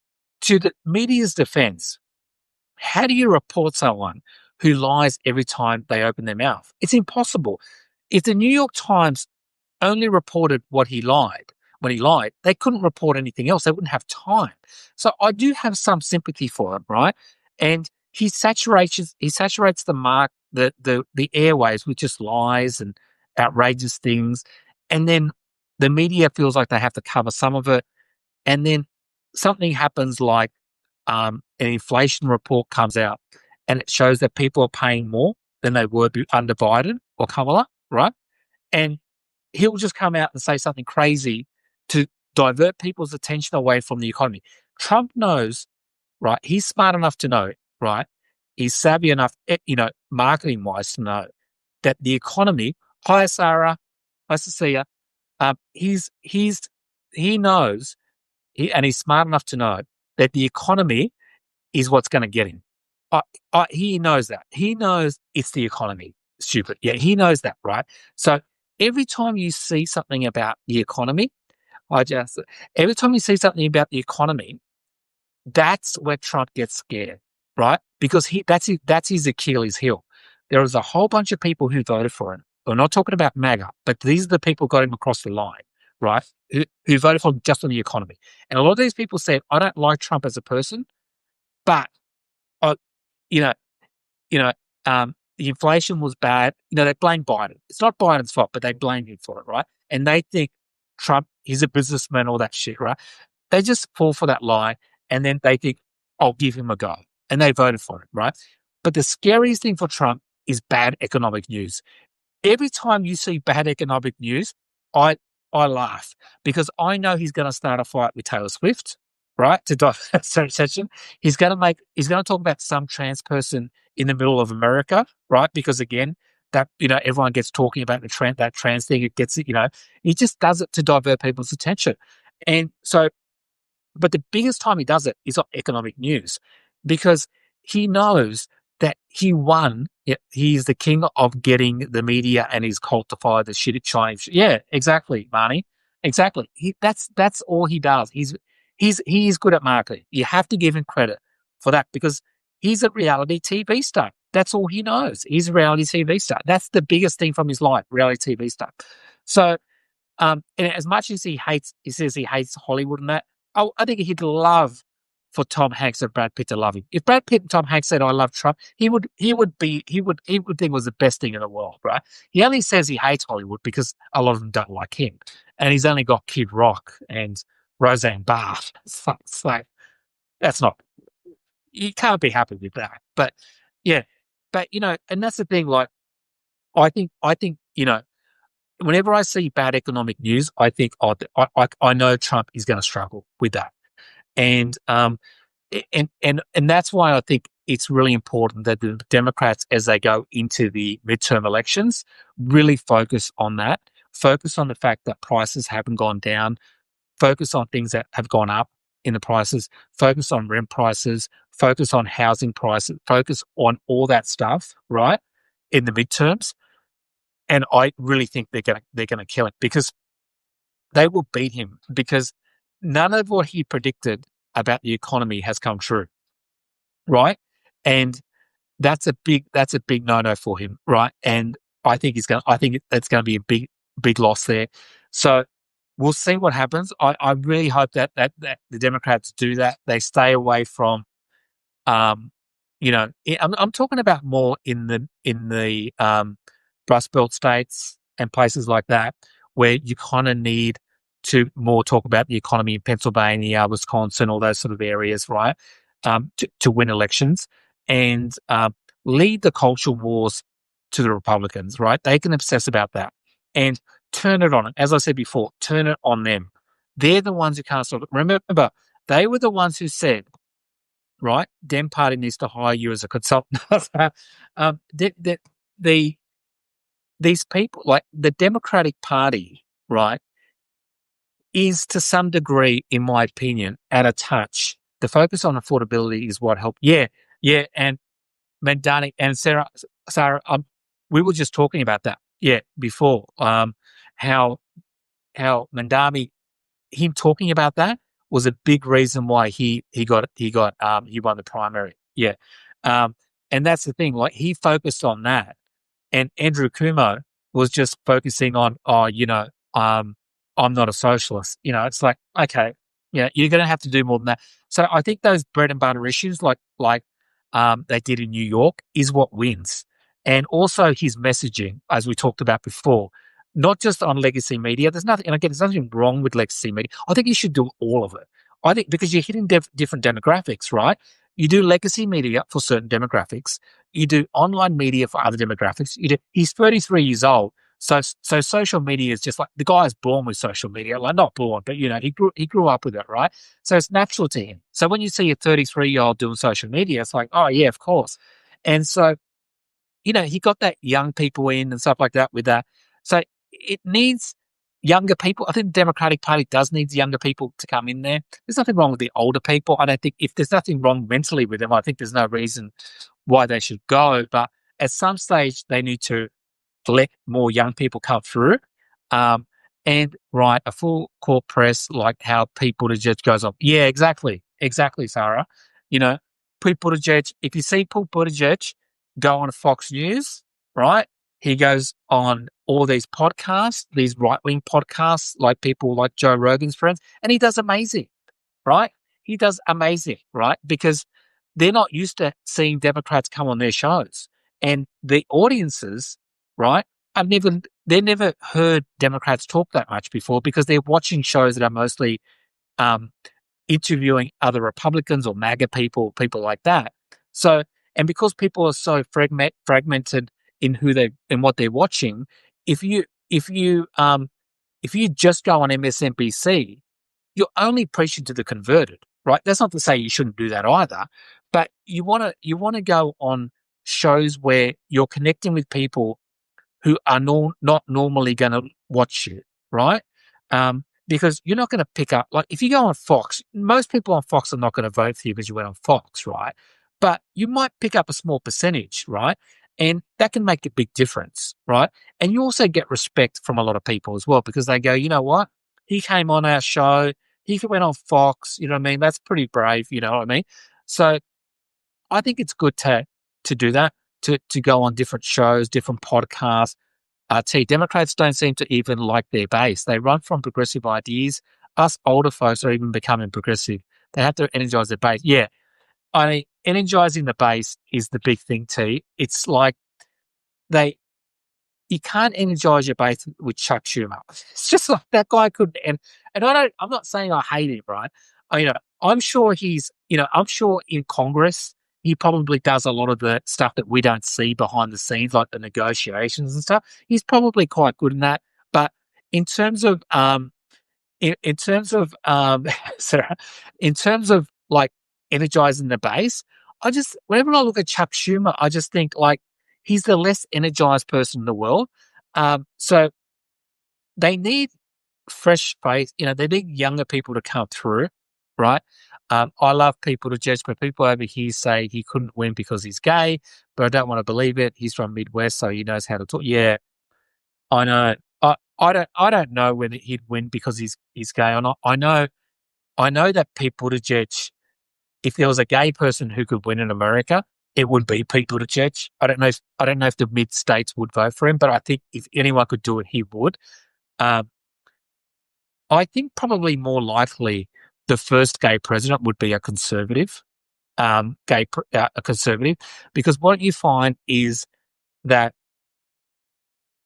to the media's defense, how do you report someone who lies every time they open their mouth? It's impossible. If the New York Times only reported what he lied, when he lied, they couldn't report anything else. They wouldn't have time. So I do have some sympathy for him, right? And he saturates the airways with just lies and outrageous things. And then the media feels like they have to cover some of it. And then something happens like an inflation report comes out and it shows that people are paying more than they were under Biden or Kamala, right? And he'll just come out and say something crazy to divert people's attention away from the economy. Trump knows, right? He's smart enough to know, right? He's savvy enough, marketing wise, to know that the economy. Hi, Sarah. Nice to see you. He knows, and he's smart enough to know that the economy is what's going to get him. He knows that. He knows it's the economy. Stupid. Yeah, he knows that, right? So every time you see something about the economy, every time you see something about the economy, that's where Trump gets scared, right? Because that's his Achilles heel. There is a whole bunch of people who voted for him. We're not talking about MAGA, but these are the people who got him across the line, right? Who voted for him just on the economy. And a lot of these people said, I don't like Trump as a person, but you know, the inflation was bad. They blame Biden. It's not Biden's fault, but they blame him for it, right? And they think Trump, he's a businessman, all that shit, right? They just fall for that lie, and then they think, I'll give him a go. And they voted for him, right? But the scariest thing for Trump is bad economic news. Every time you see bad economic news, I laugh because I know he's going to start a fight with Taylor Swift, right? To divert session, he's going to talk about some trans person in the middle of America, right? Because again, that everyone gets talking about that trans thing. It gets he just does it to divert people's attention, and so. But the biggest time he does it is on economic news, because he knows that he won. He's the king of getting the media and his cult to follow the shit Chinese. Yeah, exactly, Marnie. Exactly. That's all he does. He's good at marketing. You have to give him credit for that because he's a reality TV star. That's all he knows. He's a reality TV star. That's the biggest thing from his life, reality TV star. So, and as much as he says he hates Hollywood and that, I think he'd love for Tom Hanks and Brad Pitt to love him. If Brad Pitt and Tom Hanks said, "I love Trump," he would think it was the best thing in the world, right? He only says he hates Hollywood because a lot of them don't like him, and he's only got Kid Rock and Roseanne Barr. It's like that's not. You can't be happy with that. But yeah, but and that's the thing. Like, I think whenever I see bad economic news, I think, I know Trump is going to struggle with that, and that's why I think it's really important that the Democrats, as they go into the midterm elections, really focus on that. Focus on the fact that prices haven't gone down. Focus on things that have gone up in the prices. Focus on rent prices. Focus on housing prices. Focus on all that stuff, right, in the midterms. And I really think they're gonna kill it because they will beat him because none of what he predicted about the economy has come true, right? And that's a big no-no for him, right? And I think it's gonna be a big loss there. So we'll see what happens. I really hope that the Democrats do that. They stay away from, I'm talking about more in the Rust Belt states and places like that, where you kind of need to more talk about the economy in Pennsylvania, Wisconsin, all those sort of areas, right? To win elections and lead the culture wars to the Republicans, right? They can obsess about that and turn it on it. As I said before, turn it on them. They're the ones who can't stop it. Remember, they were the ones who said, right, Dem Party needs to hire you as a consultant. These people, like the Democratic Party, right, is to some degree, in my opinion, out of touch the focus on affordability is what helped. Yeah, yeah, and Mandani and Sarah, we were just talking about that, yeah, before. How Mandami, him talking about that was a big reason why he won the primary. Yeah, um, and that's the thing. Like he focused on that, and Andrew Cuomo was just focusing on, I'm not a socialist. It's like, okay, you're going to have to do more than that. So I think those bread and butter issues, like they did in New York, is what wins. And also his messaging, as we talked about before, not just on legacy media. There's nothing, and again, there's nothing wrong with legacy media. I think you should do all of it. I think because you're hitting different demographics, right? You do legacy media for certain demographics. You do online media for other demographics. He's 33 years old. So social media is just like the guy is born with social media, like not born, but he grew up with it, right? So it's natural to him. So when you see a 33-year-old doing social media, it's like, oh yeah, of course. And so, he got that young people in and stuff like that with that. So it needs younger people. I think the Democratic Party does need younger people to come in there. There's nothing wrong with the older people. I don't think if there's nothing wrong mentally with them, I think there's no reason why they should go. But at some stage, they need to let more young people come through, and write a full court press like how Pete Buttigieg goes on. Yeah, exactly, Sarah. You know, Pete Buttigieg. If you see Pete Buttigieg go on Fox News, right? He goes on all these podcasts, these right-wing podcasts, like people like Joe Rogan's friends, and he does amazing, right? He does amazing, right? Because they're not used to seeing Democrats come on their shows, and the audiences, right? They never heard Democrats talk that much before because they're watching shows that are mostly um, interviewing other Republicans or MAGA people like that. So, and because people are so fragmented in in what they're watching, if you if you if you just go on MSNBC, you're only preaching to the converted, right? That's not to say you shouldn't do that either, but you want to go on shows where you're connecting with people who are not normally going to watch you, right? Because you're not going to pick up, like if you go on Fox, most people on Fox are not going to vote for you because you went on Fox, right? But you might pick up a small percentage, right? And that can make a big difference, right? And you also get respect from a lot of people as well because they go, you know what? He came on our show. He went on Fox. You know what I mean? That's pretty brave. You know what I mean? So I think it's good to do that, to go on different shows, different podcasts. Democrats don't seem to even like their base. They run from progressive ideas. Us older folks are even becoming progressive. They have to energize their base. Yeah, I mean, energizing the base is the big thing, T. It's like you can't energize your base with Chuck Schumer. It's just like that guy could, and I'm not saying I hate him, right? I'm sure I'm sure in Congress, he probably does a lot of the stuff that we don't see behind the scenes, like the negotiations and stuff. He's probably quite good in that. But in terms of, in terms of, Sarah, in terms of like energizing the base, whenever I look at Chuck Schumer, I just think like he's the less energized person in the world. So they need fresh face. They need younger people to come through, right? I love people to judge, but people over here say he couldn't win because he's gay, but I don't want to believe it. He's from Midwest, so he knows how to talk. Yeah, I know. I don't know whether he'd win because he's gay or not. I know that Pete Buttigieg, if there was a gay person who could win in America, it would be Pete Buttigieg. I don't know if the mid states would vote for him, but I think if anyone could do it, he would. Um, I think probably more likely the first gay president would be a conservative, a conservative, because what you find is that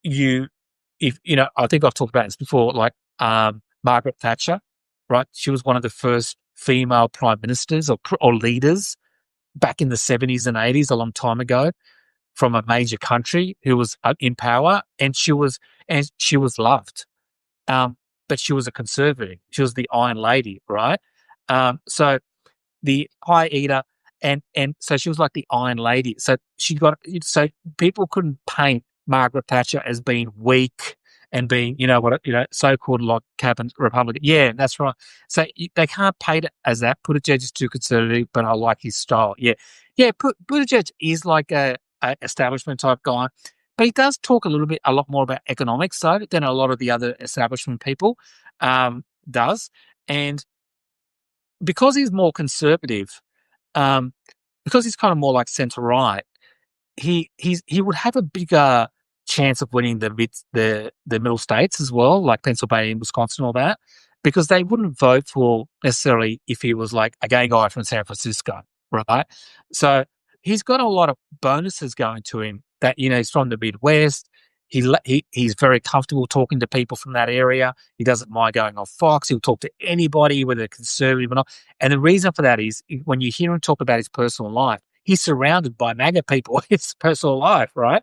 I think I've talked about this before, like Margaret Thatcher, right? She was one of the first female prime ministers or leaders back in the 70s and 80s, a long time ago, from a major country who was in power, and she was loved. But she was a conservative. She was the Iron Lady, right? So the pie eater, and so she was like the Iron Lady. So people couldn't paint Margaret Thatcher as being weak and being, so-called like cabinet Republican. Yeah, that's right. So they can't paint it as that. Buttigieg is too conservative, but I like his style. Yeah, yeah. Buttigieg is like a establishment type guy, but he does talk a lot more about economics though than a lot of the other establishment people does, and because he's more conservative, um, because he's kind of more like centre right, he would have a bigger chance of winning the middle states as well, like Pennsylvania and Wisconsin, all that, because they wouldn't vote for necessarily if he was like a gay guy from San Francisco, right? So he's got a lot of bonuses going to him that he's from the Midwest. He's very comfortable talking to people from that area. He doesn't mind going on Fox. He'll talk to anybody, whether conservative or not. And the reason for that is when you hear him talk about his personal life, he's surrounded by MAGA people in his personal life, right?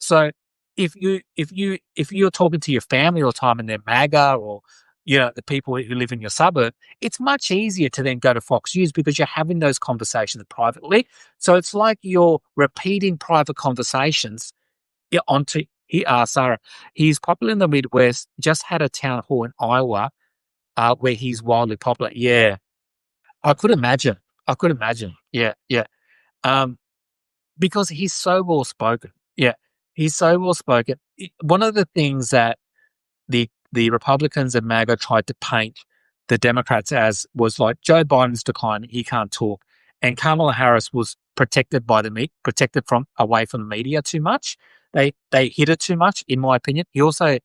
So if you're talking to your family all the time and they're MAGA or the people who live in your suburb, it's much easier to then go to Fox News because you're having those conversations privately. So it's like you're repeating private conversations onto Sarah. He's popular in the Midwest. Just had a town hall in Iowa where he's wildly popular. Yeah, I could imagine. I could imagine. Yeah, yeah. Um, because he's so well spoken. Yeah, he's so well spoken. One of the things that the Republicans and MAGA tried to paint the Democrats as was like Joe Biden's decline, he can't talk, and Kamala Harris was protected from away from the media too much. They hit it too much, in my opinion. He also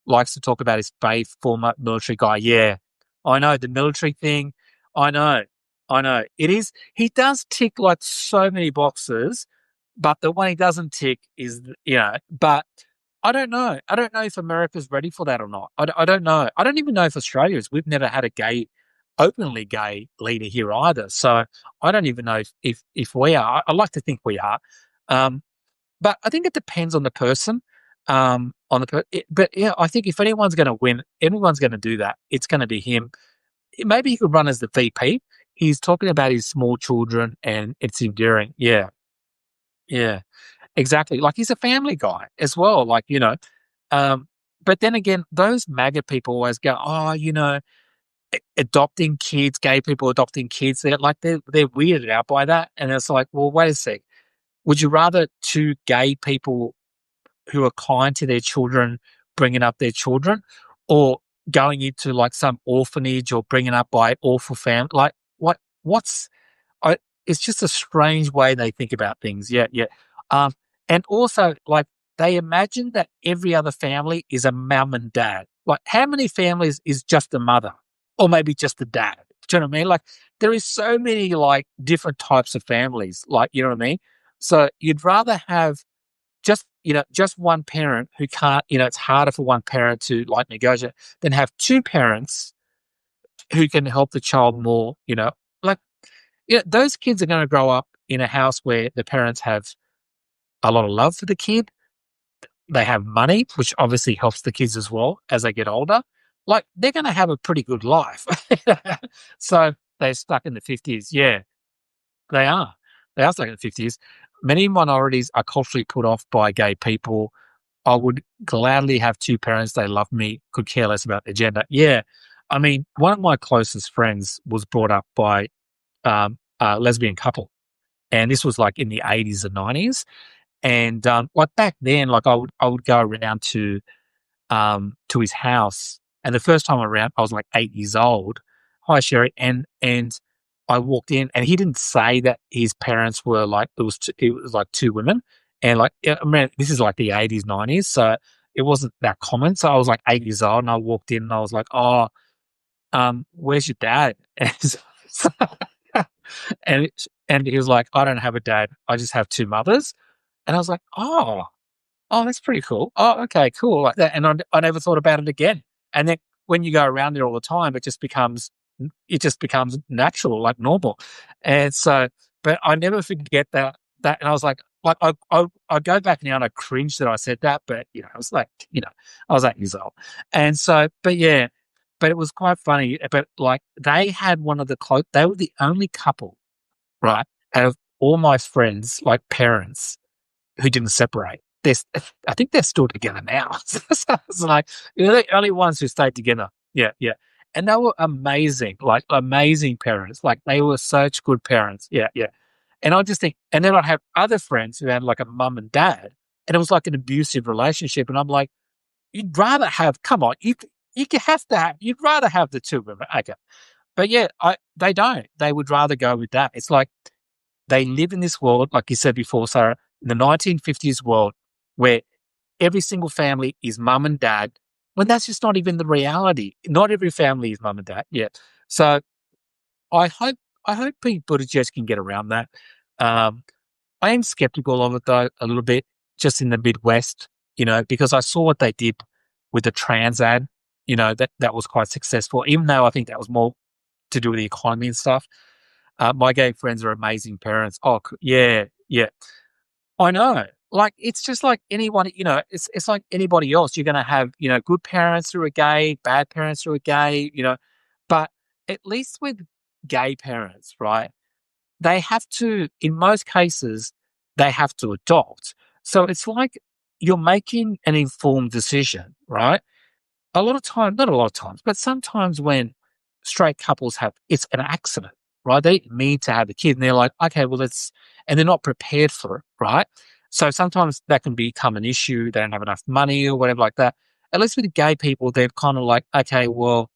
likes to talk about his faith, former military guy. Yeah, I know the military thing. I know, I know. It is. He does tick like so many boxes, but the one he doesn't tick is, But I don't know. I don't know if America's ready for that or not. I don't know. I don't even know if Australia is. We've never had a openly gay leader here either. So I don't even know if we are. I like to think we are. But I think it depends on the person. But yeah, I think if anyone's going to win, anyone's going to do that. It's going to be him. Maybe he could run as the VP. He's talking about his small children, and it's enduring. Yeah, yeah, exactly. Like he's a family guy as well. Um, but then again, those MAGA people always go, "Oh, adopting kids, gay people adopting kids." They're weirded out by that, and it's like, well, wait a sec. Would you rather two gay people who are kind to their children bringing up their children, or going into like some orphanage or bringing up by awful family? Like what's I, it's just a strange way they think about things. Yeah, yeah. Um, and also like they imagine that every other family is a mum and dad. Like how many families is just a mother or maybe just a dad? Do you know what I mean? Like there is so many like different types of families. Like you know what I mean? So you'd rather have just one parent who can't, it's harder for one parent to like negotiate than have two parents who can help the child more, like, those kids are going to grow up in a house where the parents have a lot of love for the kid. They have money, which obviously helps the kids as well as they get older. Like they're going to have a pretty good life. So they're stuck in the 50s. Yeah, they are. They are stuck in the 50s. Many minorities are culturally put off by gay people. I would gladly have two parents. They love me, could care less about their gender. Yeah. I mean, one of my closest friends was brought up by a lesbian couple. And this was like in the 80s and 90s. And like back then, like I would go around to his house. And the first time around, I was like 8 years old. Hi, Sherry. And I walked in, and he didn't say that his parents were like it was like two women, and like I mean, this is like the 80s, 90s, so it wasn't that common. So I was like 8 years old, and I walked in, and I was like, "Oh, where's your dad?" And he was like, "I don't have a dad. I just have two mothers." And I was like, "Oh." Oh, that's pretty cool. Oh, okay, cool, like that, and I never thought about it again. And then when you go around there all the time, it just becomes natural, like normal. And so, but I never forget that, and I was like I go back now and I cringe that I said that, but I was like, I was 8 years old, and so, but yeah, but it was quite funny. But like they had one of the they were the only couple, right, out of all my friends, like parents, who didn't separate. I think they're still together now. So it's like, they're the only ones who stayed together. Yeah, yeah. And they were amazing, like amazing parents. Like they were such good parents. Yeah, yeah. And I just think, and then I'd have other friends who had like a mum and dad, and it was like an abusive relationship. And I'm like, you'd rather have, come on, you can have to have, you'd rather have the two of them. Okay. But yeah, they don't. They would rather go with that. It's like they live in this world, like you said before, Sarah, in the 1950s world where every single family is mum and dad, when that's just not even the reality. Not every family is mum and dad. Yeah. So I hope I hope Pete Buttigieg can get around that. Um, I am skeptical of it though a little bit, just in the Midwest, because I saw what they did with the trans ad. That was quite successful, even though I think that was more to do with the economy and stuff. My gay friends are amazing parents. Oh, yeah, yeah. I know. Like, it's just like anyone, it's like anybody else. You're going to have, good parents who are gay, bad parents who are gay, but at least with gay parents, right? They have to, in most cases, they have to adopt. So it's like you're making an informed decision, right? A lot of times, not a lot of times, but sometimes when straight couples it's an accident, right? They mean to have a kid and they're like, okay, well, and they're not prepared for it, right? So sometimes that can become an issue. They don't have enough money or whatever like that. At least with gay people, they're kind of like, okay, well,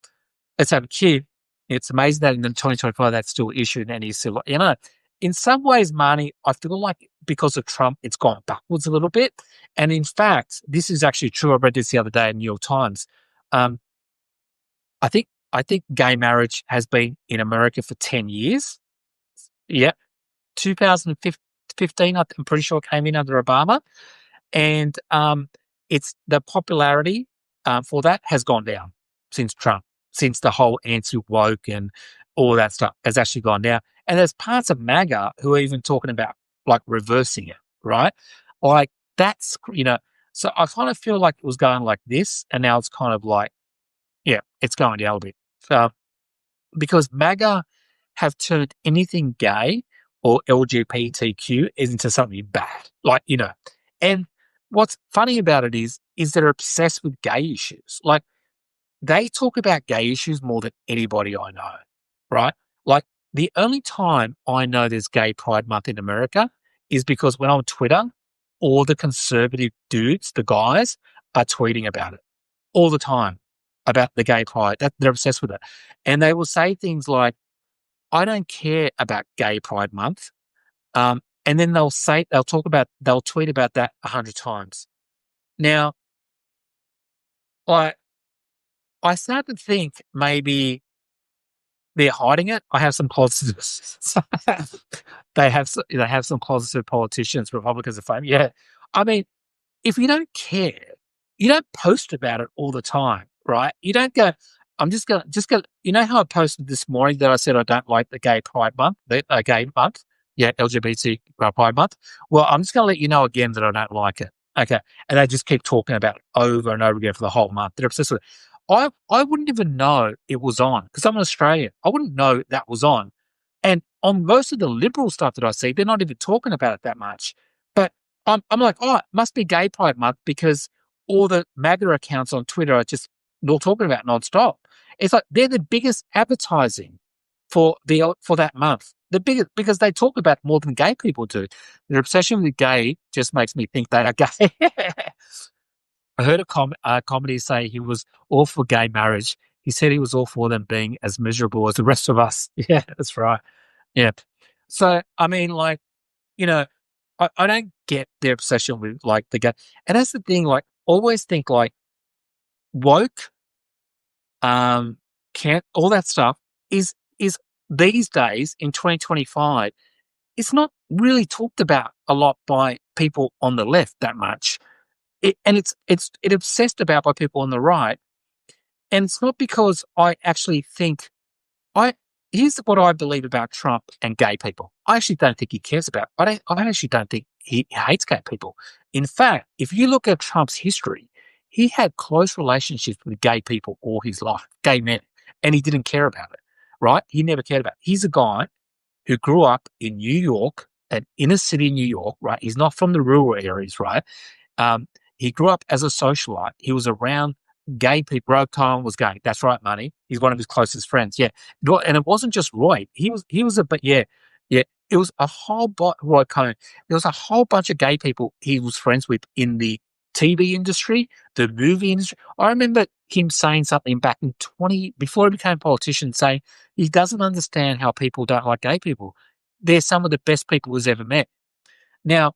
let's have a kid. It's amazing that in 2025 that's still issued and he's still, in some ways, Marnie, I feel like because of Trump, it's gone backwards a little bit. And in fact, this is actually true. I read this the other day in New York Times. Um, I think gay marriage has been in America for 10 years. Yeah. 2015, I'm pretty sure, came in under Obama. And it's the popularity for that has gone down since Trump, since the whole anti-woke and all that stuff has actually gone down. And there's parts of MAGA who are even talking about like reversing it, right? Like so I kind of feel like it was going like this, and now it's kind of like, yeah, it's going down a bit. So because MAGA have turned anything gay or LGBTQ into something bad. And what's funny about it is they're obsessed with gay issues. Like they talk about gay issues more than anybody I know, right? Like the only time I know there's Gay Pride Month in America is because when I'm on Twitter, all the conservative dudes, the guys, are tweeting about it all the time about the gay pride. They're obsessed with it. And they will say things like, I don't care about Gay Pride Month. And then they'll tweet about that 100 times. Now, I start to think maybe they're hiding it. I have some closeted, they have some closeted politicians, Republicans are famous. Yeah. I mean, if you don't care, you don't post about it all the time, right? You don't go, I'm just going to, how I posted this morning that I said I don't like the Gay Pride Month, the gay month, yeah, LGBT Pride Month. Well, I'm just going to let you know again that I don't like it. Okay. And they just keep talking about it over and over again for the whole month. They're obsessed with it. I wouldn't even know it was on because I'm an Australian. I wouldn't know that was on. And on most of the liberal stuff that I see, they're not even talking about it that much. But I'm like, oh, it must be Gay Pride Month because all the MAGA accounts on Twitter are just not talking about nonstop. It's like they're the biggest advertising for that month. The biggest because they talk about it more than gay people do. Their obsession with gay just makes me think they are gay. I heard a comedy say he was all for gay marriage. He said he was all for them being as miserable as the rest of us. Yeah, that's right. Yeah. So, I mean, like, you know, I don't get their obsession with like the gay. And that's the thing, like, always think like woke, can't, all that stuff is these days in 2025, it's not really talked about a lot by people on the left that much. It's obsessed about by people on the right. And it's not because I actually think I here's what I believe about Trump and gay people. I actually don't think he cares about. I actually don't think he hates gay people. In fact, if you look at Trump's history, he had close relationships with gay people all his life, gay men, and he didn't care about it. Right? He never cared about it. He's a guy who grew up in New York, an inner city New York. Right? He's not from the rural areas. Right? He grew up as a socialite. He was around gay people. Roy Cohen was gay. That's right, Money. He's one of his closest friends. Yeah, and it wasn't just Roy. He was a but yeah, yeah. It was a Roy Cohen. There was a whole bunch of gay people he was friends with in the TV industry, the movie industry. I remember him saying something back in before he became a politician, saying he doesn't understand how people don't like gay people. They're some of the best people he's ever met. Now,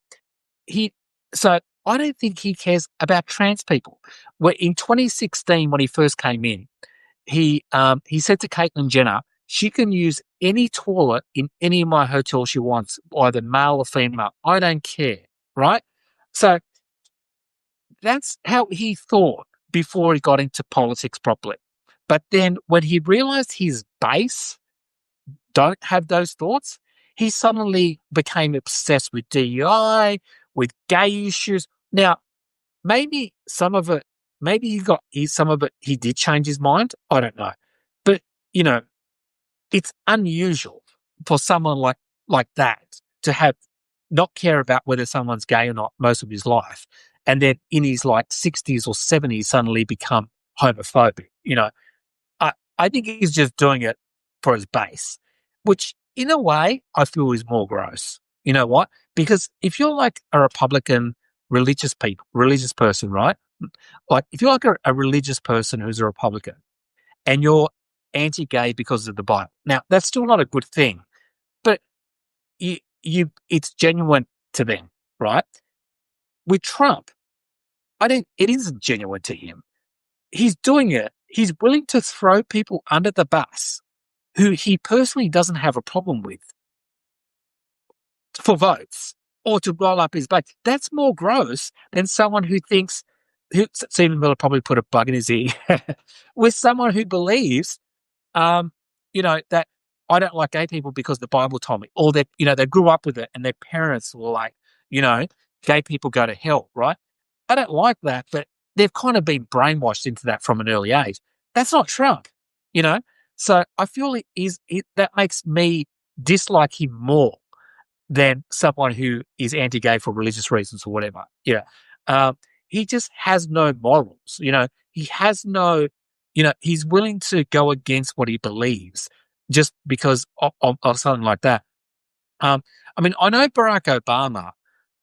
he so I don't think he cares about trans people. Where in 2016, when he first came in, he said to Caitlyn Jenner, she can use any toilet in any of my hotels she wants, either male or female. I don't care, right? So that's how he thought before he got into politics properly. But then when he realized his base don't have those thoughts, he suddenly became obsessed with DEI, with gay issues. Now, maybe some of it, some of it, he did change his mind. I don't know. But, you know, it's unusual for someone like that to have not care about whether someone's gay or not most of his life, and then in his like 60s or 70s suddenly become homophobic. I think he's just doing it for his base, which in a way I feel is more gross. You know what? Because if you're like a Republican religious person, right? Like if you're like a religious person who's a Republican and you're anti-gay because of the Bible, now that's still not a good thing, but it's genuine to them, right? With Trump, it isn't genuine to him. He's doing it. He's willing to throw people under the bus who he personally doesn't have a problem with for votes or to roll up his base. That's more gross than someone who thinks, Stephen Miller probably put a bug in his ear, with someone who believes, that I don't like gay people because the Bible told me, or that, they grew up with it and their parents were like, gay people go to hell, right? I don't like that, but they've kind of been brainwashed into that from an early age. That's not Trump, you know? So I feel that makes me dislike him more than someone who is anti-gay for religious reasons or whatever. He just has no morals. He has no. He's willing to go against what he believes just because of something like that. I know Barack Obama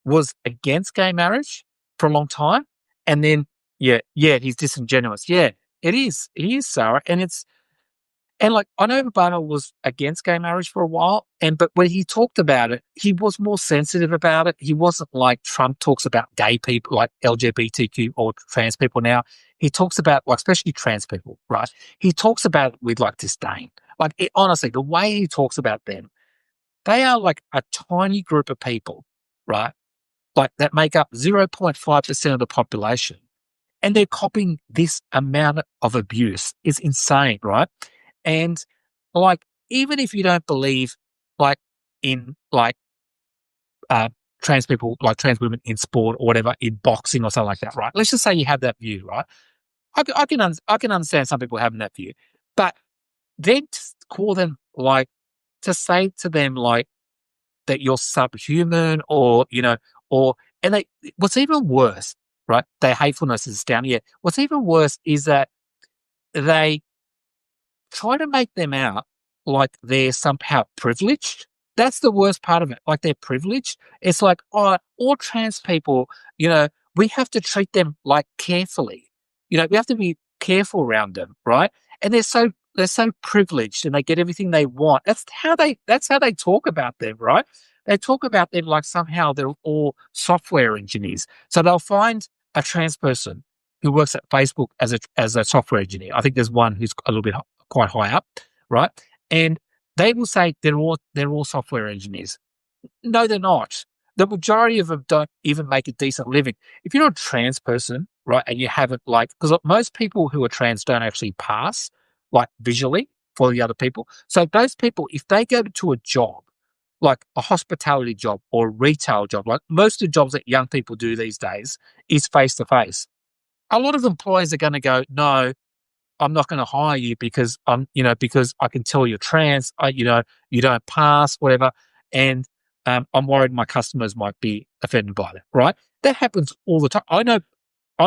was against gay marriage for a long time, and then he's disingenuous. Yeah, it is. He is, Sarah, and like I know Obama was against gay marriage for a while, but when he talked about it, he was more sensitive about it. He wasn't like Trump talks about gay people, like LGBTQ or trans people now. He talks about, like, especially trans people, right? He talks about it with like disdain. Honestly, the way he talks about them, they are like a tiny group of people, right? Like that make up 0.5% of the population. And they're copying this amount of abuse. It's insane, right? And like, even if you don't believe like in like trans people, like trans women in sport or whatever, in boxing or something like that, right? Let's just say you have that view, right? I can understand some people having that view, but then to call them like, to say to them like that you're subhuman and what's even worse, right? Their hatefulness is down here. What's even worse is that they try to make them out like they're somehow privileged. That's the worst part of it. Like they're privileged. It's like, oh, all trans people, we have to treat them like carefully. We have to be careful around them, right? And they're so privileged and they get everything they want. That's how they talk about them, right? They talk about them like somehow they're all software engineers. So they'll find a trans person who works at Facebook as a software engineer. I think there's one who's a little bit quite high up, right? And they will say they're all software engineers. No, they're not. The majority of them don't even make a decent living. If you're not a trans person, right, and you haven't because most people who are trans don't actually pass like visually for the other people. So those people, if they go to a job, like a hospitality job or a retail job, like most of the jobs that young people do these days is face to face. A lot of employers are going to go, no, I'm not going to hire you because because I can tell you're trans, you don't pass, whatever. And I'm worried my customers might be offended by that, right? That happens all the time. I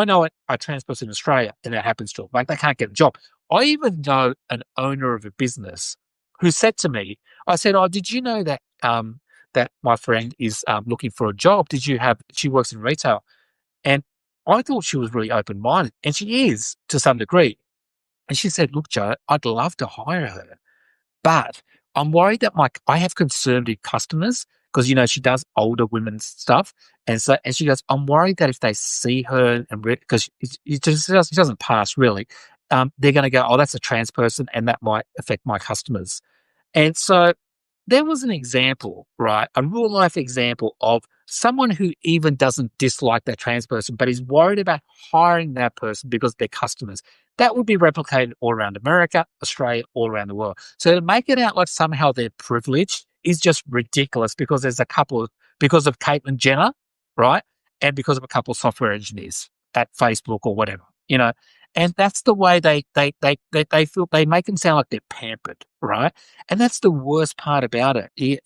know a trans person in Australia, and it happens to them. Like, they can't get a job. I even know an owner of a business who said to me, I said, "Oh, did you know that that my friend is looking for a job? Did you have? She works in retail." And I thought she was really open minded, and she is to some degree. And she said, "Look, Joe, I'd love to hire her, but I'm worried that I have conservative customers because, she does older women's stuff. And she goes, I'm worried that if they see her and because it doesn't pass really, they're going to go, oh, that's a trans person, and that might affect my customers." And so there was an example, right? A real life example of someone who even doesn't dislike that trans person, but is worried about hiring that person because they're customers. That would be replicated all around America, Australia, all around the world. So to make it out like somehow they're privileged is just ridiculous, because because of Caitlyn Jenner, right? And because of a couple of software engineers at Facebook or whatever, and that's the way they feel. They make them sound like they're pampered, right? And that's the worst part about it,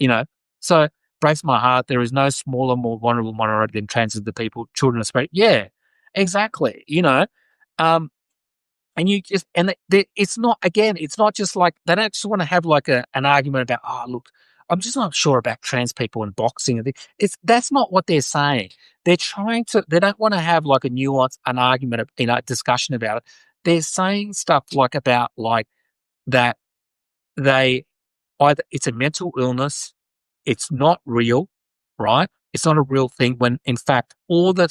So, breaks my heart. There is no smaller, more vulnerable minority than transgender people, children of spirit. Yeah, exactly. Um, and you just it's not, again. It's not just like they don't just want to have like an argument about, oh, look, I'm just not sure about trans people and boxing. That's not what they're saying. They're trying to. They don't want to have like a nuance, an argument, discussion about it. They're saying stuff like about like that they either it's a mental illness, it's not real, right? It's not a real thing. When in fact, all the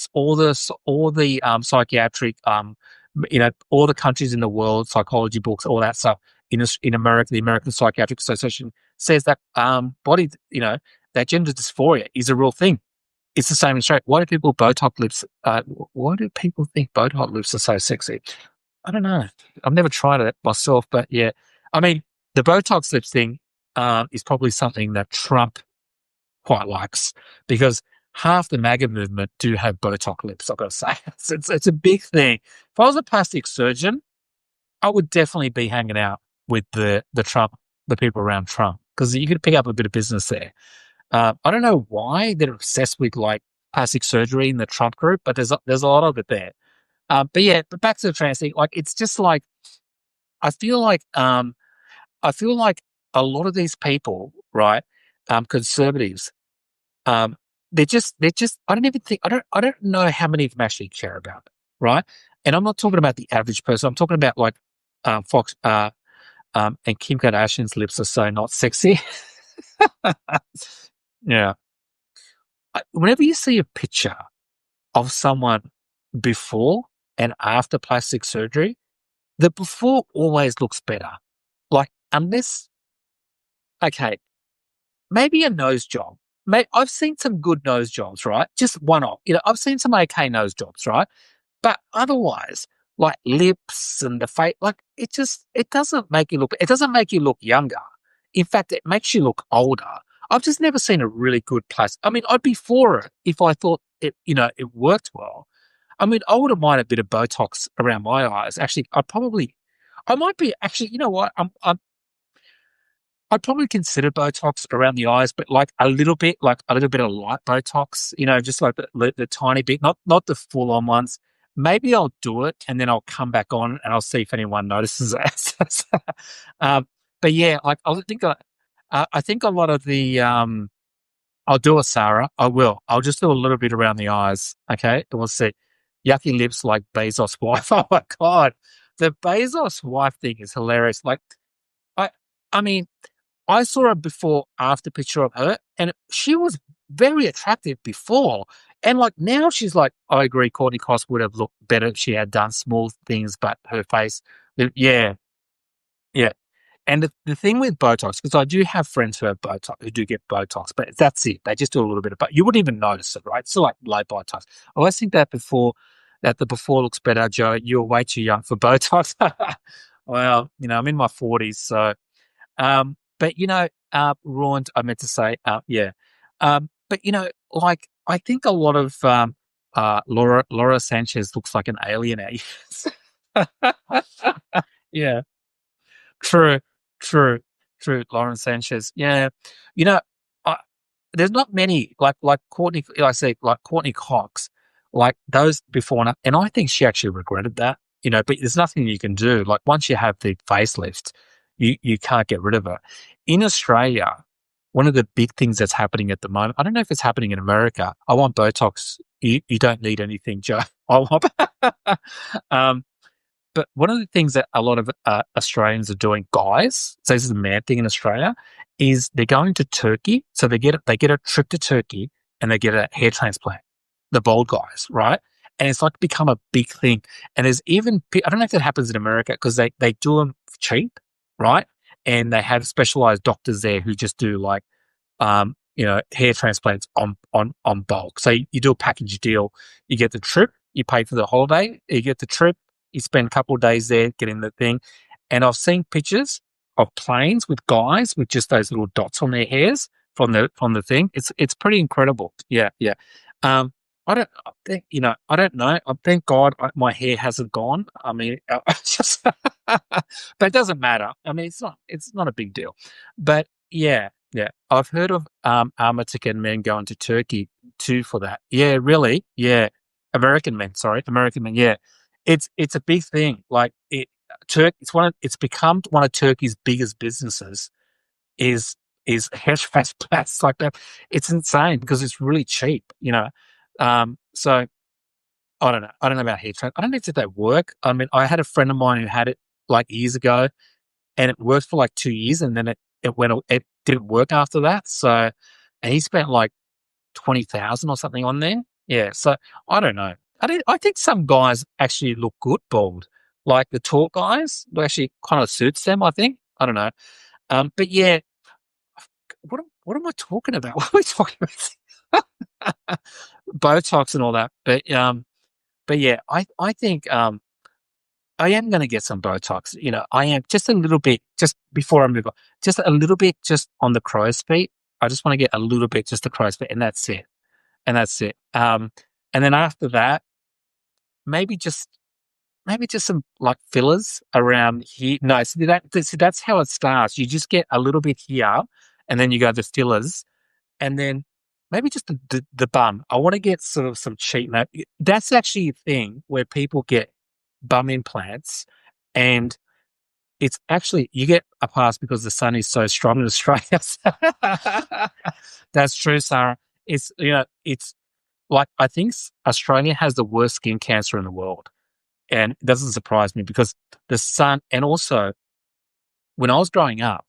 psychiatric, all the countries in the world, psychology books, all that stuff in America, the American Psychiatric Association says that body, that gender dysphoria is a real thing. It's the same in Australia. Why do people Botox lips? Why do people think Botox lips are so sexy? I don't know. I've never tried it myself, but yeah. I mean, the Botox lips thing is probably something that Trump quite likes, because half the MAGA movement do have Botox lips, I've got to say. It's a big thing. If I was a plastic surgeon, I would definitely be hanging out with the people around Trump, because you could pick up a bit of business there. I don't know why they're obsessed with like plastic surgery in the Trump group, but there's a lot of it there. But back to the trans thing, like it's just like I feel like I feel like a lot of these people, right, conservatives, um, they're just I don't know how many of them actually care about it, right? And I'm not talking about the average person. I'm talking about like Fox and Kim Kardashian's lips are so not sexy. Yeah. Whenever you see a picture of someone before and after plastic surgery, the before always looks better. Like, unless, okay, maybe a nose job. I've seen some good nose jobs, right? Just one off. I've seen some okay nose jobs, right? But otherwise, like lips and the face, like it doesn't make you look younger. In fact, it makes you look older. I've just never seen a really good plastic. I mean, I'd be for it if I thought it worked well. I mean, I wouldn't mind a bit of Botox around my eyes. Actually, I might be actually. You know what? I'd probably consider Botox around the eyes, but like a little bit of light Botox, just like the tiny bit, not the full on ones. Maybe I'll do it and then I'll come back on and I'll see if anyone notices it. um, but yeah, like I think a lot of I'll do it, Sarah. I will. I'll just do a little bit around the eyes. Okay. And we'll see. Yucky lips like Bezos' wife. Oh my God. The Bezos wife thing is hilarious. Like, I, I mean, I saw a before after picture of her, and she was very attractive before. And like now she's like, I agree, Courtney Cox would have looked better if she had done small things, but her face, yeah, yeah. And the thing with Botox, because I do have friends who have Botox, who do get Botox, but that's it. They just do a little bit of, but you wouldn't even notice it, right? So like light Botox. I always think that the before looks better, Joe. You're way too young for Botox. Well, I'm in my 40s, so but Roland, I meant to say, yeah. But like I think a lot of Laura Sanchez looks like an alien. Yeah, true, true, true. Lauren Sanchez, yeah. You know, I there's not many like Courtney. Like I say, like Courtney Cox, like those before, and I think she actually regretted that. But there's nothing you can do. Like once you have the facelift, you can't get rid of it. In Australia, one of the big things that's happening at the moment, I don't know if it's happening in America. I want Botox. You don't need anything, Joe. I want. um, but one of the things that a lot of Australians are doing, guys, so this is a man thing in Australia, is they're going to Turkey. So they get a trip to Turkey and they get a hair transplant. The bald guys, right? And it's like become a big thing. And there's even I don't know if that happens in America because they do them cheap, right? And they have specialized doctors there who just do like hair transplants on bulk. So you do a package deal. You get the trip, you pay for the holiday, you get the trip, you spend a couple of days there getting the thing. And I've seen pictures of planes with guys with just those little dots on their hairs from the thing. It's pretty incredible. Yeah, yeah. I think, I don't know. Thank God my hair hasn't gone. I mean, just, but it doesn't matter. I mean, it's not a big deal. But yeah, yeah. I've heard of Armatic men going to Turkey too for that. Yeah, really. Yeah, American men. Sorry, American men. Yeah, it's a big thing. Like it's become one of Turkey's biggest businesses. Is hair transplants like that? It's insane because it's really cheap. So I don't know. I don't know about hair transplant. I don't know if they work. I mean, I had a friend of mine who had it like years ago, and it worked for like 2 years, and then it didn't work after that. So, and he spent like 20,000 or something on there. Yeah. So I don't know. I think some guys actually look good bald, like the tall guys. It actually kind of suits them. I think. I don't know. But yeah, what am I talking about? What are we talking about? Botox and all that. But yeah, I think I am going to get some Botox. I am just a little bit, just before I move on, just a little bit, just on the crow's feet. I just want to get a little bit, just the crow's feet, and that's it. And that's it. And then after that, maybe just some like fillers around here. No, that's how it starts. You just get a little bit here, and then you go the fillers, and then maybe just the bum. I want to get sort of some cheap. Now, that's actually a thing where people get bum implants, and it's actually you get a pass because the sun is so strong in Australia. That's true, Sarah. It's like I think Australia has the worst skin cancer in the world, and it doesn't surprise me because the sun. And also, when I was growing up,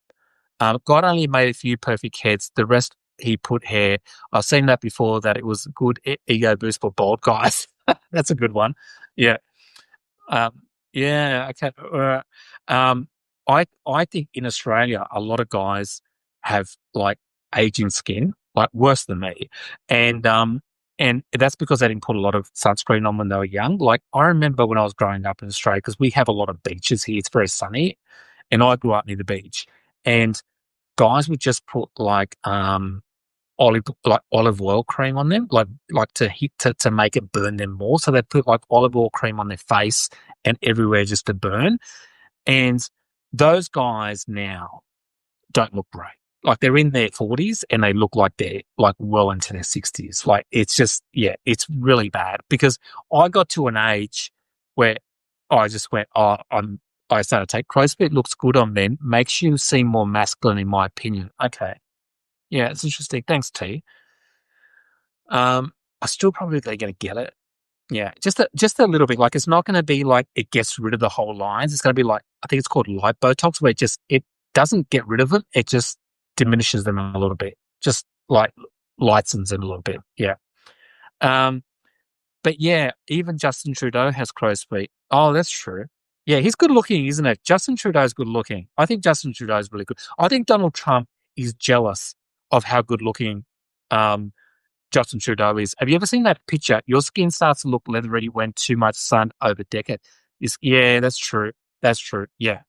God only made a few perfect heads. The rest he put hair. I've seen that before. That it was a good ego boost for bald guys. That's a good one. Yeah. Yeah. Okay. Um, I think in Australia a lot of guys have like aging skin, like worse than me, and that's because they didn't put a lot of sunscreen on when they were young. Like I remember when I was growing up in Australia because we have a lot of beaches here. It's very sunny, and I grew up near the beach, and guys would just put like olive oil cream on them, like to make it burn them more. So they put like olive oil cream on their face and everywhere just to burn. And those guys now don't look great. Like they're in their 40s and they look like they're like well into their 60s. Like it's just it's really bad because I got to an age where I just went, I started to take crow's feet looks good on men, makes you seem more masculine in my opinion. Okay. Yeah, it's interesting. Thanks, T. I still probably going to get it. Yeah, just a little bit. Like it's not going to be like it gets rid of the whole lines. It's going to be like I think it's called light Botox, where it doesn't get rid of them. It just diminishes them a little bit, just like lightens it a little bit. Yeah. But yeah, even Justin Trudeau has crow's feet. Oh, that's true. Yeah, he's good looking, isn't it? Justin Trudeau's good looking. I think Justin Trudeau's really good. I think Donald Trump is jealous of how good looking Justin Trudeau is. Have you ever seen that picture? Your skin starts to look leathery when too much sun overdeck it. Yeah, that's true. That's true. Yeah.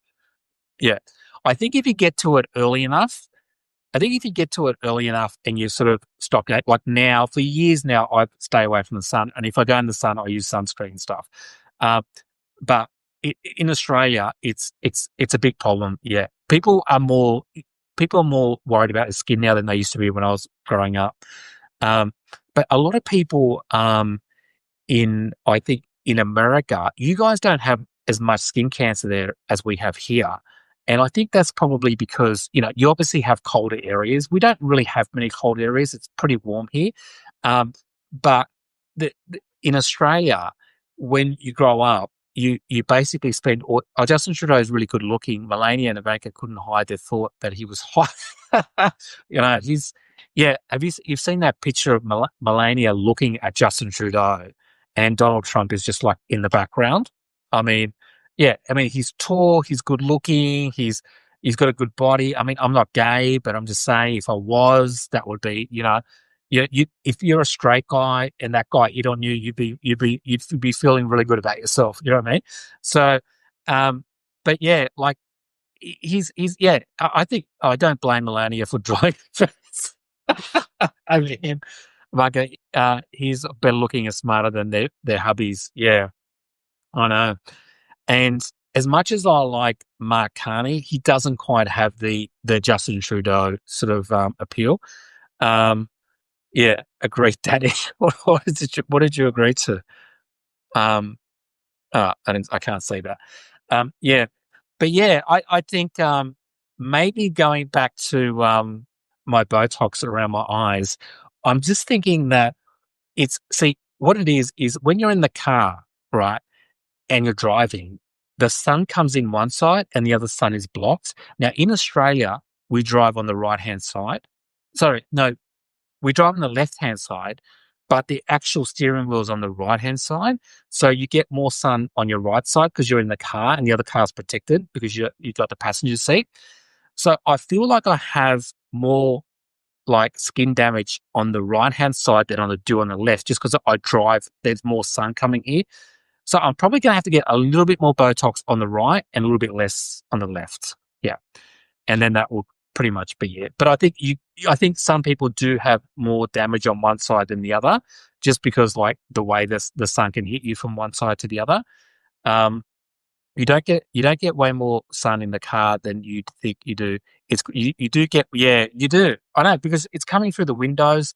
Yeah. I think if you get to it early enough, and you sort of stop it, like now, for years now, I stay away from the sun. And if I go in the sun, I use sunscreen and stuff. But in Australia, it's a big problem. Yeah. People are more people are more worried about their skin now than they used to be when I was growing up. Um, but a lot of people, I think in America, you guys don't have as much skin cancer there as we have here. And I think that's probably because, you obviously have colder areas. We don't really have many cold areas. It's pretty warm here. Um, but in Australia, when you grow up, you basically spend. Justin Trudeau is really good looking. Melania and Ivanka couldn't hide their thought that he was hot. He's yeah. You've seen that picture of Melania looking at Justin Trudeau, and Donald Trump is just like in the background. I mean, yeah. I mean, he's tall. He's good looking. He's got a good body. I mean, I'm not gay, but I'm just saying, if I was, that would be, if you're a straight guy and that guy hit on you, you'd be feeling really good about yourself. You know what I mean? So, but yeah, like he's yeah. I think I don't blame Melania for drawing over him. Like he's better looking and smarter than their hubbies. Yeah, I know. And as much as I like Mark Carney, he doesn't quite have the Justin Trudeau sort of appeal. Yeah, agreed, Danny. What did you agree to? Um, I can't say that. Yeah, but yeah, I think maybe going back to my Botox around my eyes, I'm just thinking that what it is when you're in the car, right, and you're driving, the sun comes in one side and the other sun is blocked. Now in Australia, we drive on the right hand side. Sorry, no, we drive on the left-hand side, but the actual steering wheel is on the right-hand side. So you get more sun on your right side because you're in the car and the other car's protected because you've got the passenger seat. So I feel like I have more like skin damage on the right-hand side than on the left just because I drive, there's more sun coming here. So I'm probably going to have to get a little bit more Botox on the right and a little bit less on the left. Yeah. And then that will pretty much be it. But I think some people do have more damage on one side than the other, just because like the way the sun can hit you from one side to the other. You don't get way more sun in the car than you think you do. You do get, yeah, you do. I know, because it's coming through the windows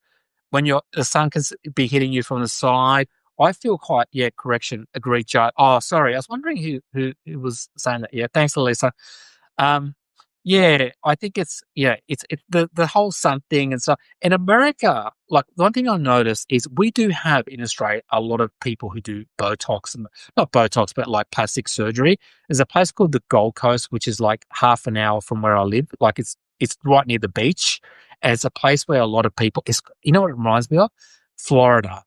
when the sun can be hitting you from the side. I feel quite, yeah, correction, agreed, Joe. Oh, sorry, I was wondering who was saying that. Yeah, thanks, Elisa. Um, yeah, I think it's the whole sun thing and stuff. In America, like one thing I noticed is we do have in Australia a lot of people who do Botox and not Botox, but like plastic surgery. There's a place called the Gold Coast, which is like half an hour from where I live. Like it's right near the beach. And it's a place where a lot of people. You know what it reminds me of? Florida.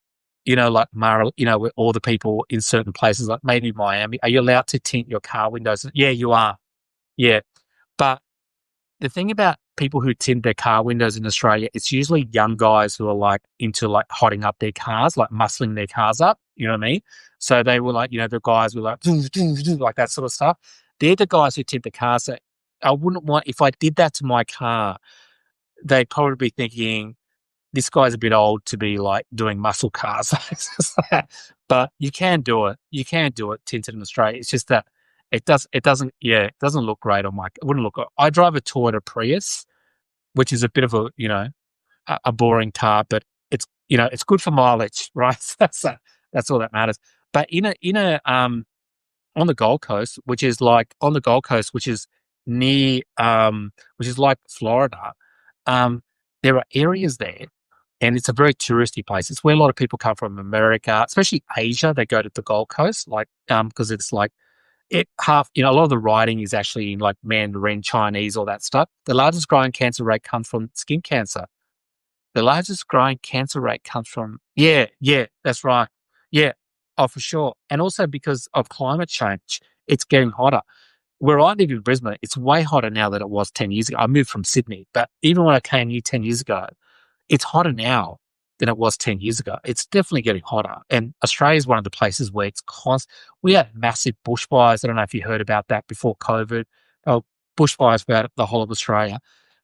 Like where all the people in certain places, like maybe Miami. Are you allowed to tint your car windows? Yeah, you are. Yeah, but the thing about people who tint their car windows in Australia, it's usually young guys who are like into like hotting up their cars, like muscling their cars up. You know what I mean? So they were like, the guys were like, like that sort of stuff. They're the guys who tint the cars. So I wouldn't want, if I did that to my car, they'd probably be thinking, this guy's a bit old to be like doing muscle cars. But you can do it. You can do it tinted in Australia. It's just that it doesn't look great on it wouldn't look. I drive a Toyota Prius, which is a bit of a boring car, but it's good for mileage, right? That's all that matters. But on the Gold Coast, which is like on the Gold Coast, which is near, which is like Florida, there are areas there, and it's a very touristy place. It's where a lot of people come from America, especially Asia. They go to the Gold Coast, like, because it's like a lot of the writing is actually in like Mandarin, Chinese, all that stuff. The largest growing cancer rate comes from skin cancer. The largest growing cancer rate comes from, yeah, that's right. Yeah, oh, for sure. And also because of climate change, it's getting hotter. Where I live in Brisbane, it's way hotter now than it was 10 years ago. I moved from Sydney, but even when I came here 10 years ago, it's hotter now than it was 10 years ago. It's definitely getting hotter. And Australia is one of the places where it's constant. We had massive bushfires. I don't know if you heard about that before COVID. Oh, bushfires about the whole of Australia.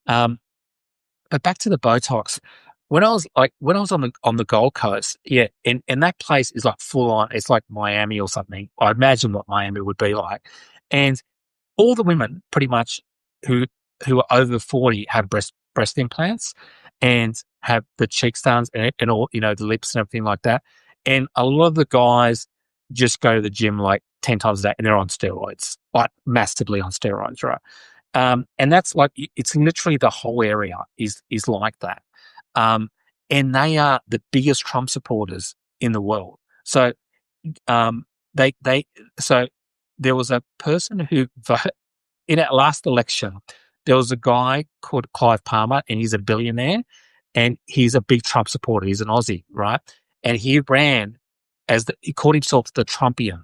But back to the Botox. When I was on the Gold Coast, yeah, and that place is like full on. It's like Miami or something. I imagine what Miami would be like, and all the women pretty much who who are over 40 have breast implants and have the cheeks done and all, the lips and everything like that. And a lot of the guys just go to the gym like 10 times a day and they're on steroids, like massively on steroids, right? And that's like, it's literally the whole area is like that. Um, and they are the biggest Trump supporters in the world. So, um, they so there was a person who in our last election, there was a guy called Clive Palmer, and he's a billionaire, and he's a big Trump supporter. He's an Aussie, right? And he ran he called himself the Trumpian,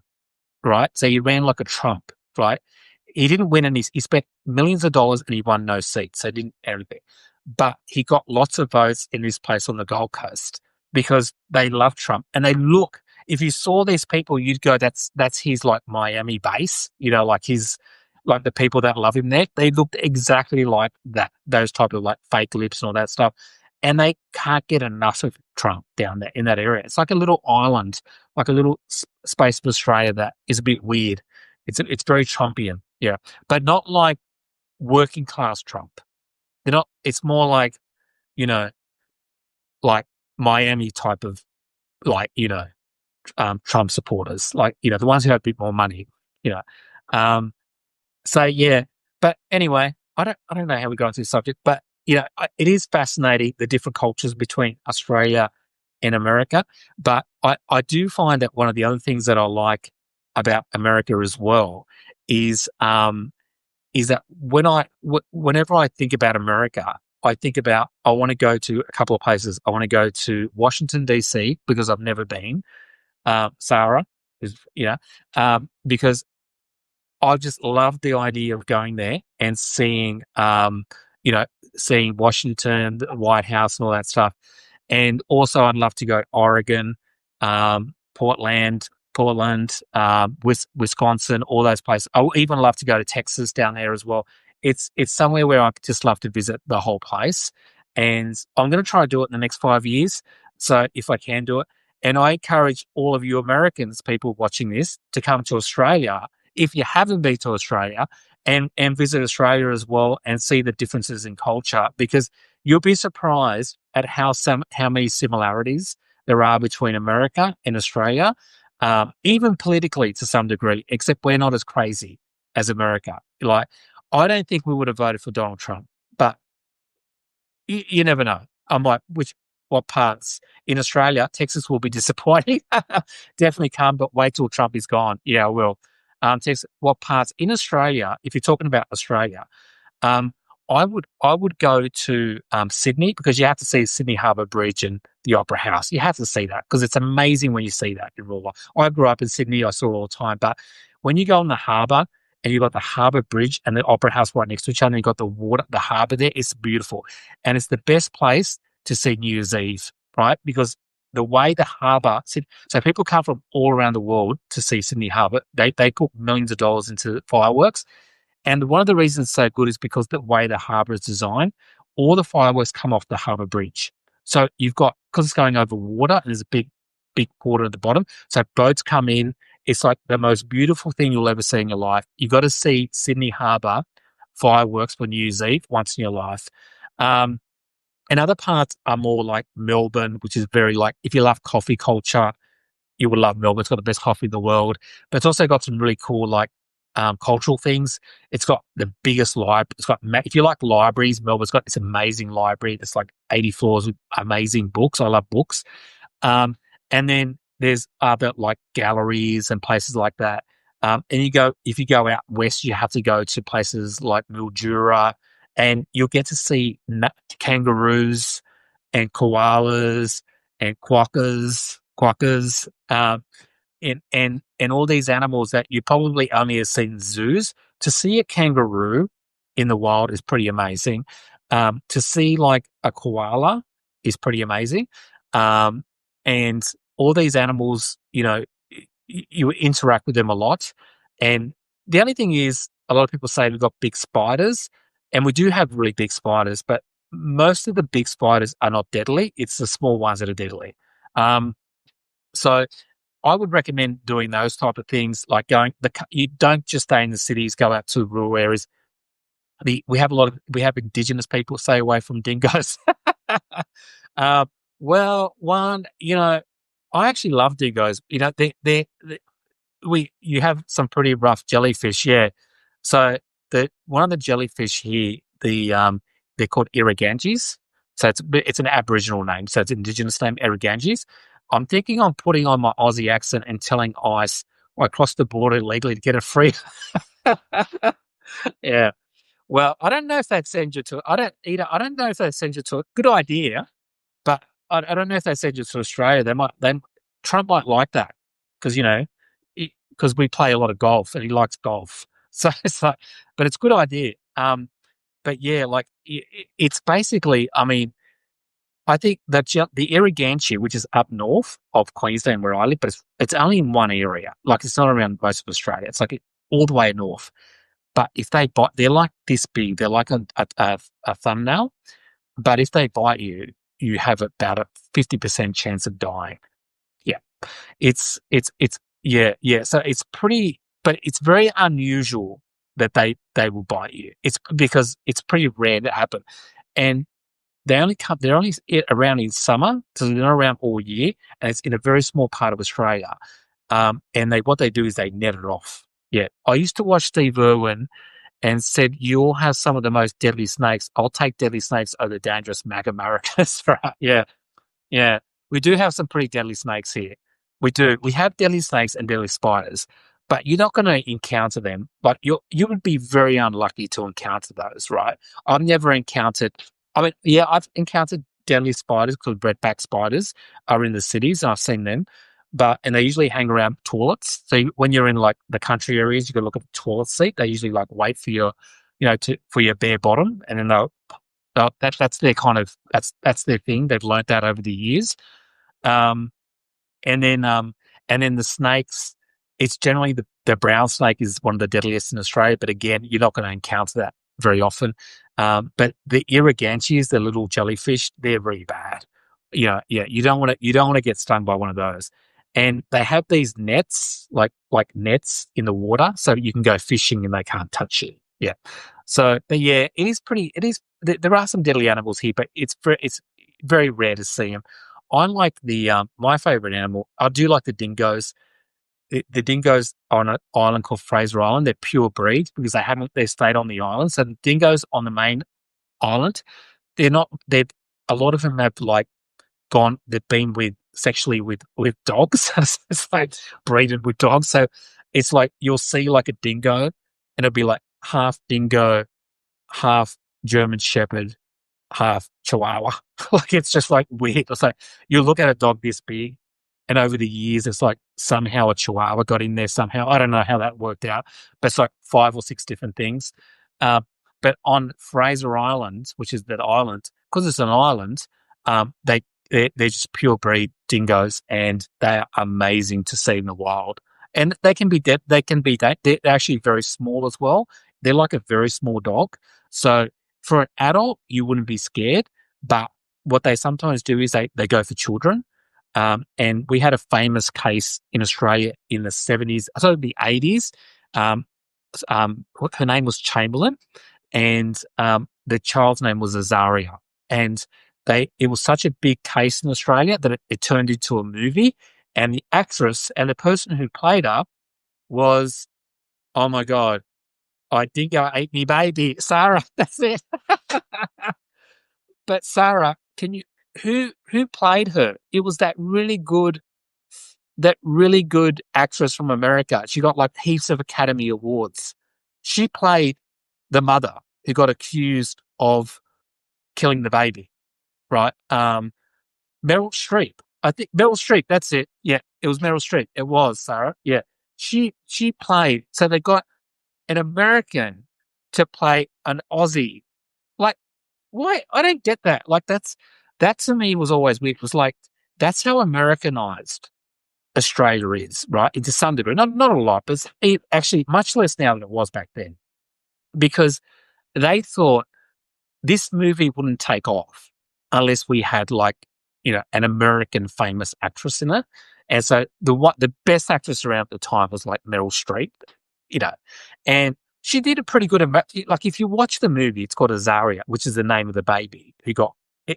right? So he ran like a Trump, right? He didn't win any, he spent millions of dollars and he won no seats. So he didn't everything. But he got lots of votes in this place on the Gold Coast because they love Trump. And they look, if you saw these people, you'd go, that's his like Miami base, like his, like the people that love him there. They looked exactly like that, those type of like fake lips and all that stuff. And they can't get enough of Trump down there in that area. It's like a little island, like a little space of Australia that is a bit weird. It's very Trumpian, yeah, but not like working class Trump. They're not. It's more like, you know, like Miami type of like Trump supporters, like the ones who have a bit more money, you know. Um, so yeah, but anyway, I don't know how we got into this subject, but it is fascinating the different cultures between Australia and America. But I do find that one of the other things that I like about America as well is that whenever I think about America, I think about I want to go to a couple of places. I want to go to Washington DC because I've never been. Sarah is because I just love the idea of going there and seeing Washington, the White House, and all that stuff. And also, I'd love to go Oregon, Portland, Wisconsin, all those places. I would even love to go to Texas down there as well. It's somewhere where I just love to visit the whole place, and I'm going to try to do it in the next 5 years. So if I can do it, and I encourage all of you Americans, people watching this, to come to Australia if you haven't been to Australia, and visit Australia as well and see the differences in culture, because you'll be surprised at how many similarities there are between America and Australia, even politically to some degree, except we're not as crazy as America. Like, I don't think we would have voted for Donald Trump, but you never know. I'm like, what parts in Australia? Texas will be disappointing. Definitely come, but wait till Trump is gone. Yeah, I will. Texas, what parts in Australia? If you're talking about Australia, um, I would go to Sydney, because you have to see Sydney Harbour Bridge and the Opera House. You have to see that because it's amazing when you see that in real life. I grew up in Sydney. I saw it all the time. But when you go on the harbour and you've got the Harbour Bridge and the Opera House right next to each other, and you've got the water, the harbour there, it's beautiful. And it's the best place to see New Year's Eve, right? Because the way the harbour, so people come from all around the world to see Sydney Harbour. They put millions of dollars into fireworks. And one of the reasons it's so good is because the way the harbour is designed, all the fireworks come off the harbour bridge. So you've got, because it's going over water, and there's a big, big water at the bottom. So boats come in. It's like the most beautiful thing you'll ever see in your life. You've got to see Sydney Harbour fireworks for New Year's Eve once in your life. Um, and other parts are more like Melbourne, which is very like, if you love coffee culture, you will love Melbourne. It's got the best coffee in the world, but it's also got some really cool like cultural things. It's got the biggest library. It's got if you like libraries, Melbourne's got this amazing library that's like 80 floors with amazing books. I love books. And then there's other like galleries and places like that. And if you go out west, you have to go to places like Mildura, and you'll get to see kangaroos and koalas and quokkas, and all these animals that you probably only have seen in zoos. To see a kangaroo in the wild is pretty amazing. To see like a koala is pretty amazing. And all these animals, you interact with them a lot. And the only thing is, a lot of people say we've got big spiders, and we do have really big spiders, but most of the big spiders are not deadly. It's the small ones that are deadly. So I would recommend doing those type of things, like you don't just stay in the cities, go out to rural areas. we have indigenous people stay away from dingoes. uh, well, one, I actually love dingoes. You have some pretty rough jellyfish, yeah. So the one of the jellyfish here, they're called irrigantes. So it's an Aboriginal name, so it's an indigenous name, irrigantes. I'm thinking on putting on my Aussie accent and telling ICE I crossed the border illegally to get a free. Yeah. Well, I don't know if they'd send you to. I don't know if they'd send you to. Good idea, but I don't know if they send you to Australia. They might. Trump might like that because because we play a lot of golf and he likes golf. So it's like, but it's a good idea. But yeah, like it's basically. I mean, I think that the Irrigantia, which is up north of Queensland where I live, but it's only in one area. Like it's not around most of Australia. It's like all the way north. But if they bite, they're like this big. They're like a thumbnail. But if they bite you, you have about a 50% chance of dying. Yeah, it's yeah. So it's pretty, but it's very unusual that they will bite you. It's because it's pretty rare to happen, and they're only around in summer, so they're not around all year, and it's in a very small part of Australia. And what they do is they net it off. Yeah, I used to watch Steve Irwin and said, "You all have some of the most deadly snakes. I'll take deadly snakes over dangerous Magamaricus." Right? Yeah, yeah. We do have some pretty deadly snakes here. We do. We have deadly snakes and deadly spiders, but you're not going to encounter them. But you would be very unlucky to encounter those, right? I've never encountered. I mean, yeah, I've encountered deadly spiders because redback spiders are in the cities. And I've seen them, and they usually hang around toilets. So when you're in like the country areas, you can look at the toilet seat. They usually like wait for your, for your bare bottom, and then that's their kind of that's their thing. They've learnt that over the years. Um, and then the snakes. It's generally the brown snake is one of the deadliest in Australia, but again, you're not going to encounter that very often. But the irrigantes, the little jellyfish, they're very bad. Yeah, you don't want to get stung by one of those. And they have these nets, like nets in the water, so you can go fishing and they can't touch you. Yeah. So, but yeah, it is pretty. It is. There are some deadly animals here, but it's very rare to see them. I like my favorite animal. I do like the dingoes. The dingoes are on an island called Fraser Island. They're pure breeds because they stayed on the island. So the dingoes on the main island, they're not. They've a lot of them have like gone. They've been sexually with dogs. It's like breeded with dogs. So it's like you'll see like a dingo, and it'll be like half dingo, half German Shepherd, half Chihuahua. Like it's just like weird. It's like you look at a dog this big, and over the years, it's like somehow a Chihuahua got in there somehow. I don't know how that worked out, but it's like 5 or 6 different things. Uh, but on Fraser Island, which is that island, because it's an island, they're just pure breed dingoes, and they are amazing to see in the wild. And they can be they're actually very small as well. They're like a very small dog. So for an adult, you wouldn't be scared. But what they sometimes do is they go for children. And we had a famous case in Australia in the 70s, I thought the 80s. Her name was Chamberlain, and the child's name was Azaria. And it was such a big case in Australia that it turned into a movie. And the actress and the person who played her was, oh my God, I think I ate me baby, Sarah. That's it. But Sarah, who played her? It was that really good actress from America. She got like heaps of Academy Awards. She played the mother who got accused of killing the baby, right? Meryl Streep. I think Meryl Streep, that's it. Yeah, it was Meryl Streep. It was, Sarah. Yeah. She played, so they got an American to play an Aussie. Like, why? I don't get that. Like, that to me was always weird. It was like, that's how Americanized Australia is, right? To some degree. Not a lot, but it's actually much less now than it was back then. Because they thought this movie wouldn't take off unless we had like, an American famous actress in it. And so the best actress around at the time was like Meryl Streep, and she did a pretty good amount. Like, if you watch the movie, it's called Azaria, which is the name of the baby who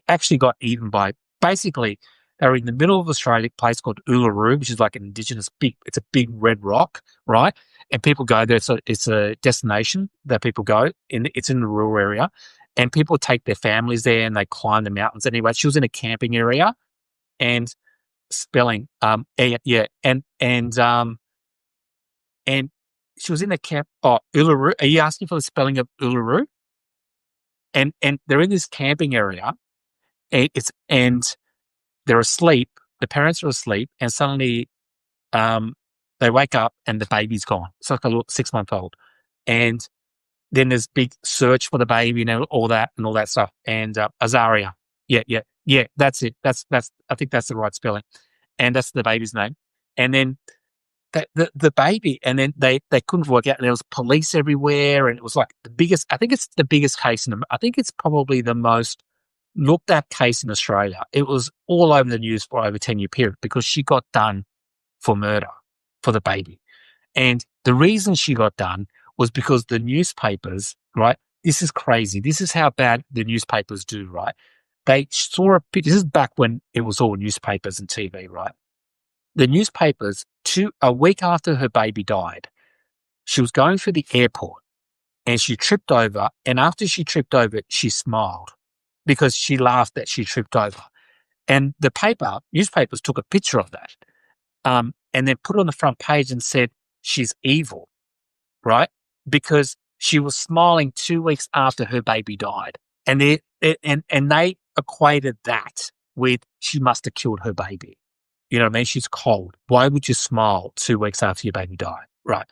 actually got eaten by, basically, they were in the middle of Australia, a place called Uluru, which is like an indigenous it's a big red rock, right? And people go there. So it's a destination that people go in. It's in the rural area, and people take their families there and they climb the mountains. Anyway, she was in a camping area, and spelling, yeah, and she was in the camp. Oh, Uluru. Are you asking for the spelling of Uluru? And they're in this camping area, and they're asleep. The parents are asleep, and suddenly, they wake up and the baby's gone. It's like a little 6-month-old, and then there's big search for the baby and all that stuff. And Azaria, yeah, that's it. That's I think that's the right spelling, and that's the baby's name. And then the baby, and then they couldn't work out, and there was police everywhere, and it was like the biggest. I think it's the biggest case I think it's probably the most looked at case in Australia. It was all over the news for over a 10-year period because she got done for murder for the baby. And the reason she got done was because the newspapers, right? This is crazy. This is how bad the newspapers do, right? They saw a picture. This is back when it was all newspapers and TV, right? The newspapers, a week after her baby died, she was going through the airport and she tripped over. And after she tripped over, she smiled because she laughed that she tripped over. And the newspapers took a picture of that, and then put it on the front page and said, she's evil, right? Because she was smiling 2 weeks after her baby died. And they equated that with she must have killed her baby. You know what I mean? She's cold. Why would you smile 2 weeks after your baby died? Right.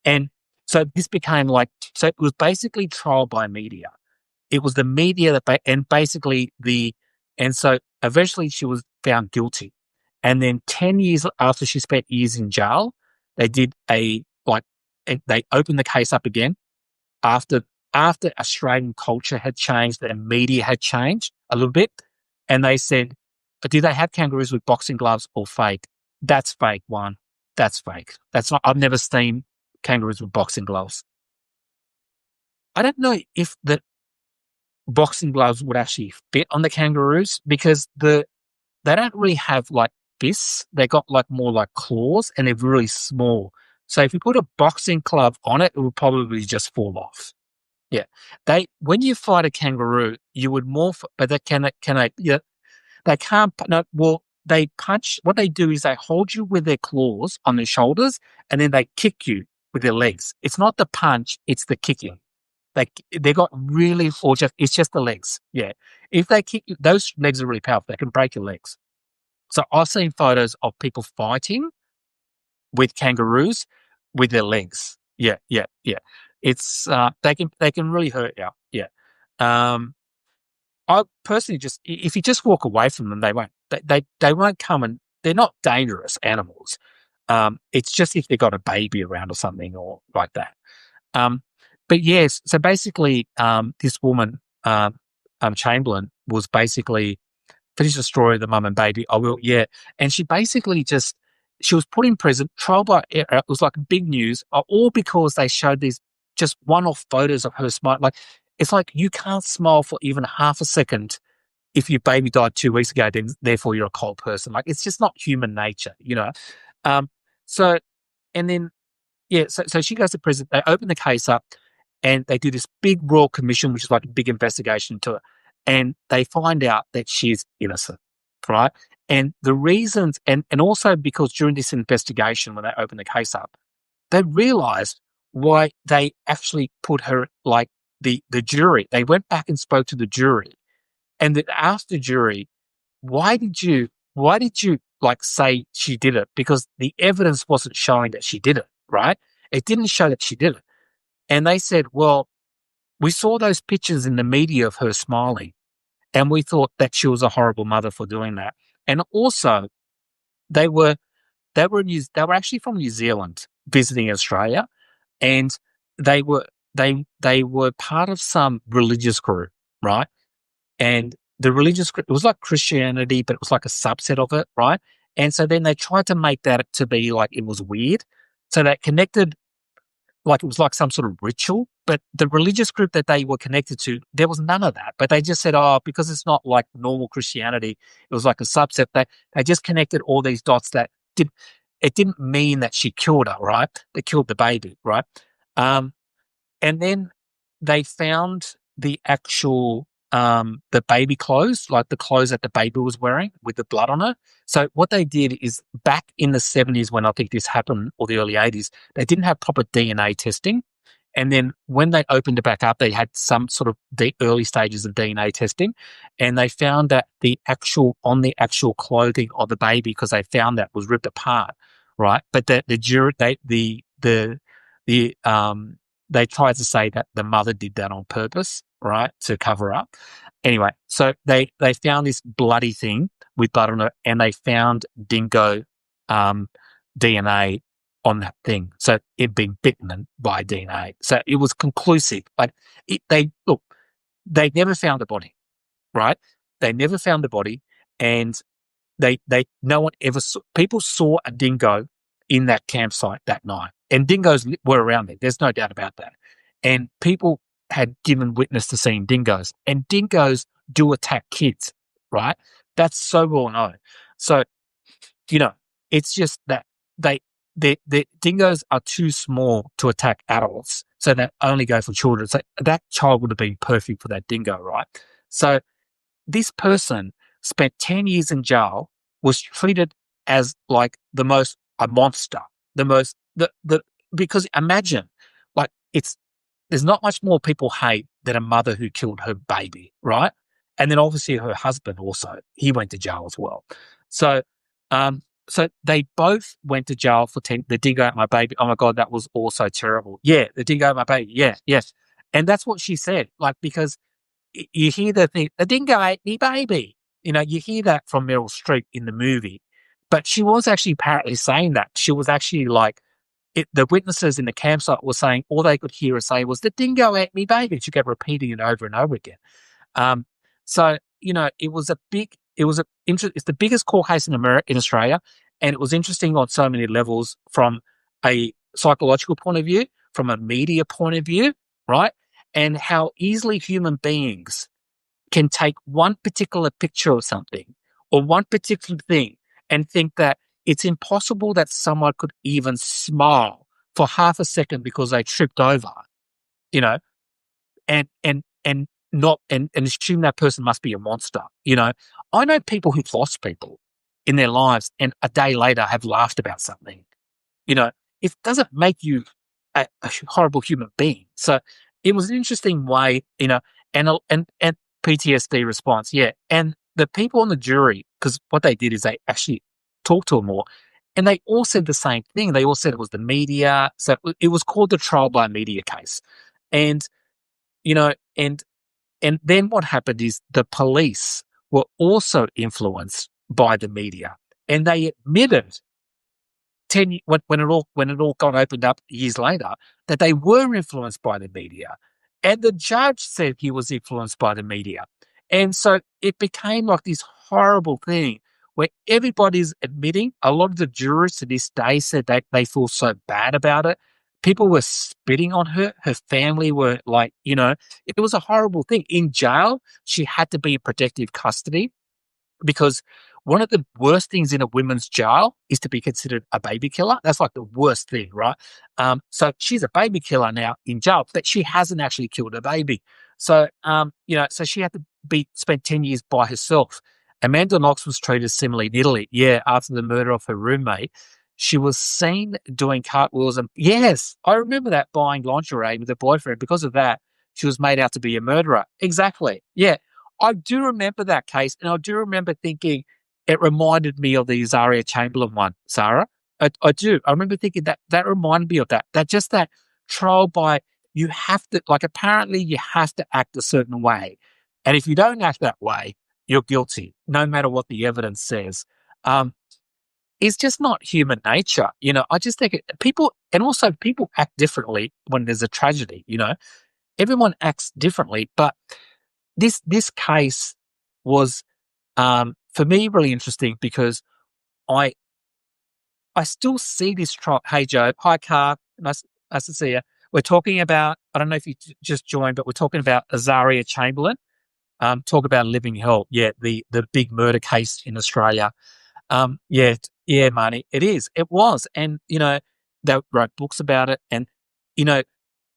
And so this became so it was basically trial by media. It was the media and so eventually she was found guilty. And then 10 years after she spent years in jail, they did they opened the case up again after Australian culture had changed and media had changed a little bit. And they said, do they have kangaroos with boxing gloves or fake? That's fake, one. That's fake. That's not, I've never seen kangaroos with boxing gloves. I don't know if the boxing gloves would actually fit on the kangaroos because they don't really have fists. They got more claws and they're really small. So if you put a boxing glove on it, it would probably just fall off. Yeah. When you fight a kangaroo, you would but they they can't, no, well, they punch. What they do is they hold you with their claws on their shoulders and then they kick you with their legs. It's not the punch, it's the kicking. They got really, it's just the legs. Yeah. If they kick you, those legs are really powerful. They can break your legs. So I've seen photos of people fighting with kangaroos with their legs. Yeah. It's, they can really hurt you. Yeah. I personally if you just walk away from them, they won't come, and they're not dangerous animals. It's just if they've got a baby around or something or like that. But yes, so basically, this woman, Chamberlain, was basically finished the story of the mum and baby. And she basically she was put in prison, trial by error. It was big news, all because they showed these just one-off photos of her smile. It's you can't smile for even half a second if your baby died 2 weeks ago, then therefore you're a cold person. It's just not human nature, you know. So she goes to prison. They open the case up and they do this big royal commission, which is a big investigation into it. And they find out that she's innocent, right? And the reasons, and also because during this investigation, when they opened the case up, they realized why they actually put her, the jury. They went back and spoke to the jury, and they asked the jury, why did you say she did it? Because the evidence wasn't showing that she did it, right? It didn't show that she did it. And they said, well, we saw those pictures in the media of her smiling, and we thought that she was a horrible mother for doing that. And also, they were actually from New Zealand visiting Australia, and they were part of some religious group, right? And the religious group, it was like Christianity, but it was like a subset of it, right? And so then they tried to make that to be it was weird. So they connected like it was like some sort of ritual, but the religious group that they were connected to, there was none of that. But they just said, oh, because it's not like normal Christianity, it was like a subset. They just connected all these dots that did it didn't mean that she killed her, right? They killed the baby, right? Um, and then they found the actual the baby clothes, like the clothes that the baby was wearing with the blood on it. So what they did is back in the 70s when I think this happened, or the early 80s, they didn't have proper DNA testing. And then when they opened it back up, they had some sort of the early stages of DNA testing, and they found that the actual clothing of the baby, because they found that was ripped apart, right? But the jury, they tried to say that the mother did that on purpose, right, to cover up. Anyway, so they found this bloody thing with blood on it, and they found dingo DNA on that thing. So it'd been bitten by DNA. So it was conclusive. But they never found the body, right? They never found the body, and no one ever saw. People saw a dingo in that campsite that night, and dingoes were around there. There's no doubt about that. And people had given witness to seeing dingoes, and dingoes do attack kids, right? That's so well known. So, it's just that the dingoes are too small to attack adults, so they only go for children. So that child would have been perfect for that dingo, right? So this person spent 10 years in jail, was treated as like a monster, because imagine, like there's not much more people hate than a mother who killed her baby, right? And then obviously her husband also, he went to jail as well. So, so they both went to jail for the dingo ate my baby. Oh my God, that was also terrible. Yeah, the dingo ate my baby. Yeah, yes. And that's what she said, like, because you hear the thing, the dingo ate me baby. You hear that from Meryl Streep in the movie, but she was actually apparently saying that. She was actually like, the witnesses in the campsite were saying all they could hear her say was, the dingo ate me baby. She kept repeating it over and over again. So, it's the biggest court case in Australia. And it was interesting on so many levels, from a psychological point of view, from a media point of view, right? And how easily human beings can take one particular picture of something or one particular thing and think that it's impossible that someone could even smile for half a second because they tripped over, you know, and not and assume that person must be a monster. I know people who've lost people in their lives and a day later have laughed about something. It doesn't make you a horrible human being. So it was an interesting way, and PTSD response, yeah. And the people on the jury, because what they did is they actually talked to them all, and they all said the same thing. They all said it was the media. So it was called the trial by media case, and and then what happened is the police were also influenced by the media, and they admitted when it all got opened up years later, that they were influenced by the media, and the judge said he was influenced by the media, and so it became like this horrible thing where everybody's admitting. A lot of the jurors to this day said that they feel so bad about it. People were spitting on her. Her family were like, it was a horrible thing. In jail, she had to be in protective custody, because one of the worst things in a women's jail is to be considered a baby killer. That's like the worst thing, right? So she's a baby killer now in jail, but she hasn't actually killed a baby. So, so she had to spend 10 years by herself. Amanda Knox was treated similarly in Italy. Yeah, after the murder of her roommate, she was seen doing cartwheels. And yes, I remember that, buying lingerie with her boyfriend. Because of that, she was made out to be a murderer. Exactly. Yeah. I do remember that case, and I do remember thinking it reminded me of the Azaria Chamberlain one, Sarah. I do. I remember thinking that reminded me of that. That trial by, you have to, like, apparently you have to act a certain way. And if you don't act that way, you're guilty, no matter what the evidence says. It's just not human nature. I just think people act differently when there's a tragedy, everyone acts differently, but this case was, for me, really interesting, because I still see this trial. Hey, Joe. Hi, Car. Nice to see you. We're talking about, I don't know if you just joined, but we're talking about Azaria Chamberlain. Talk about living hell. Yeah, the big murder case in Australia. Yeah, Marnie, it is. It was. And, they wrote books about it. And, you know,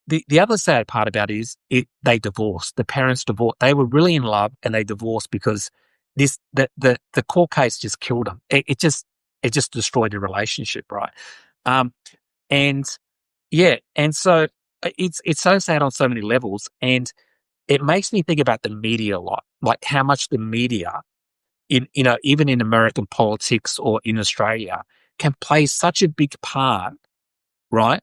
the other sad part about it is they divorced. The parents divorced. They were really in love and they divorced because the court case just killed them. It just destroyed the relationship, right? Um, and yeah, and so it's so sad on so many levels, and it makes me think about the media a lot, like how much the media even in American politics or in Australia can play such a big part, right?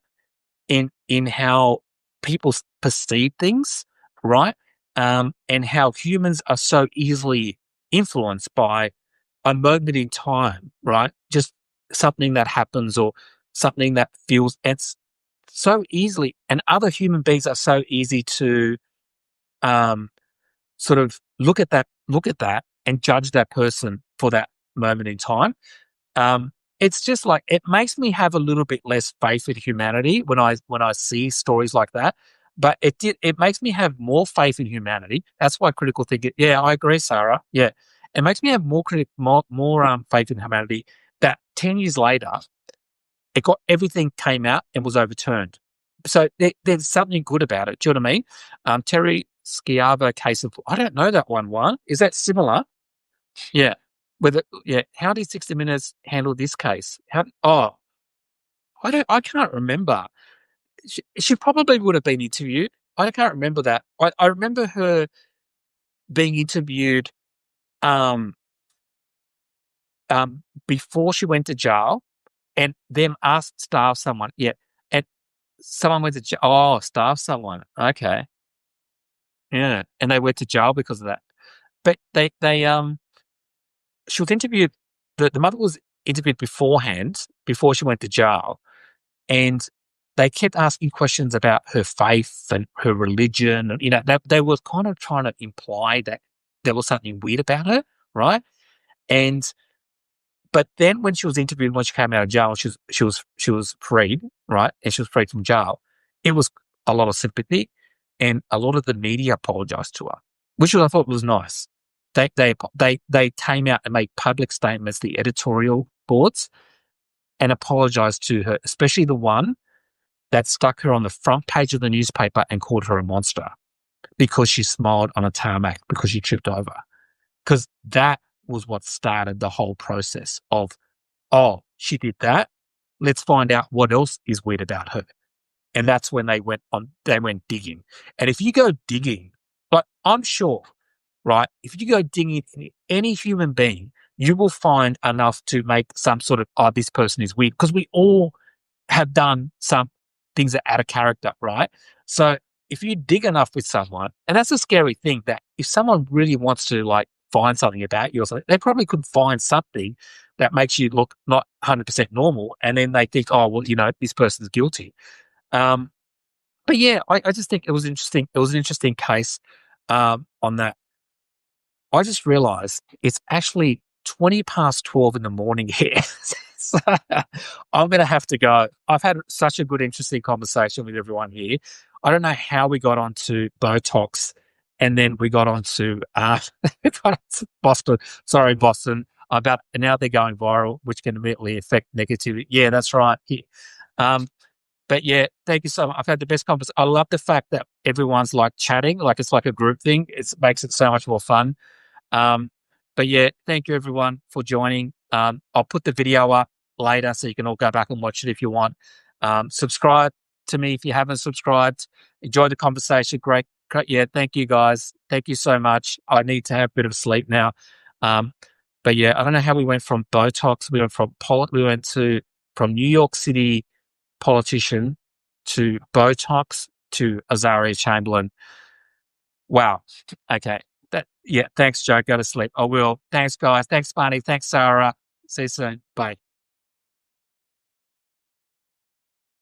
In how people perceive things, right? And how humans are so easily influenced by a moment in time, right? Just something that happens or something that feels it's so easily, and other human beings are so easy to um, sort of look at that and judge that person for that moment in time. It's just like it makes me have a little bit less faith in humanity when I see stories like that. But it makes me have more faith in humanity. That's why critical thinking. Yeah, I agree, Sarah. Yeah, it makes me have more faith in humanity. That 10 years later, everything came out and was overturned. So there's something good about it. Do you know what I mean? Terry Schiavo case of I don't know that one. Is that similar? Yeah. How did 60 Minutes handle this case? I can't remember. She probably would have been interviewed. I can't remember that. I remember her being interviewed um, before she went to jail and them asked staff someone. Yeah. And someone went to jail. Oh, staff someone. Okay. Yeah. And they went to jail because of that. But she was interviewed, the mother was interviewed beforehand, before she went to jail. And they kept asking questions about her faith and her religion. And, they were kind of trying to imply that there was something weird about her, right? And but then when she was interviewed, when she came out of jail, she was freed, right? And she was freed from jail. It was a lot of sympathy, and a lot of the media apologized to her, which I thought was nice. They came out and made public statements, the editorial boards, and apologized to her, especially the one that stuck her on the front page of the newspaper and called her a monster because she smiled on a tarmac because she tripped over. Because that was what started the whole process of, oh, she did that. Let's find out what else is weird about her. And that's when they went digging. And if you go digging, like I'm sure, right, if you go digging in any human being, you will find enough to make some sort of, oh, this person is weird. Because we all have done some things that are out of character, right? So if you dig enough with someone, and that's a scary thing, that if someone really wants to like find something about you or something, they probably could find something that makes you look not 100% normal. And then they think, oh, well, this person's guilty. Um, but yeah, I just think it was interesting. It was an interesting case on that. I just realized it's actually 20 past 12 in the morning here. So I'm going to have to go. I've had such a good, interesting conversation with everyone here. I don't know how we got onto Botox and then we got onto Boston. Sorry, Boston. About and now they're going viral, which can immediately affect negativity. Yeah, that's right. Yeah. But yeah, thank you so much. I've had the best conversation. I love the fact that everyone's like chatting, like it's like a group thing. It makes it so much more fun. But yeah, thank you everyone for joining. I'll put the video up later so you can all go back and watch it if you want. Subscribe to me if you haven't subscribed. Enjoy the conversation. Great. Yeah, thank you guys. Thank you so much. I need to have a bit of sleep now. But yeah, I don't know how we went from Botox. From New York City politician to Botox to Azaria Chamberlain. Wow. Okay. Thanks, Joe. Go to sleep. I will. Thanks, guys. Thanks, Barney. Thanks, Sarah. See you soon. Bye.